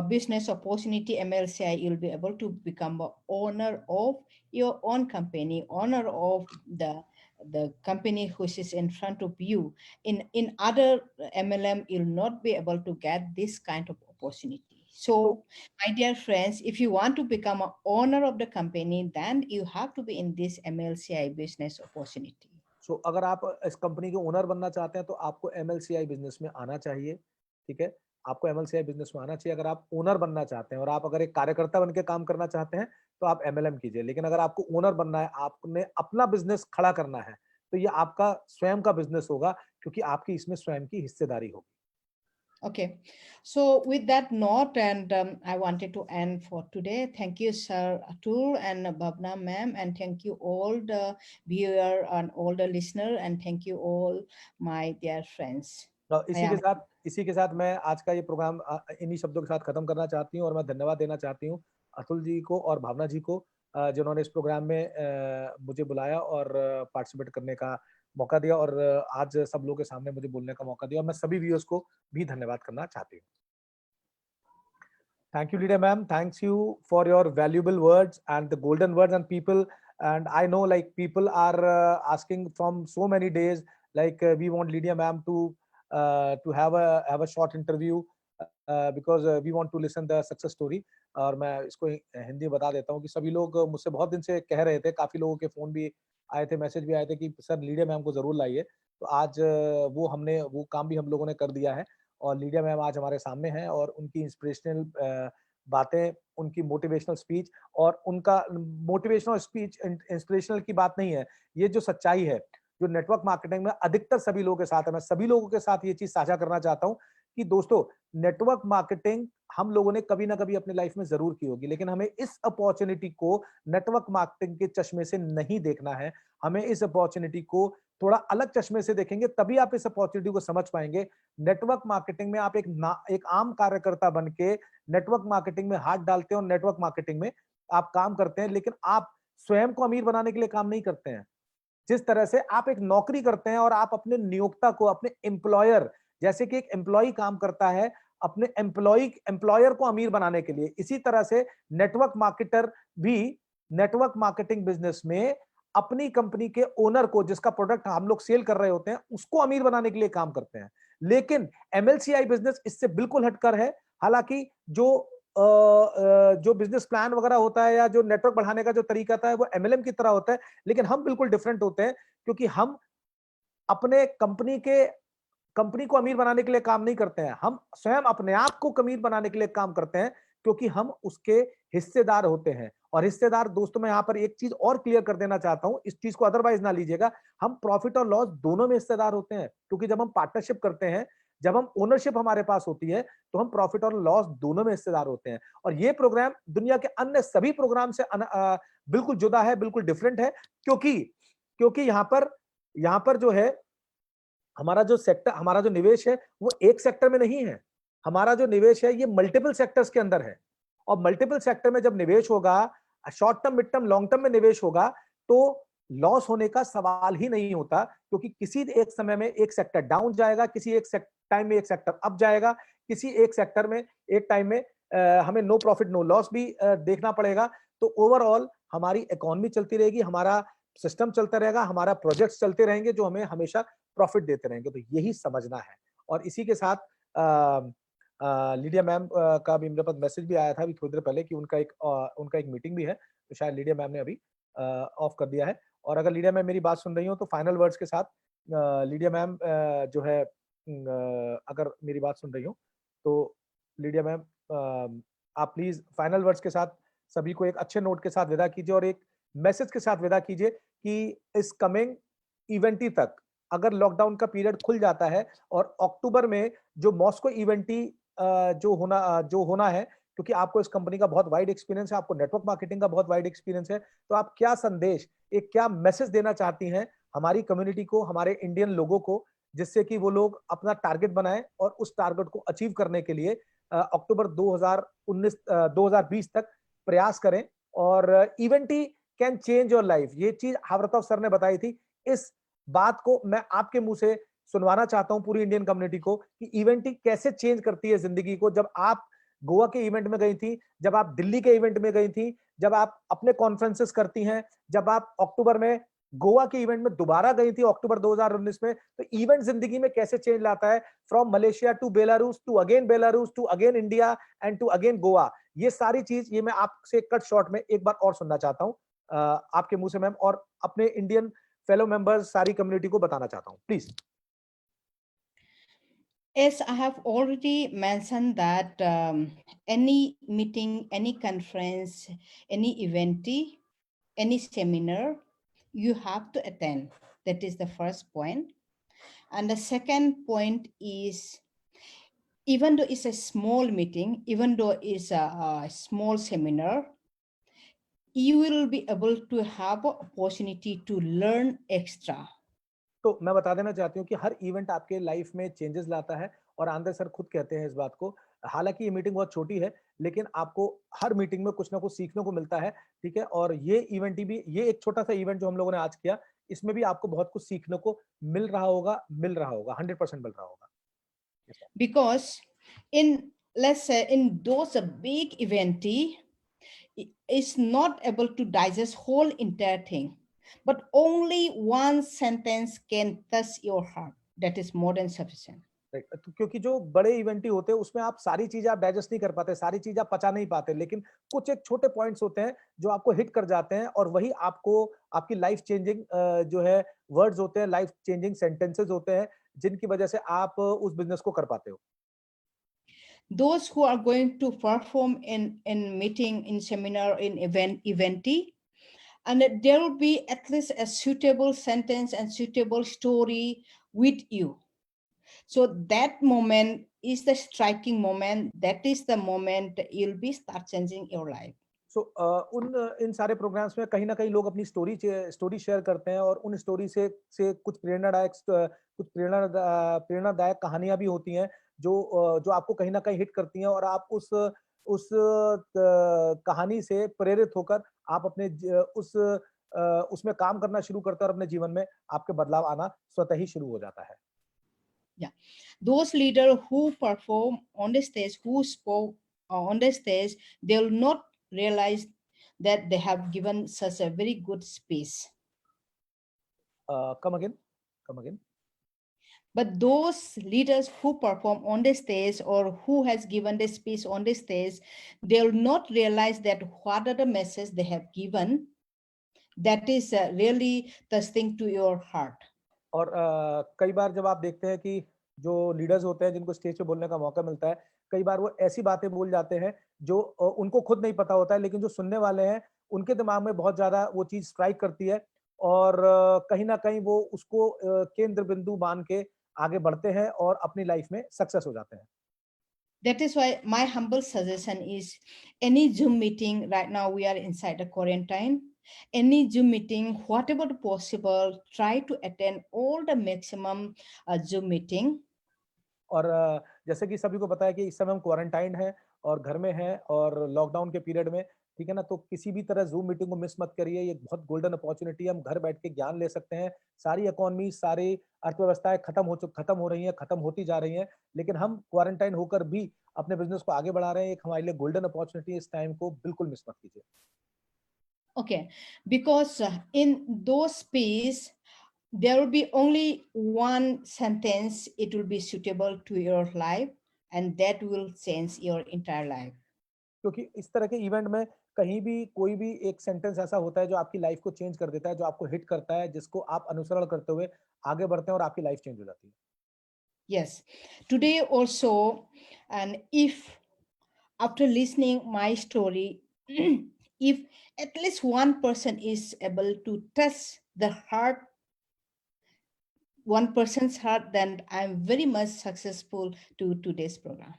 business opportunity, MLCI, you'll be able to become a owner of your own company, owner of the company which is in front of you. In other MLM, you'll not be able to get this kind of opportunity. So, my dear friends, if you want to become an owner of the company, then you have to be in this MLCI business opportunity. So, अगर आप इस company के owner बनना चाहते हैं तो आपको MLCI business में आना चाहिए। ठीक है, आपको MLCI बिजनेस में आना चाहिए। अगर आप ओनर बनना चाहते हैं और आप अगर एक कार्यकर्ता बन के काम करना चाहते हैं तो आप MLM कीजिए, लेकिन अगर आपको ओनर बनना है, आपने अपना बिजनेस खड़ा करना है, तो ये आपका स्वयं का बिजनेस होगा, क्योंकि आपकी इसमें स्वयं की हिस्सेदारी होगी। Okay, so with that note, and I wanted to end for today. Thank you, Sir Atul and Bhavna ma'am, and thank you all the viewer and all the listener, and thank you all my dear friends. तो I am इसी के साथ मैं आज का ये programme इन्हीं शब्दों के साथ खत्म करना चाहती हूँ, और मैं धन्यवाद देना चाहती हूँ अतुल जी को और भावना जी को, जिन्होंने इस प्रोग्राम में मुझे बुलाया और पार्टिसिपेट करने का मौका दिया, और आज सब लोगों के सामने मुझे बोलने का मौका दिया। मैं सभी व्यूअर्स को भी धन्यवाद करना चाहती हूँ। Thank you, Lydia ma'am. Thanks you for your valuable words and the golden words, and people. And I know like people are asking from so many days, like we want Lydia ma'am to have a short interview because we want to listen the success story. और मैं इसको हिंदी में बता देता हूँ कि सभी लोग मुझसे बहुत दिन से कह रहे थे, काफी लोगों के फोन भी आए थे, मैसेज भी आए थे कि सर लीडिया मैम को जरूर लाइए। तो आज वो काम भी हम लोगों ने कर दिया है, और लीडिया मैम आज हमारे सामने हैं, और उनकी इंस्पिरेशनल बातें, उनकी मोटिवेशनल स्पीच, और उनका मोटिवेशनल स्पीच इंस्पिरेशनल की बात नहीं है, ये जो सच्चाई है जो नेटवर्क मार्केटिंग में अधिकतर सभी लोगों के साथ है। मैं सभी लोगों के साथ ये चीज साझा करना चाहता हूं कि दोस्तों, नेटवर्क मार्केटिंग हम लोगों ने कभी ना कभी अपनी लाइफ में जरूर की होगी, लेकिन हमें इस अपॉर्चुनिटी को नेटवर्क मार्केटिंग के चश्मे से नहीं देखना है। हमें इस अपॉर्चुनिटी को थोड़ा अलग चश्मे से देखेंगे, तभी आप इस अपॉर्चुनिटी को समझ पाएंगे। नेटवर्क मार्केटिंग में आप एक आम कार्यकर्ता बन के नेटवर्क मार्केटिंग में हाथ डालते हैं और नेटवर्क मार्केटिंग में आप काम करते हैं, लेकिन आप स्वयं को अमीर बनाने के लिए काम नहीं करते हैं। जिस तरह से आप एक नौकरी करते हैं और आप अपने नियोक्ता को, अपने एम्प्लॉयर, जैसे कि एक एम्प्लॉय काम करता है अपने एम्प्लॉयर को अमीर बनाने के लिए, इसी तरह से नेटवर्क मार्केटर भी नेटवर्क मार्केटिंग बिजनेस में अपनी कंपनी के ओनर को, जिसका प्रोडक्ट हम लोग सेल कर रहे होते हैं, उसको अमीर बनाने के लिए काम करते हैं। लेकिन MLCI बिजनेस इससे बिल्कुल हटकर है। हालांकि जो बिजनेस प्लान वगैरह होता है या जो नेटवर्क बढ़ाने का जो तरीका था वो MLM की तरह होता है, लेकिन हम बिल्कुल डिफरेंट होते हैं, क्योंकि हम अपने कंपनी को अमीर बनाने के लिए काम नहीं करते हैं, हम स्वयं अपने आप को अमीर बनाने के लिए काम करते हैं, क्योंकि हम उसके हिस्सेदार होते हैं। और हिस्सेदार दोस्तों, मैं यहां पर एक चीज और क्लियर कर देना चाहता हूं, इस चीज को अदरवाइज ना लीजिएगा, हम प्रॉफिट और लॉस दोनों में हिस्सेदार होते हैं, क्योंकि जब हम पार्टनरशिप करते हैं, जब हम ओनरशिप हमारे पास होती है, तो हम प्रॉफिट और लॉस दोनों में हिस्सेदार होते हैं। और ये प्रोग्राम दुनिया के अन्य सभी प्रोग्राम से बिल्कुल जुदा है, बिल्कुल डिफरेंट है, क्योंकि यहां पर जो है हमारा जो निवेश है वो एक सेक्टर में नहीं है। हमारा जो निवेश है ये मल्टीपल सेक्टर्स के अंदर है, और मल्टीपल सेक्टर में जब निवेश होगा, short term, mid term, long term में निवेश होगा, तो लॉस होने का सवाल ही नहीं होता, क्योंकि किसी एक समय में एक सेक्टर डाउन जाएगा, किसी एक टाइम में एक सेक्टर अप जाएगा, किसी एक सेक्टर में एक टाइम में हमें नो प्रॉफिट नो लॉस भी देखना पड़ेगा। तो ओवरऑल हमारी इकोनॉमी चलती रहेगी, हमारा सिस्टम चलता रहेगा, हमारा प्रोजेक्ट्स चलते रहेंगे जो हमें हमेशा प्रॉफिट देते रहेंगे। तो यही समझना है। और इसी के साथ लीडिया मैम का भी मेरे पास मैसेज भी आया था अभी थोड़ी देर पहले कि उनका एक मीटिंग भी है, तो शायद लीडिया मैम ने अभी ऑफ कर दिया है। और अगर लीडिया मैम मेरी बात सुन रही हो तो फाइनल वर्ड्स के साथ लीडिया मैम जो है, अगर मेरी बात सुन रही हो तो लीडिया मैम आप प्लीज फाइनल वर्ड्स के साथ सभी को एक अच्छे नोट के साथ विदा कीजिए, और एक मैसेज के साथ विदा कीजिए कि इस कमिंग इवेंटी तक अगर लॉकडाउन का पीरियड खुल जाता है और अक्टूबर में जो मॉस्को इवेंटी जो होना है, क्योंकि आपको इस कंपनी का बहुत वाइड एक्सपीरियंस है, आपको नेटवर्क मार्केटिंग का बहुत वाइड एक्सपीरियंस है, तो आप क्या संदेश, एक क्या मैसेज देना चाहती हैं हमारी कम्युनिटी को, हमारे इंडियन लोगों को, जिससे कि वो लोग अपना टारगेट बनाएं और उस टारगेट को अचीव करने के लिए अक्टूबर 2020 तक प्रयास करें। और इवेंटी कैन चेंज योर लाइफ, ये चीज हावरतॉफ सर ने बताई थी। इस बात को मैं आपके मुंह से सुनवाना चाहता हूं पूरी इंडियन कम्युनिटी को कि इवेंट कैसे चेंज करती है जिंदगी को। जब आप गोवा के इवेंट में गई थी, जब आप दिल्ली के इवेंट में गई थी, जब आप अपने कॉन्फ्रेंसेस करती हैं, जब आप अक्टूबर में गोवा के इवेंट में दोबारा गई थी अक्टूबर 2019 में, तो इवेंट जिंदगी में कैसे चेंज लाता है, from Malaysia to Belarus to again India and to again Goa. ये सारी चीज ये मैं आपसे कट शॉर्ट में एक बार और सुनना चाहता हूं आपके मुंह से मैम, और अपने इंडियन फेलो मेंबर्स सारी कम्युनिटी को बताना चाहता हूं, please. As I have already mentioned that any meeting, any conference, any event, any seminar, you have to attend. That is the first point. And the second point is, even though it's a small meeting, even though it's a small seminar, you will be able to have an opportunity to learn extra. तो मैं बता देना चाहती हूँ कि हर event आपके life में changes लाता है और आनंद सर खुद कहते हैं इस बात को। हालांकि ये मीटिंग बहुत छोटी है, लेकिन आपको हर मीटिंग में कुछ ना कुछ सीखने को मिलता है, ठीक है? और ये इवेंट भी, ये एक छोटा सा इवेंट जो हम लोगों ने आज किया, इसमें भी आपको बहुत कुछ सीखने को मिल रहा होगा, 100% मिल रहा होगा। Because in, let's say, in those big event, is not able to digest whole entire thing, but only one sentence can touch your heart. That is more than sufficient. Right, तो क्योंकि जो बड़े इवेंट ही होते हैं उसमें आप सारी चीजें आप डाइजेस्ट नहीं कर पाते, सारी चीजें आप पचा नहीं पाते, लेकिन कुछ एक छोटे पॉइंट्स होते हैं जो आपको हिट कर जाते हैं और वही आपको आपकी लाइफ चेंजिंग जो है वर्ड्स होते हैं, लाइफ चेंजिंग सेंटेंसेस होते हैं, जिनकी वजह से आप उस बिजनेस को कर पाते हो। Those who are going to perform in meeting, in seminar, in event, and there will be at least a suitable sentence and suitable story with you. So that moment is the striking moment. That is the moment you'll be start changing your life. सो इन सारे programmes में कहीं ना कहीं लोग अपनी story share करते हैं और उन स्टोरी से कुछ प्रेरणादायक कहानियां भी होती हैं जो आपको कहीं ना कहीं हिट करती हैं और आप कहानी से प्रेरित होकर आप उसमें काम करना शुरू करते हैं और अपने जीवन में आपके बदलाव आना स्वतः ही शुरू हो जाता है। Yeah, those leaders who perform on the stage, who spoke on the stage, they will not realize that they have given such a very good speech. Come again. But those leaders who perform on the stage or who has given the speech on the stage, they will not realize that what are the message they have given that is really touching to your heart. और कई बार जब आप देखते हैं कि जो leaders होते हैं जिनको स्टेज पे बोलने का मौका मिलता है, कई बार वो ऐसी बातें बोल जाते हैं जो उनको खुद नहीं पता होता है, लेकिन जो सुनने वाले हैं उनके दिमाग में बहुत ज्यादा वो चीज स्ट्राइक करती है और कहीं ना कहीं वो उसको केंद्र बिंदु मान के आगे बढ़ते हैं और अपनी लाइफ में सक्सेस हो जाते हैं। That is why my humble suggestion is, any Zoom meeting, right now we are inside the quarantine, any Zoom meeting, whatever possible, try to attend all the maximum Zoom meeting. और जैसे कि सभी को पता है कि इस समय हम क्वारंटाइन हैं और घर में हैं और लॉकडाउन के पीरियड में, ठीक है ना, तो किसी भी तरह जूम मीटिंग को मिस मत करिए। ये बहुत गोल्डन अपॉर्चुनिटी है, हम घर बैठ के ज्ञान ले सकते हैं। सारी इकोनॉमी, सारी अर्थव्यवस्थाएं खत्म हो रही हैं, खत्म होती जा रही हैं, लेकिन हम क्वारंटाइन होकर भी अपने बिजनेस को आगे बढ़ा रहे हैं। एक हमारे लिए गोल्डन अपॉर्चुनिटी है, इस टाइम को बिल्कुल मिस मत कीजिए। Okay, because in those space, there will be only one sentence, it will be suitable to your life, and that will change your entire life. क्योंकि इस तरह के इवेंट में कहीं भी कोई भी एक सेंटेंस ऐसा होता है जो आपकी लाइफ को चेंज कर देता है, जो आपको हिट करता है, जिसको आप अनुसरण करते हुए आगे बढ़ते हैं और आपकी लाइफ चेंज हो जाती है। Yes, today also, and if after listening my story, if at least one person is able to touch the heart, one person's heart, then I'm very much successful to today's program.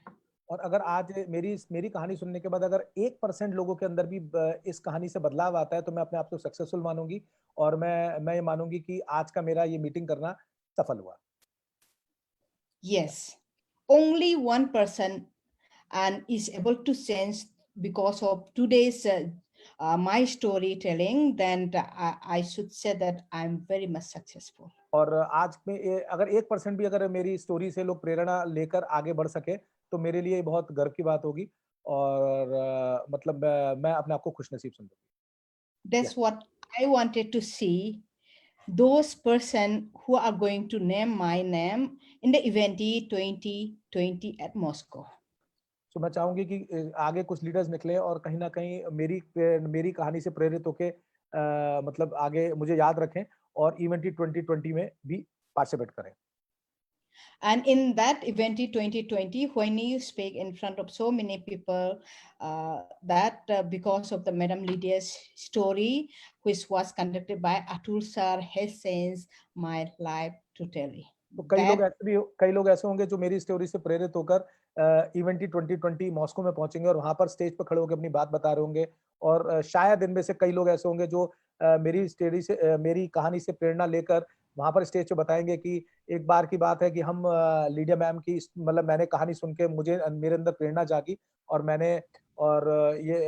और अगर आज मेरी कहानी सुनने के बाद अगर 1% लोगों के अंदर भी इस कहानी से बदलाव आता है, तो मैं अपने आप को सक्सेसफुल मानूंगी और मैं ये मानूंगी कि आज का मेरा ये मीटिंग करना सफल हुआ। Yes, only one person and is able to sense because of today's my storytelling, then I should say that I'm very much successful. और आज में अगर 1% भी अगर मेरी स्टोरी से लोग प्रेरणा लेकर आगे बढ़ सके, तो मेरे लिए बहुत गर्व की बात होगी और मतलब मैं अपने आप को खुशनसीब समझूंगी। That's what I wanted to see. Those person who are going to name my name in the event 2020 at Moscow. तो मैं चाहूंगी कि आगे कुछ लीडर्स निकले और कहीं ना कहीं मेरी कहानी से प्रेरित होके मतलब आगे मुझे याद रखें और इवेंट 2020 में भी पार्टिसिपेट करें। And in that event 2020, when you speak in front of so many people, that because of the Madam Lydia's story, which was conducted by Atul sir, has changed my life totally. तो कई लोग ऐसे होंगे जो मेरी story से प्रेरित होकर इवेंट 2020 मॉस्को में पहुंचेंगे और वहां पर स्टेज पर खड़े होकर अपनी बात बता रहे होंगे। और शायद इनमें से कई लोग ऐसे होंगे जो मेरी स्टोरी से मेरी कहानी से प्रेरणा लेकर वहां पर स्टेज पे बताएंगे कि एक बार की बात है कि हम लीडिया मैम की मतलब मैंने कहानी सुन के मुझे मेरे अंदर प्रेरणा जागी और मैंने और ये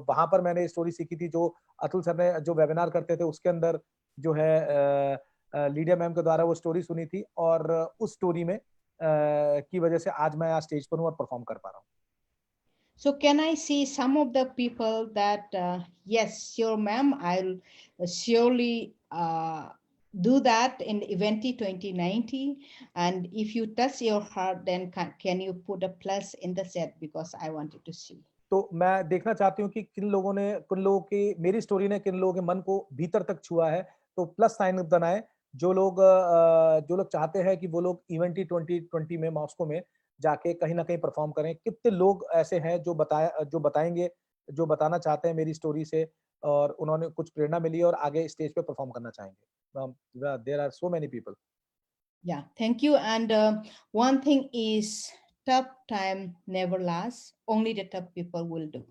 वहां पर मैंने स्टोरी सीखी थी जो अतुल सर ने जो वेबिनार करते थे उसके अंदर जो है लीडिया मैम के द्वारा वो स्टोरी सुनी थी और उस स्टोरी में की वजह से आज मैं यहाँ स्टेज पर हूँ और परफॉर्म कर पा रहा हूँ। So can I see some of the people that yes, sure, ma'am, I'll surely do that in event 2090. And if you touch your heart, then can you put a plus in the chat because I wanted to see. तो मैं देखना चाहती हूँ कि किन लोगों की मेरी स्टोरी ने किन लोगों के मन को भीतर तक छुआ है। तो प्लस साइन बनाए जो लोग चाहते हैं कि वो लोग इवेंट 2020 में मॉस्को में जाके कहीं ना कहीं परफॉर्म करें। कितने लोग ऐसे हैं जो बताएंगे जो बताना चाहते हैं मेरी स्टोरी से और उन्होंने कुछ प्रेरणा मिली और आगे स्टेज पे परफॉर्म करना चाहेंगे। There are so many people. Yeah, thank you. And one thing is tough time never lasts, only the tough people will do.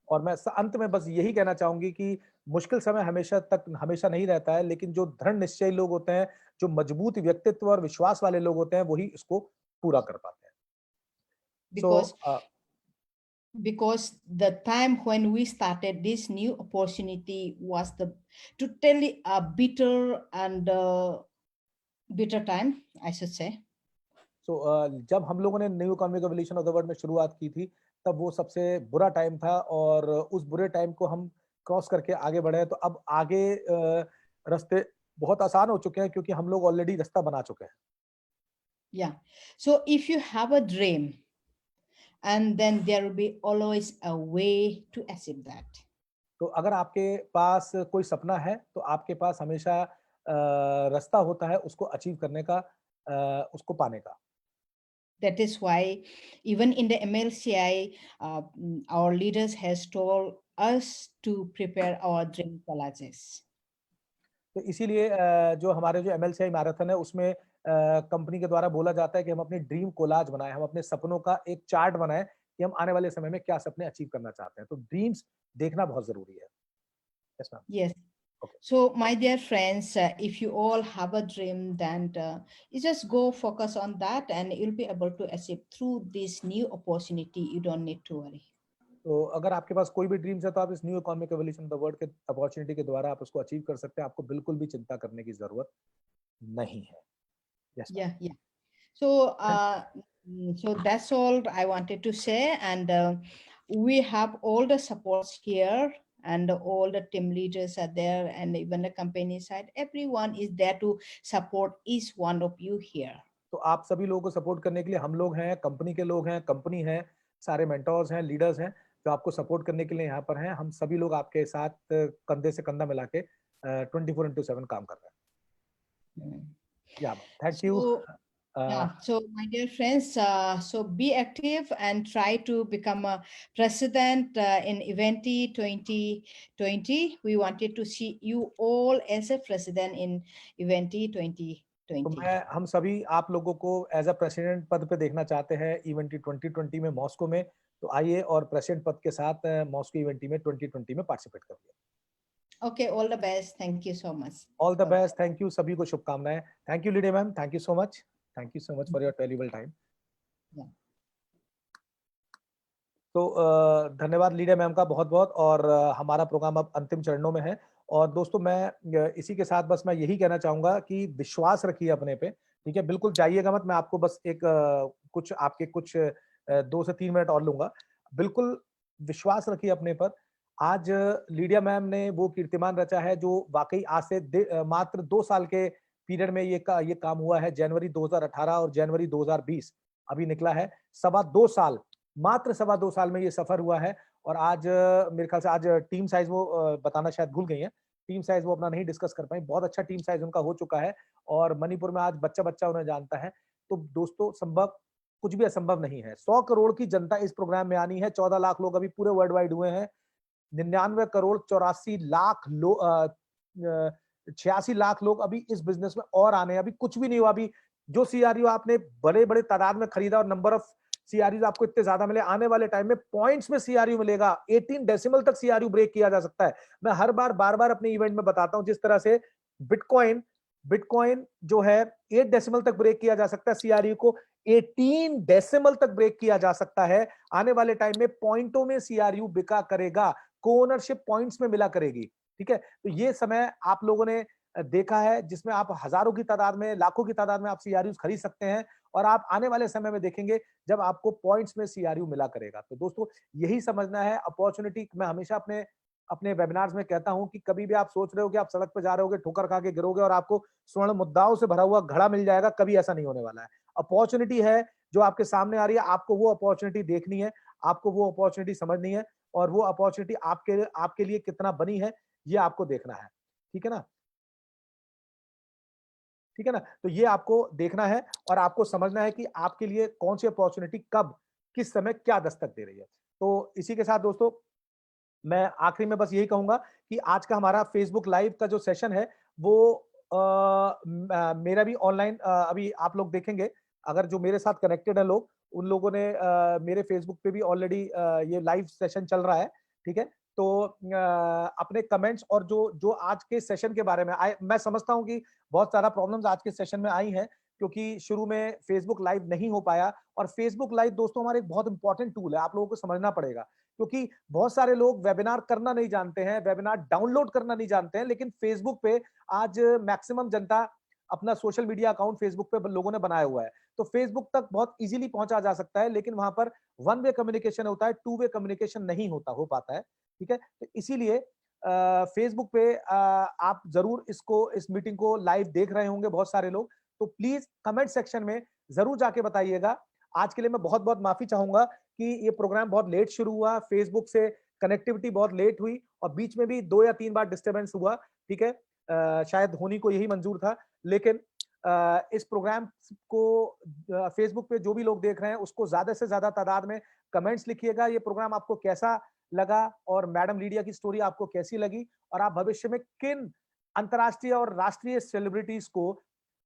और मैं अंत में बस यही कहना चाहूंगी कि मुश्किल समय हमेशा नहीं रहता है, लेकिन जो दृढ़ निश्चयी लोग होते हैं, जो मजबूत व्यक्तित्व और विश्वास वाले लोग होते हैं, वही इसको पूरा कर पाते हैं। Because the time when we started this new opportunity was the totally bitter and bitter time, I should say. जब हम लोगों ने new economic evolution of the world में शुरुआत की थी, तब वो सबसे बुरा टाइम था और उस बुरे टाइम को हम क्रॉस करके आगे बढ़े। तो अब आगे रास्ते बहुत आसान हो चुके हैं क्योंकि हम लोग ऑलरेडी रास्ता बना चुके हैं। Yeah. So if you have a dream, and then there will be always a way to achieve that. तो अगर आपके पास कोई सपना है, तो आपके पास हमेशा रास्ता होता है उसको अचीव करने का, उसको पाने का। That is why even in the MLCI, our leaders has told us to prepare our dream collages. तो इसीलिए जो हमारे जो MLCI मैराथन है उसमें कंपनी के द्वारा बोला जाता है कि हम अपने ड्रीम कोलाज बनाएं, हम अपने सपनों का एक चार्ट बनाएं कि हम आने वाले समय में क्या सपने अचीव करना चाहते हैं। तो ड्रीम्स देखना बहुत जरूरी है। Yes, ma'am. Yes. Okay. So my dear friends, if you all have a dream, then you just go focus on that and you'll be able to achieve through this new opportunity. You don't need to worry. तो अगर आपके पास कोई भी dreams है तो आप इस new economic evolution of the world के अपॉर्चुनिटी के द्वारा आप उसको अचीव कर सकते हैं। आपको बिल्कुल भी चिंता करने की जरूरत नहीं है। Yes, yeah. So so that's all I wanted to say, and we have all the supports here, and all the team leaders are there, and even the company side, everyone is there to support each one of you here. तो आप सभी लोगों को support करने के लिए हम लोग हैं, कंपनी के लोग हैं, कंपनी है, सारे मेंटोर्स हैं, लीडर्स हैं जो आपको सपोर्ट करने के लिए यहाँ पर हैं। हम सभी लोग आपके साथ कंधे से कंधा मिला के 24/7 काम कर रहे हैं। Yeah, thank you. Yeah, so my dear friends, so be active and try to become a president in Eventi 2020. We wanted to see you all as a president in Eventi 2020. तो हम सभी आप लोगों को एज अ प्रेसिडेंट पद पे देखना चाहते हैं इवेंटी 2020 में मॉस्को में। तो आइए और प्रेसिडेंट पद के साथ मॉस्को इवेंटी में 2020 में पार्टिसिपेट करिए। Okay, all the best. Thank you so much. All the best. Thank you. सभी को शुभकामनाएं। Thank you, Lydia ma'am. Thank you so much. Thank you so much for your valuable time. Yeah. तो धन्यवाद Lydia ma'am का बहुत बहुत। और हमारा प्रोग्राम अब अंतिम चरणों में है। और दोस्तों मैं इसी के साथ बस मैं यही कहना चाहूंगा कि विश्वास रखिए अपने पे, ठीक है? बिल्कुल जाइएगा मत। मैं आपको बस एक कुछ 2 से 3 मिनट और लूंगा। बिल्कुल विश्वास रखिए अपने पर। आज लीडिया मैम ने वो कीर्तिमान रचा है जो वाकई आज से मात्र 2 साल के पीरियड में ये काम हुआ है। जनवरी 2018 और जनवरी 2020 अभी निकला है। 2.25 साल, मात्र 2.25 साल में ये सफर हुआ है। और आज मेरे ख्याल से आज टीम साइज वो बताना शायद भूल गई हैं। टीम साइज वो अपना नहीं डिस्कस कर पाई। बहुत अच्छा टीम साइज उनका हो चुका है और मणिपुर में आज बच्चा उन्हें जानता है। तो दोस्तों संभव कुछ भी असंभव नहीं है। 100 करोड़ की जनता इस प्रोग्राम में आनी है, 14 लाख लोग अभी पूरे वर्ल्ड वाइड हुए हैं, 99 करोड़ 84 लाख 86 लाख लोग अभी इस बिजनेस में और आने हैं। अभी कुछ भी नहीं हुआ, अभी जो सीआरयू आपने बड़े बड़े तादाद में खरीदा और नंबर ऑफ सीआरयू आपको इतने ज्यादा मिले, आने वाले टाइम में पॉइंट्स में सीआरयू मिलेगा, 18 डेसिमल तक सीआरयू ब्रेक किया जा सकता है। मैं हर बार बार बार अपने इवेंट में बताता हूं, जिस तरह से बिटकॉइन बिटकॉइन जो है 8 डेसिमल तक ब्रेक किया जा सकता है, सीआरयू को 18 डेसिमल तक ब्रेक किया जा सकता है। आने वाले टाइम में पॉइंटों में सीआरयू बिका करेगा, को ओनरशिप पॉइंट्स में मिला करेगी। ठीक है, तो ये समय आप लोगों ने देखा है जिसमें आप हजारों की तादाद में, लाखों की तादाद में आप सीआरयू खरीद सकते हैं, और आप आने वाले समय में देखेंगे जब आपको पॉइंट्स में सीआरयू मिला करेगा। तो दोस्तों यही समझना है अपॉर्चुनिटी। मैं हमेशा अपने अपने वेबिनार्स में कहता हूं कि कभी भी आप सोच रहे हो कि आप सड़क पर जा रहे होगे, ठोकर खा के गिरोगे और आपको स्वर्ण मुद्दाओं से भरा हुआ घड़ा मिल जाएगा, कभी ऐसा नहीं होने वाला है। अपॉर्चुनिटी है जो आपके सामने आ रही है, आपको वो अपॉर्चुनिटी देखनी है, आपको वो अपॉर्चुनिटी समझनी है, और वो अपॉर्चुनिटी आपके लिए कितना बनी है ये आपको देखना है। ठीक है ना, ठीक है ना, तो ये आपको देखना है और आपको समझना है कि आपके लिए कौन सी अपॉर्चुनिटी कब किस समय क्या दस्तक दे रही है। तो इसी के साथ दोस्तों मैं आखिरी में बस यही कहूंगा कि आज का हमारा फेसबुक लाइव का जो सेशन है वो मेरा भी ऑनलाइन अभी आप लोग देखेंगे। अगर जो मेरे साथ कनेक्टेड है लोग, उन लोगों ने मेरे फेसबुक पे भी ऑलरेडी ये लाइव सेशन चल रहा है। ठीक है, तो अपने कमेंट्स और जो जो आज के सेशन के बारे में मैं समझता हूं कि बहुत सारा प्रॉब्लम्स आज के सेशन में आई हैं, क्योंकि शुरू में फेसबुक लाइव नहीं हो पाया। और फेसबुक लाइव दोस्तों हमारा एक बहुत इंपॉर्टेंट टूल है, आप लोगों को समझना पड़ेगा, क्योंकि बहुत सारे लोग वेबिनार करना नहीं जानते हैं, वेबिनार डाउनलोड करना नहीं जानते हैं, लेकिन फेसबुक पे आज मैक्सिमम जनता अपना सोशल मीडिया अकाउंट फेसबुक पे लोगों ने बनाया हुआ है, तो फेसबुक तक बहुत इजीली पहुंचा जा सकता है, लेकिन वहां पर वन वे कम्युनिकेशन होता है, टू वे कम्युनिकेशन नहीं हो पाता है। ठीक है, तो इसीलिए फेसबुक पे आप जरूर इस मीटिंग को लाइव देख रहे होंगे बहुत सारे लोग, तो प्लीज कमेंट सेक्शन में जरूर जाके बताइएगा। आज के लिए मैं बहुत बहुत माफी चाहूंगा कि ये प्रोग्राम बहुत लेट शुरू हुआ, फेसबुक से कनेक्टिविटी बहुत लेट हुई और बीच में भी 2 या 3 बार डिस्टरबेंस हुआ। ठीक है, शायद होनी को यही मंजूर था, लेकिन इस प्रोग्राम को फेसबुक पे जो भी लोग देख रहे हैं उसको ज्यादा से ज्यादा तादाद में कमेंट्स लिखिएगा, ये प्रोग्राम आपको कैसा लगा और मैडम लीडिया की स्टोरी आपको कैसी लगी, और आप भविष्य में किन अंतर्राष्ट्रीय और राष्ट्रीय सेलिब्रिटीज को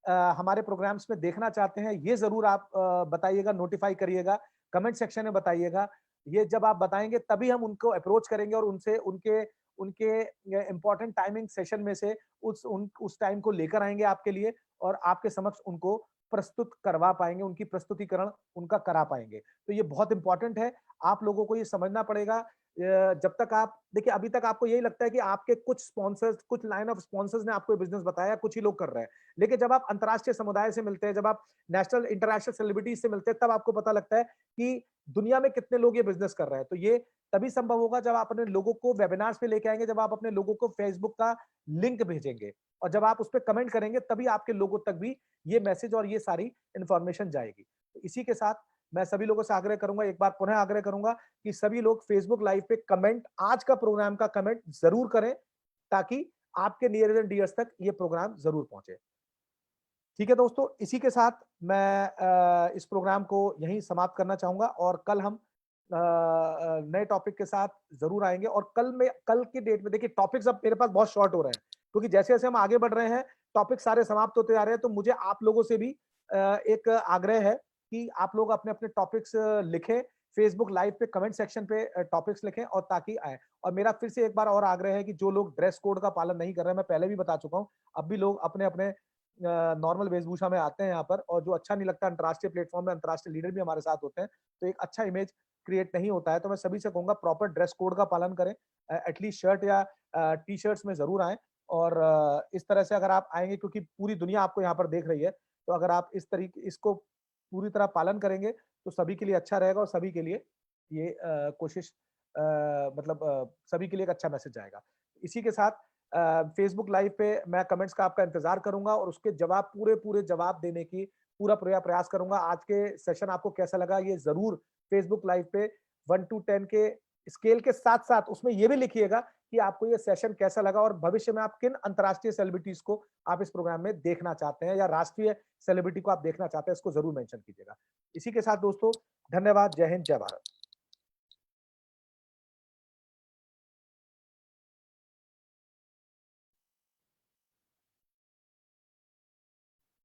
हमारे प्रोग्राम्स में देखना चाहते हैं, ये जरूर आप बताइएगा, नोटिफाई करिएगा, कमेंट सेक्शन में बताइएगा। ये जब आप बताएंगे तभी हम उनको अप्रोच करेंगे और उनसे उनके उनके इंपॉर्टेंट टाइमिंग सेशन में से उस टाइम को लेकर आएंगे आपके लिए, और आपके समक्ष उनको प्रस्तुत करवा पाएंगे, उनकी प्रस्तुतिकरण उनका करा पाएंगे। तो ये बहुत इंपॉर्टेंट है, आप लोगों को ये समझना पड़ेगा। जब तक आप देखिए, अभी तक आपको यही लगता है कि आपके कुछ स्पॉन्सर्स, कुछ लाइन ऑफ स्पॉन्सर्स ने आपको बिजनेस बताया, कुछ ही लोग कर रहे हैं, लेकिन जब आप अंतर्राष्ट्रीय समुदाय से मिलते हैं, जब आप नेशनल इंटरनेशनल सेलिब्रिटीज से मिलते हैं, तब आपको पता लगता है कि दुनिया में कितने लोग ये बिजनेस कर रहे हैं। तो ये तभी संभव होगा जब आप अपने लोगों को वेबिनार्स पे लेके आएंगे, जब आप अपने लोगों को फेसबुक का लिंक भेजेंगे, और जब आप उस पर कमेंट करेंगे, तभी आपके लोगों तक भी ये मैसेज और ये सारी इंफॉर्मेशन जाएगी। तो इसी के साथ मैं सभी लोगों से आग्रह करूंगा, एक बार पुनः आग्रह करूंगा कि सभी लोग फेसबुक लाइव पे कमेंट, आज का प्रोग्राम का कमेंट जरूर करें, ताकि आपके नियर एंड डियर्स तक ये प्रोग्राम जरूर पहुंचे। ठीक है दोस्तों, इसी के साथ मैं इस प्रोग्राम को यहीं समाप्त करना चाहूंगा, और कल हम नए टॉपिक के साथ जरूर आएंगे। और कल की डेट में देखिए, टॉपिक्स अब मेरे पास बहुत शॉर्ट हो रहे हैं, क्योंकि जैसे जैसे हम आगे बढ़ रहे हैं टॉपिक सारे समाप्त होते जा रहे हैं। तो मुझे आप लोगों से भी एक आग्रह है कि आप लोग अपने अपने टॉपिक्स लिखें, फेसबुक लाइव पे कमेंट सेक्शन पे टॉपिक्स लिखें, और ताकि आए। और मेरा फिर से एक बार और आग्रह है कि जो लोग ड्रेस कोड का पालन नहीं कर रहे हैं, मैं पहले भी बता चुका हूं, अब भी लोग अपने अपने नॉर्मल वेशभूषा में आते हैं यहाँ पर, और जो अच्छा नहीं लगता, अंतर्राष्ट्रीय प्लेटफॉर्म में अंतर्राष्ट्रीय लीडर भी हमारे साथ होते हैं, तो एक अच्छा इमेज क्रिएट नहीं होता है। तो मैं सभी से कहूंगा प्रॉपर ड्रेस कोड का पालन करें, एटलीस्ट शर्ट या टी शर्ट्स में जरूर आए। और इस तरह से अगर आप आएंगे, क्योंकि पूरी दुनिया आपको यहाँ पर देख रही है, तो अगर आप इस तरीके इसको पूरी तरह पालन करेंगे तो सभी के लिए अच्छा रहेगा, और सभी के लिए ये कोशिश मतलब सभी के लिए एक अच्छा मैसेज जाएगा। इसी के साथ फेसबुक लाइव पे मैं कमेंट्स का आपका इंतजार करूंगा, और उसके जवाब पूरे जवाब देने की पूरा प्रयास करूंगा। आज के सेशन आपको कैसा लगा ये जरूर फेसबुक लाइव पे 1 to 10 के स्केल के साथ साथ उसमें ये भी लिखिएगा कि आपको ये सेशन कैसा लगा और भविष्य में आप किन अंतर्राष्ट्रीय सेलिब्रिटीज को आप इस प्रोग्राम में देखना चाहते हैं या राष्ट्रीय सेलिब्रिटी को आप देखना चाहते हैं, इसको जरूर मेंशन कीजिएगा। इसी के साथ दोस्तों, धन्यवाद। जय हिंद, जय भारत।